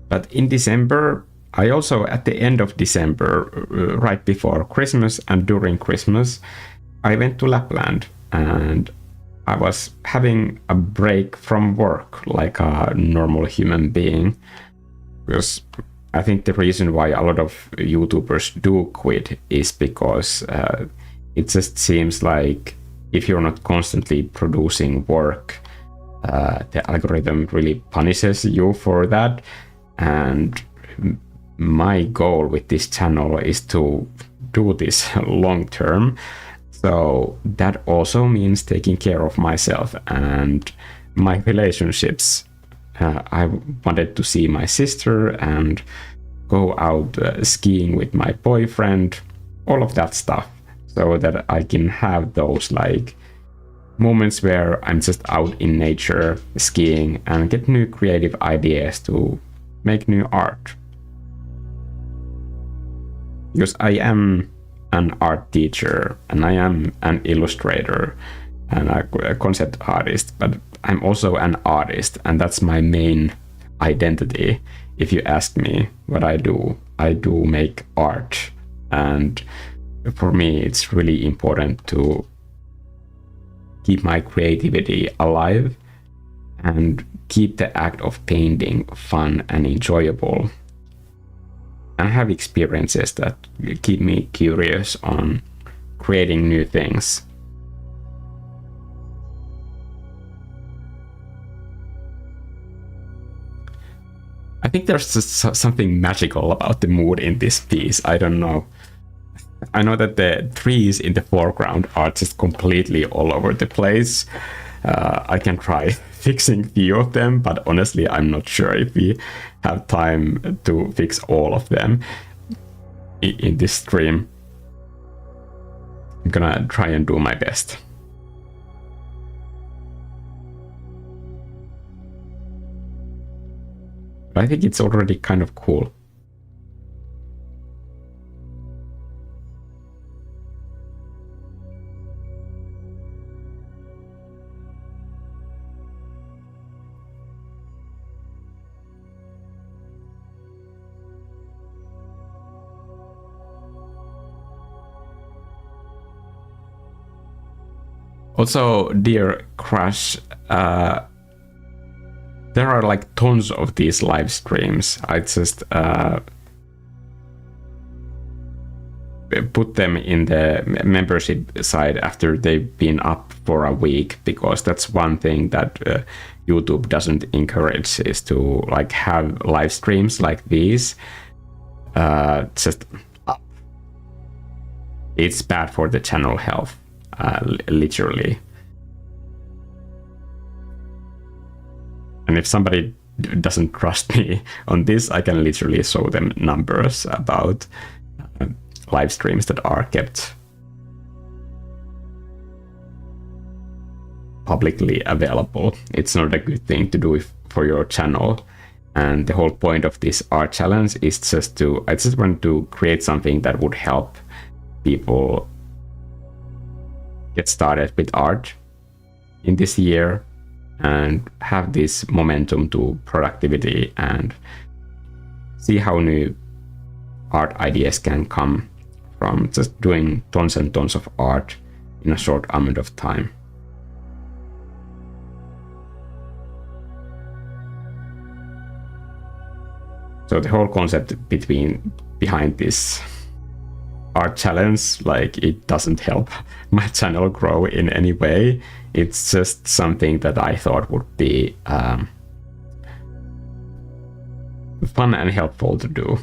But in December, I also, at the end of December, right before Christmas and during Christmas, I went to Lapland and I was having a break from work like a normal human being. Because I think the reason why a lot of YouTubers do quit is because it just seems like if you're not constantly producing work, the algorithm really punishes you for that. And my goal with this channel is to do this long term. So that also means taking care of myself and my relationships. I wanted to see my sister and go out skiing with my boyfriend, all of that stuff, so that I can have those like moments where I'm just out in nature skiing and get new creative ideas to make new art. Because I am an art teacher and I am an illustrator and a concept artist, but I'm also an artist, and that's my main identity. If you ask me what I do make art, and for me it's really important to keep my creativity alive and keep the act of painting fun and enjoyable, and have experiences that keep me curious on creating new things. I think there's just something magical about the mood in this piece. I don't know. I know that the trees in the foreground are just completely all over the place. I can try fixing a few of them, but honestly, I'm not sure if we have time to fix all of them in this stream. I'm gonna try and do my best. But I think it's already kind of cool. Also, dear Crush, there are like tons of these live streams. I just put them in the membership side after they've been up for a week, because that's one thing that YouTube doesn't encourage, is to like have live streams like these just up it's bad for the channel health, literally. And if somebody doesn't trust me on this, I can literally show them numbers about live streams that are kept publicly available. It's not a good thing to do for your channel. And the whole point of this art challenge is I just want to create something that would help people get started with art in this year and have this momentum to productivity and see how new art ideas can come from just doing tons and tons of art in a short amount of time. So the whole concept behind this art challenge, like, it doesn't help my channel grow in any way. It's just something that I thought would be fun and helpful to do.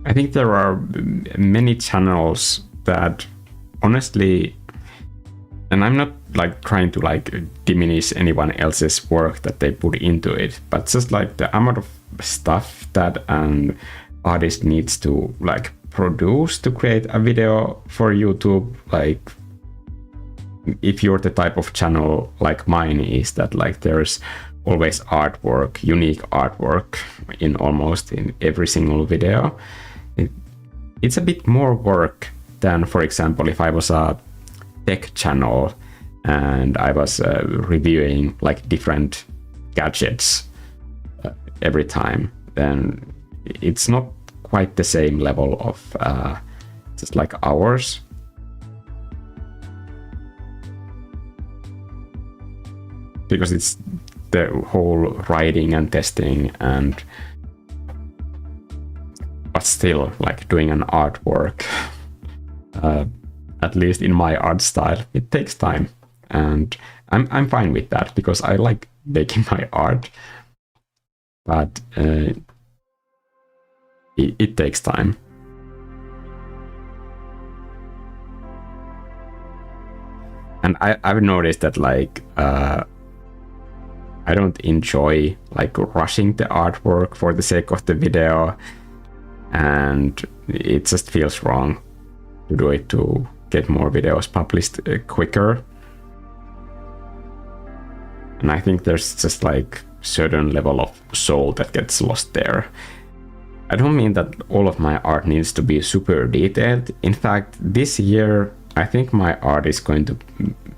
I think there are many channels that honestly, and I'm not like trying to like diminish anyone else's work that they put into it, but just like the amount of stuff that an artist needs to like produce to create a video for YouTube, like if you're the type of channel like mine is, that like there's always artwork, unique artwork in almost in every single video, it's a bit more work than, for example, if I was a tech channel and I was reviewing like different gadgets every time, then it's not quite the same level of just like hours. Because it's the whole writing and testing, and but still like doing an artwork, at least in my art style, it takes time, and I'm fine with that because I like making my art, but it takes time. And I've noticed that like I don't enjoy like rushing the artwork for the sake of the video, and it just feels wrong to do it to get more videos published quicker. And I think there's just like certain level of soul that gets lost there. I don't mean that all of my art needs to be super detailed. In fact, this year, I think my art is going to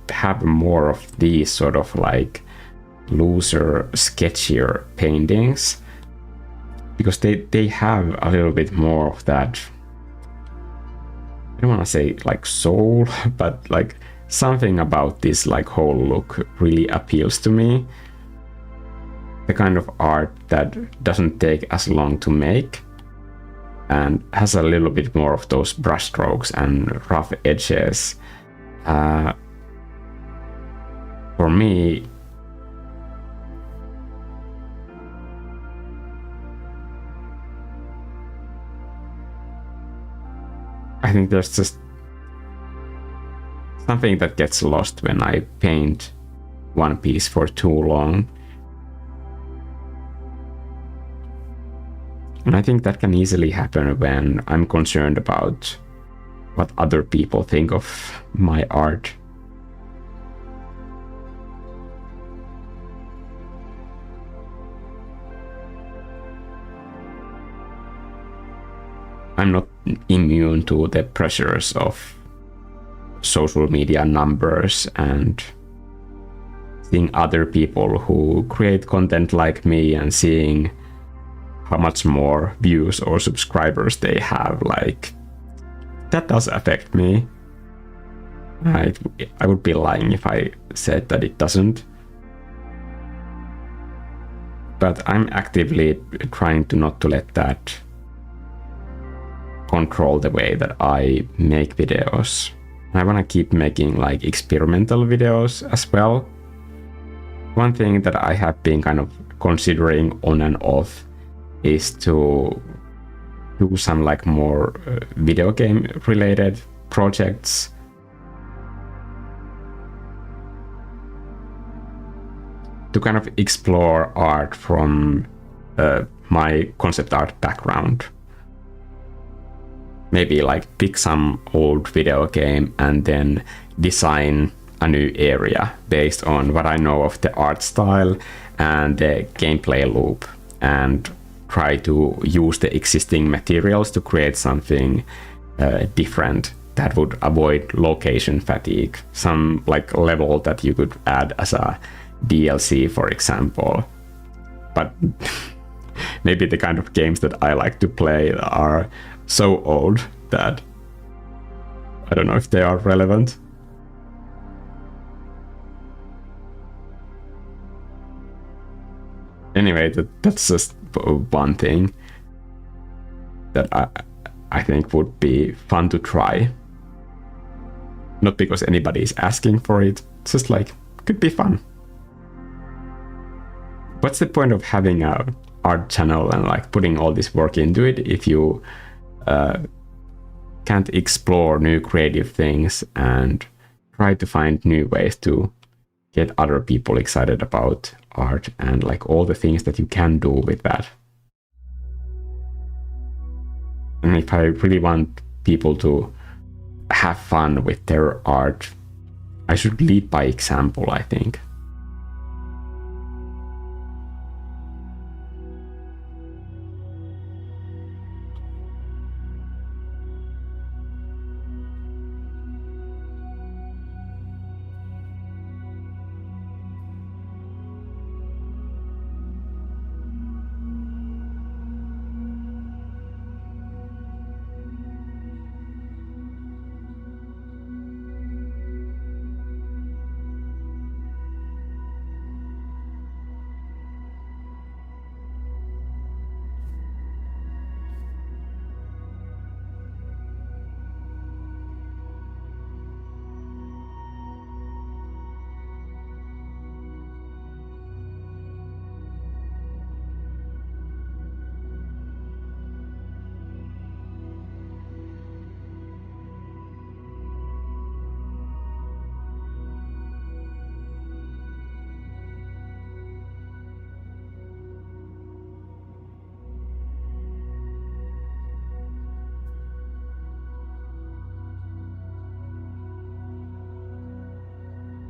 have more of these sort of like looser, sketchier paintings, because they have a little bit more of that, I don't want to say like soul, but like something about this like whole look really appeals to me. The kind of art that doesn't take as long to make and has a little bit more of those brushstrokes and rough edges. For me, I think there's just something that gets lost when I paint one piece for too long. And I think that can easily happen when I'm concerned about what other people think of my art. I'm not immune to the pressures of social media numbers and seeing other people who create content like me and seeing how much more views or subscribers they have. Like, that does affect me. I would be lying if I said that it doesn't. But I'm actively trying to not to let that control the way that I make videos. I want to keep making like experimental videos as well. One thing that I have been kind of considering on and off is to do some like more video game related projects. To kind of explore art from my concept art background. Maybe like pick some old video game and then design a new area based on what I know of the art style and the gameplay loop, and try to use the existing materials to create something different that would avoid location fatigue. Some like level that you could add as a DLC, for example. But maybe the kind of games that I like to play are so old that I don't know if they are relevant. Anyway, that's just one thing that I think would be fun to try. Not because anybody is asking for it, it's just like, could be fun. What's the point of having a art channel and like putting all this work into it if you can't explore new creative things and try to find new ways to get other people excited about art and like all the things that you can do with that. And if I really want people to have fun with their art, I should lead by example, I think.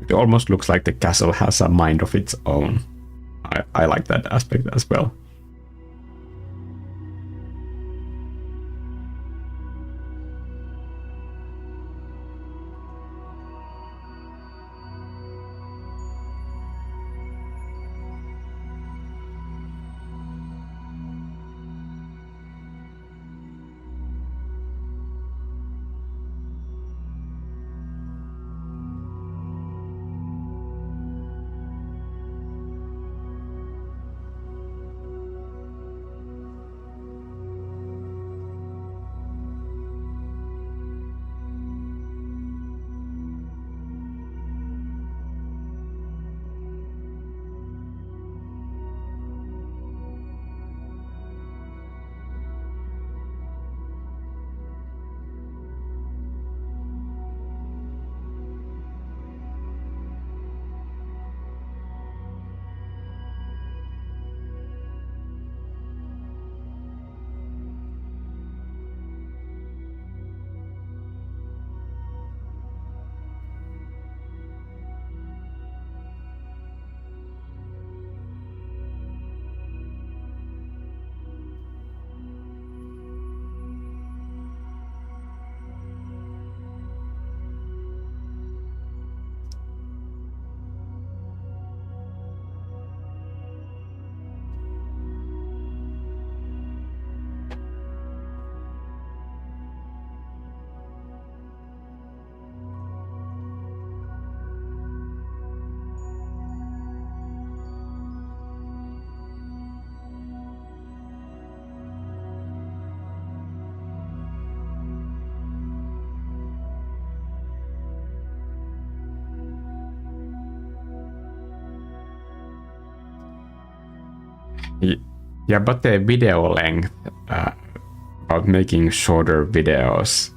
It almost looks like the castle has a mind of its own. I like that aspect as well. Yeah, but the video length, about making shorter videos.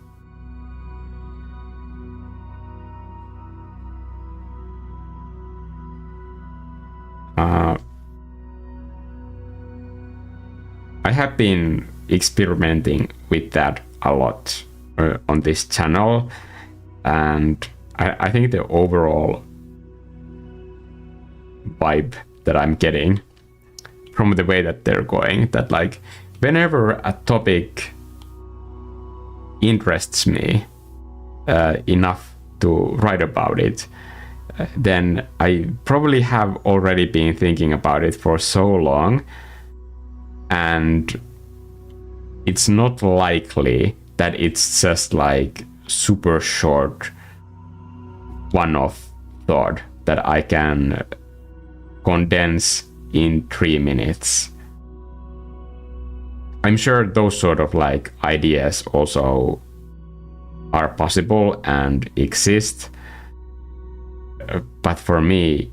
I have been experimenting with that a lot on this channel, and I think the overall vibe that I'm getting from the way that they're going, that like whenever a topic interests me enough to write about it, then I probably have already been thinking about it for so long, and it's not likely that it's just like super short one-off thought that I can condense in 3 minutes. I'm sure those sort of like ideas also are possible and exist, but for me,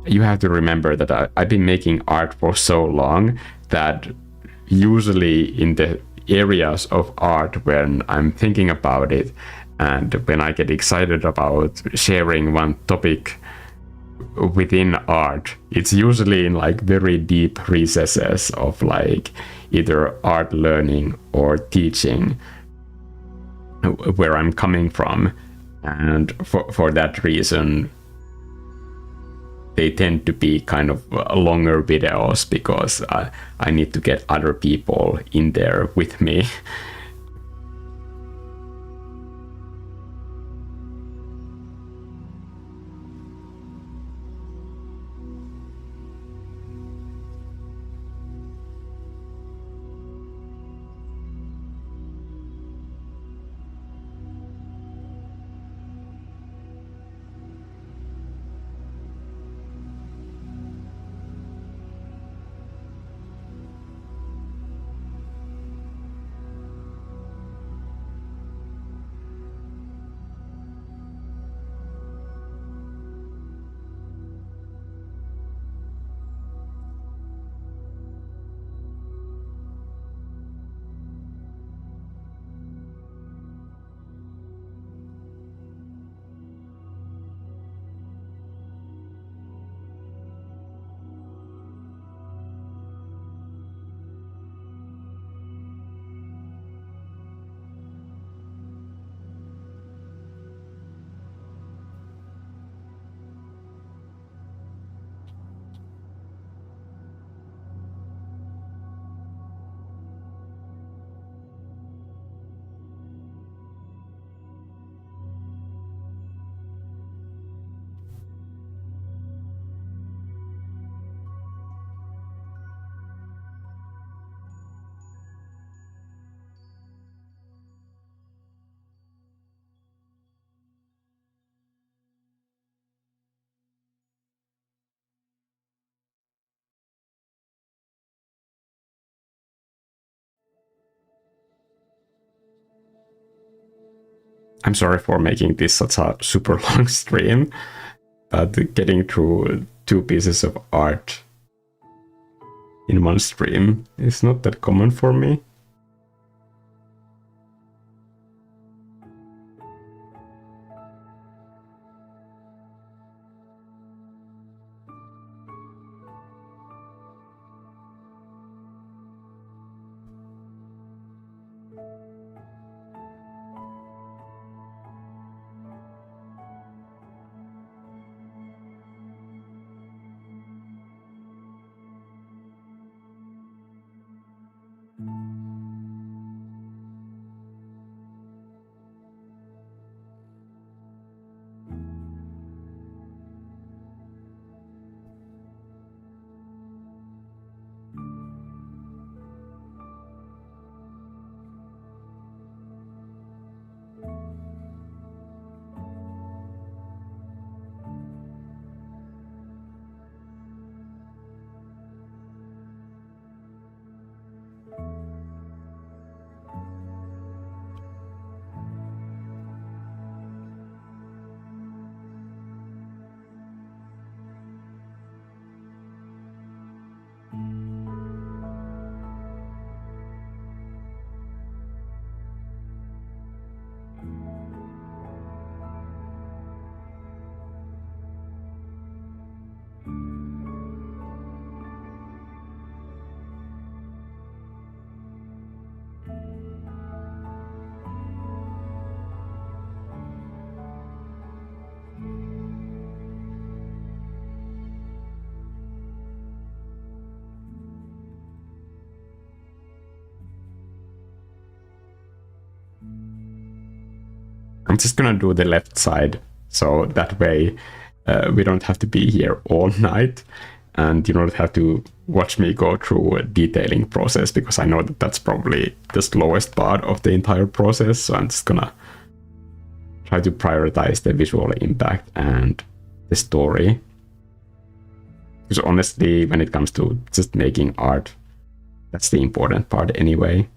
you have to remember that I've been making art for so long that usually in the areas of art when I'm thinking about it and when I get excited about sharing one topic within art, it's usually in like very deep recesses of like either art learning or teaching where I'm coming from. And for that reason, they tend to be kind of longer videos because I need to get other people in there with me. I'm sorry for making this such a super long stream, but getting through 2 pieces of art in one stream is not that common for me. just gonna do the left side, so that way we don't have to be here all night, and you don't have to watch me go through a detailing process, because I know that that's probably the slowest part of the entire process. So I'm just gonna try to prioritize the visual impact and the story. Because honestly, when it comes to just making art, that's the important part anyway.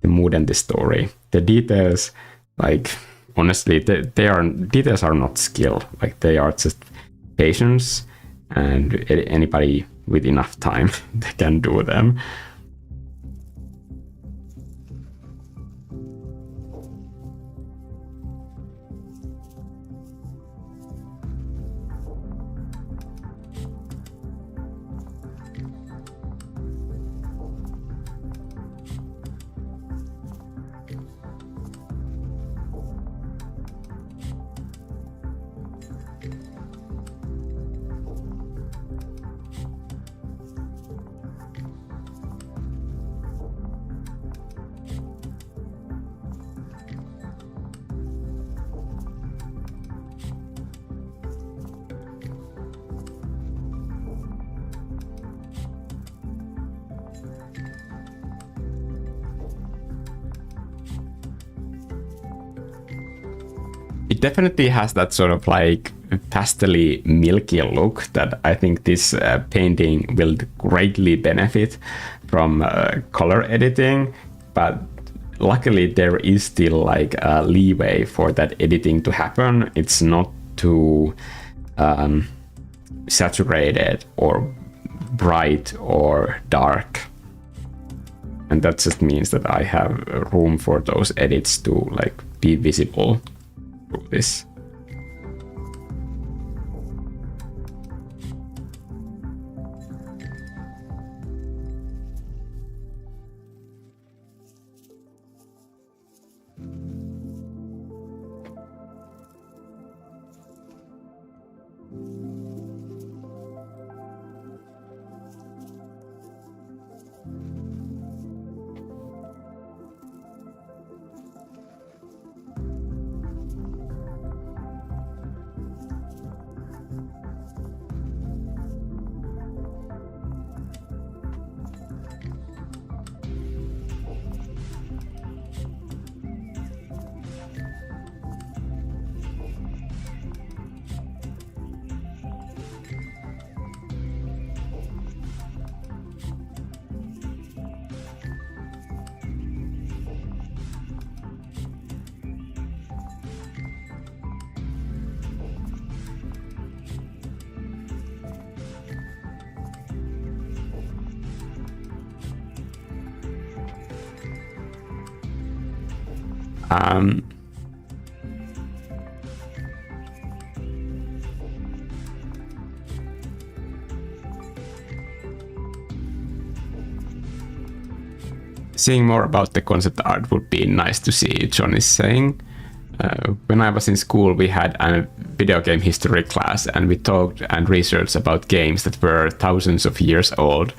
The mood and the story. The details, like, honestly, details are not skill. Like, they are just patience, and anybody with enough time they can do them. It definitely has that sort of like pastely milky look that I think this painting will greatly benefit from color editing, but luckily there is still like a leeway for that editing to happen. It's not too saturated or bright or dark, and that just means that I have room for those edits to like be visible through this. Seeing more about the concept art would be nice to see, John is saying. When I was in school, we had a video game history class, and we talked and researched about games that were thousands of years old.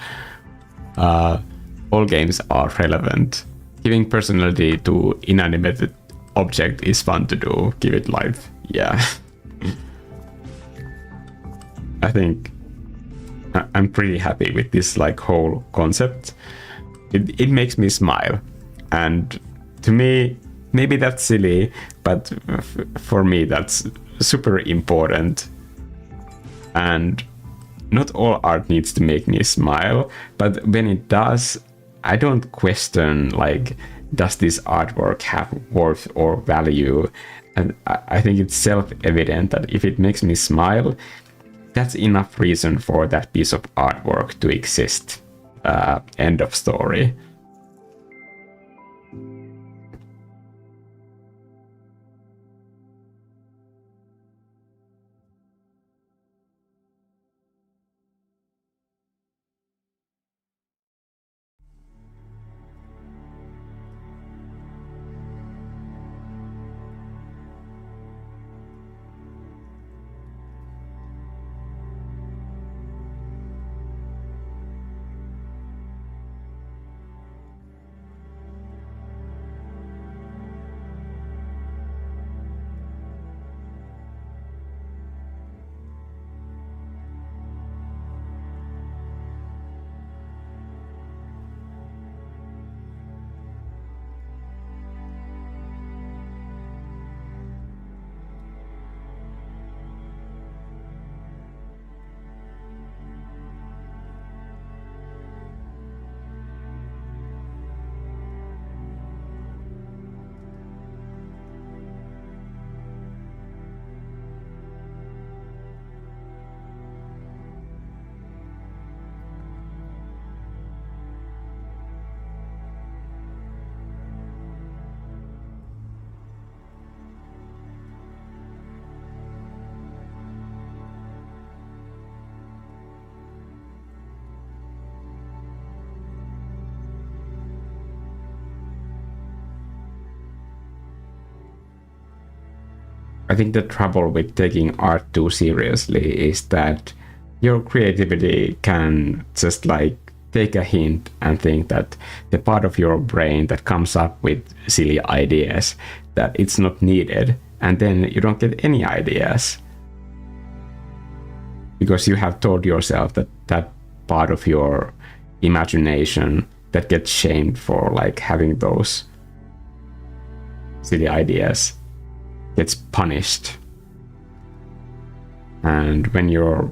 All games are relevant. Giving personality to inanimate object is fun to do. Give it life. Yeah. I think I'm pretty happy with this like whole concept. It makes me smile, and to me, maybe that's silly, but for me that's super important. And not all art needs to make me smile, but when it does, I don't question like, does this artwork have worth or value? And I think it's self-evident that if it makes me smile, that's enough reason for that piece of artwork to exist. End of story. I think the trouble with taking art too seriously is that your creativity can just like take a hint and think that the part of your brain that comes up with silly ideas, that it's not needed, and then you don't get any ideas because you have told yourself that that part of your imagination that gets shamed for like having those silly ideas gets punished. And when you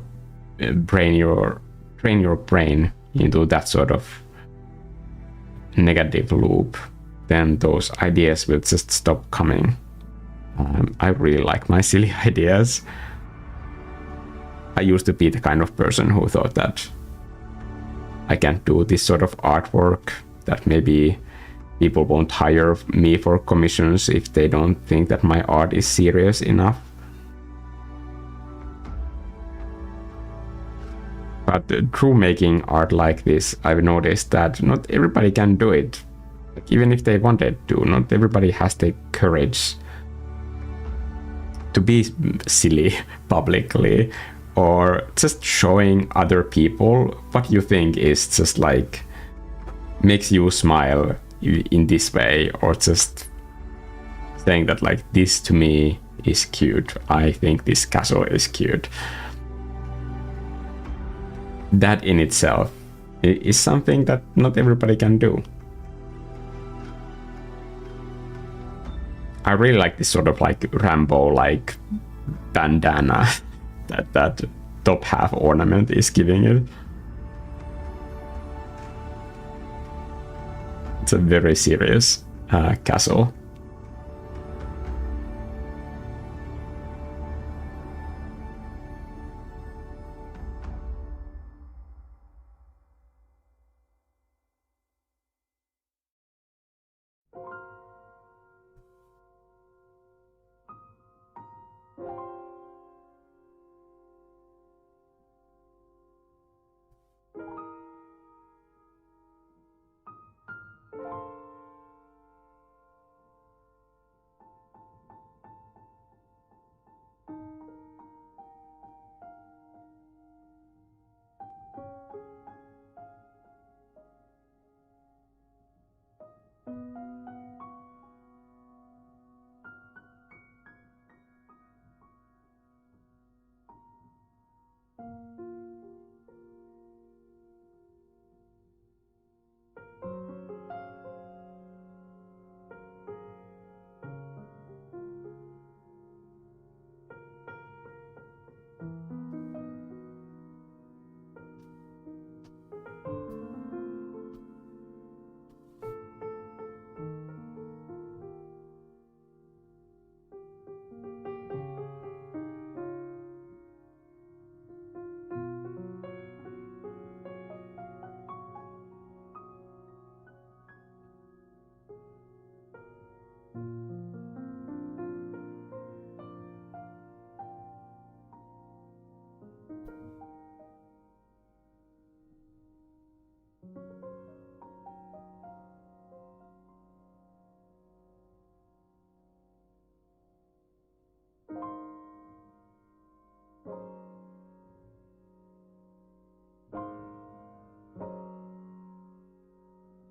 train your brain into that sort of negative loop, then those ideas will just stop coming. I really like my silly ideas. I used to be the kind of person who thought that I can't do this sort of artwork, that maybe people won't hire me for commissions if they don't think that my art is serious enough. But through making art like this, I've noticed that not everybody can do it. Like, even if they wanted to, not everybody has the courage to be silly publicly, or just showing other people what you think is just like makes you smile in this way, or just saying that like this to me is cute, I think this castle is cute. That in itself is something that not everybody can do. I really like this sort of like Rambo like bandana that top half ornament is giving it. It's a very serious castle.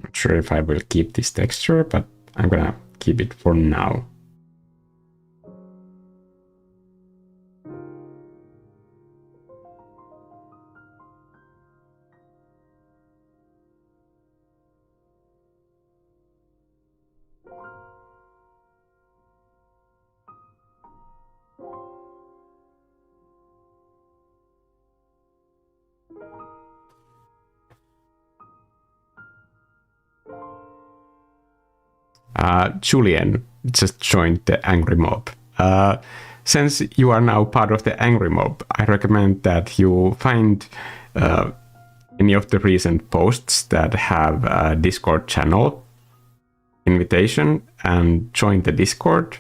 Not sure if I will keep this texture, but I'm gonna keep it for now. Julian just joined the Angry Mob. Since you are now part of the Angry Mob, I recommend that you find any of the recent posts that have a Discord channel invitation and join the Discord.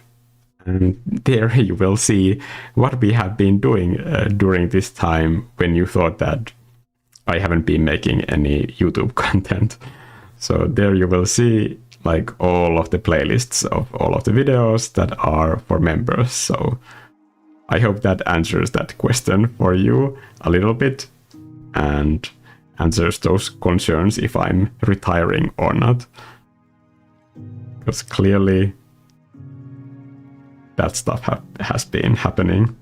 And there you will see what we have been doing during this time when you thought that I haven't been making any YouTube content. So there you will see like all of the playlists of all of the videos that are for members. So I hope that answers that question for you a little bit and answers those concerns if I'm retiring or not. Because clearly that stuff has been happening.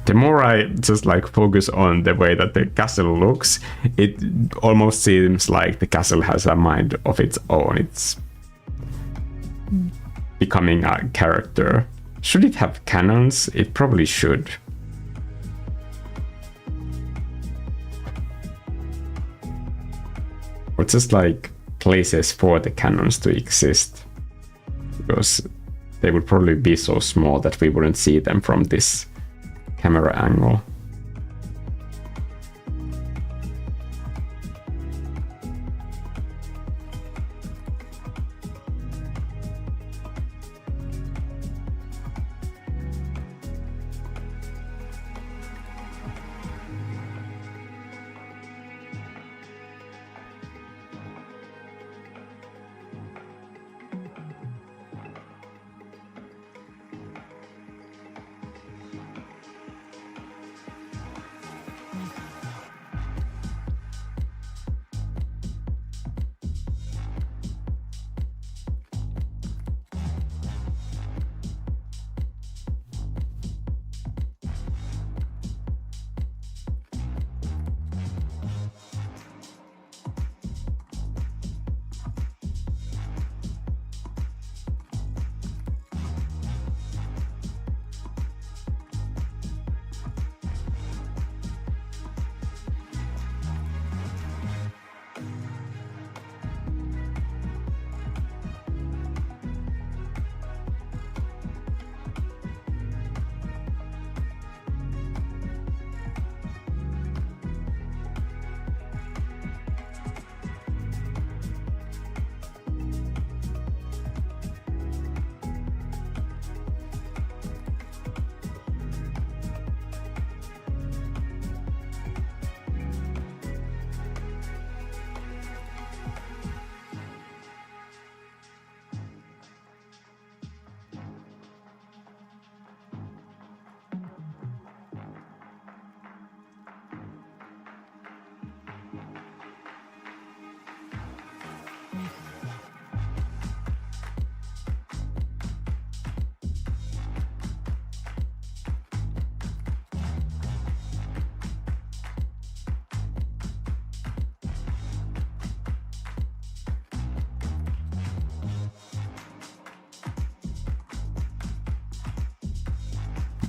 The more I just like focus on the way that the castle looks, it almost seems like the castle has a mind of its own. It's becoming a character. Should it have cannons? It probably should. Or just like places for the cannons to exist. Because they would probably be so small that we wouldn't see them from this camera angle.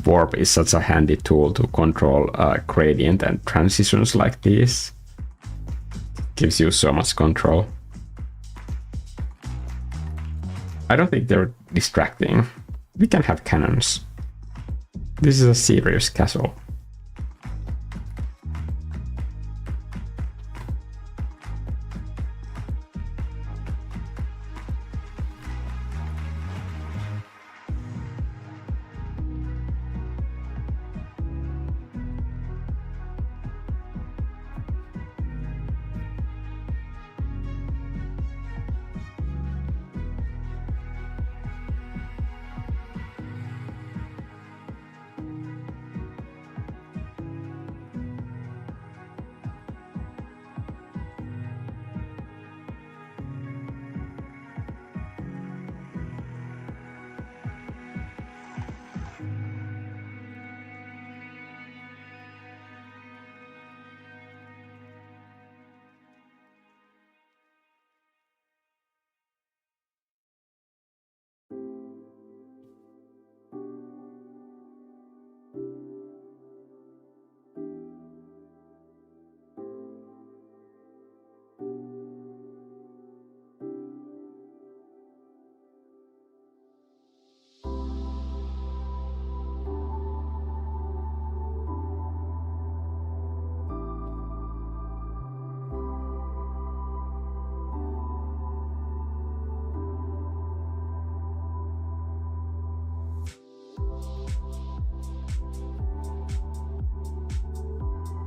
Warp is such a handy tool to control gradient and transitions like these. Gives you so much control. I don't think they're distracting. We can have cannons. This is a serious castle.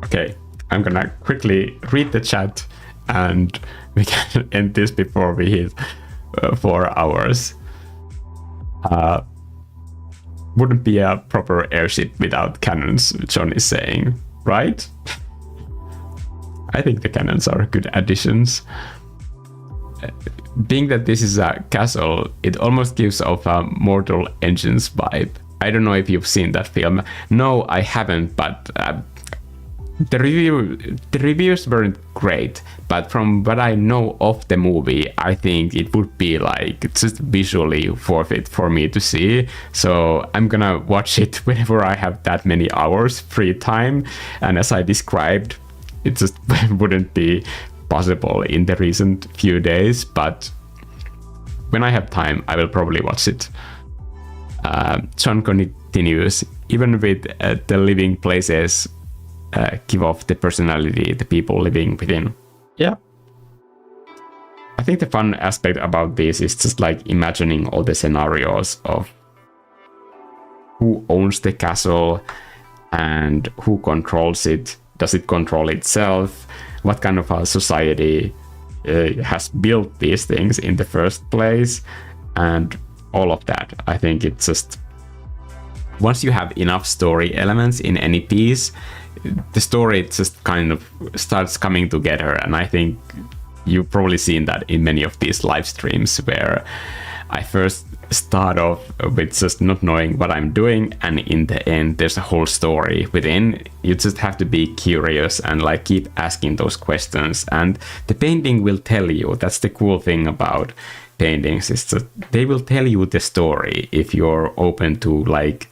Okay, I'm gonna quickly read the chat and we can end this before we hit 4 hours. Wouldn't be a proper airship without cannons, John is saying, right? I think the cannons are good additions. Being that this is a castle, it almost gives off a Mortal Engines vibe. I don't know if you've seen that film. No, I haven't, but the reviews weren't great. But from what I know of the movie, I think it would be like just visually worth it for me to see. So I'm gonna watch it whenever I have that many hours free time. And as I described, it just wouldn't be possible in the recent few days, but when I have time, I will probably watch it. John continues, even with the living places give off the personality, the people living within. Yeah. I think the fun aspect about this is just like imagining all the scenarios of who owns the castle and who controls it. Does it control itself? What kind of a society has built these things in the first place? And all of that. I think it's just, once you have enough story elements in any piece, the story just kind of starts coming together. And I think you've probably seen that in many of these live streams where I first start off with just not knowing what I'm doing, and in the end there's a whole story within. You just have to be curious and like keep asking those questions, and the painting will tell you. That's the cool thing about paintings, is that they will tell you the story if you're open to like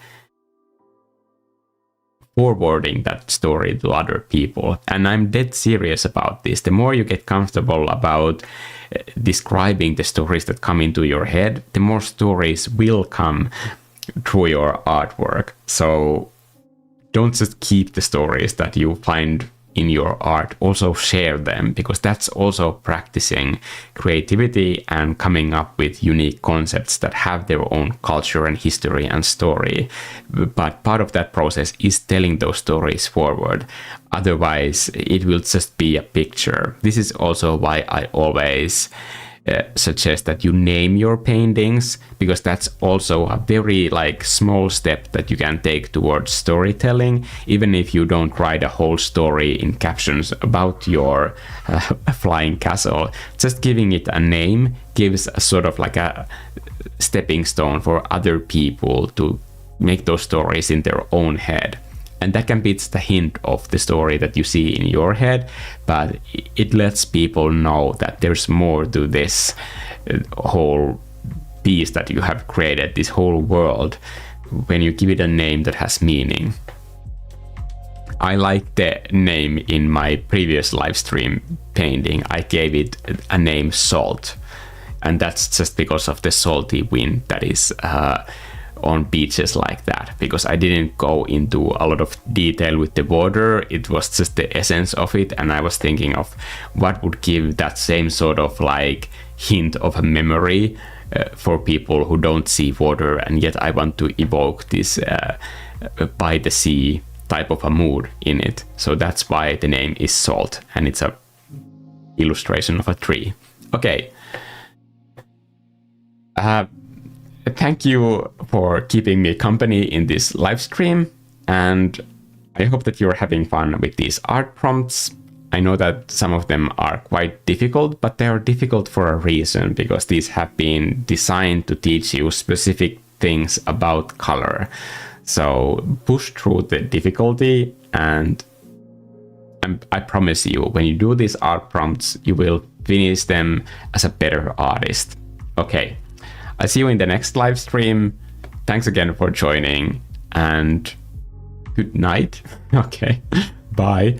forwarding that story to other people. And I'm dead serious about this. The more you get comfortable about describing the stories that come into your head, the more stories will come through your artwork. So don't just keep the stories that you find in your art, also share them, because that's also practicing creativity and coming up with unique concepts that have their own culture and history and story. But part of that process is telling those stories forward. Otherwise, it will just be a picture. This is also why I always suggest that you name your paintings, because that's also a very like small step that you can take towards storytelling. Even if you don't write a whole story in captions about your flying castle, just giving it a name gives a sort of like a stepping stone for other people to make those stories in their own head. And that can be just a hint of the story that you see in your head, but it lets people know that there's more to this whole piece that you have created, this whole world, when you give it a name that has meaning. I like the name in my previous live stream painting. I gave it a name, Salt, and that's just because of the salty wind that is on beaches like that, because I didn't go into a lot of detail with the water. It was just the essence of it, and I was thinking of what would give that same sort of like hint of a memory for people who don't see water, and yet I want to evoke this by the sea type of a mood in it. So that's why the name is Salt, and it's a illustration of a tree. Okay. Thank you for keeping me company in this live stream, and I hope that you're having fun with these art prompts. I know that some of them are quite difficult, but they are difficult for a reason, because these have been designed to teach you specific things about color. So push through the difficulty, and I promise you, when you do these art prompts, you will finish them as a better artist. Okay. I'll see you in the next live stream. Thanks again for joining, and good night. Okay, bye.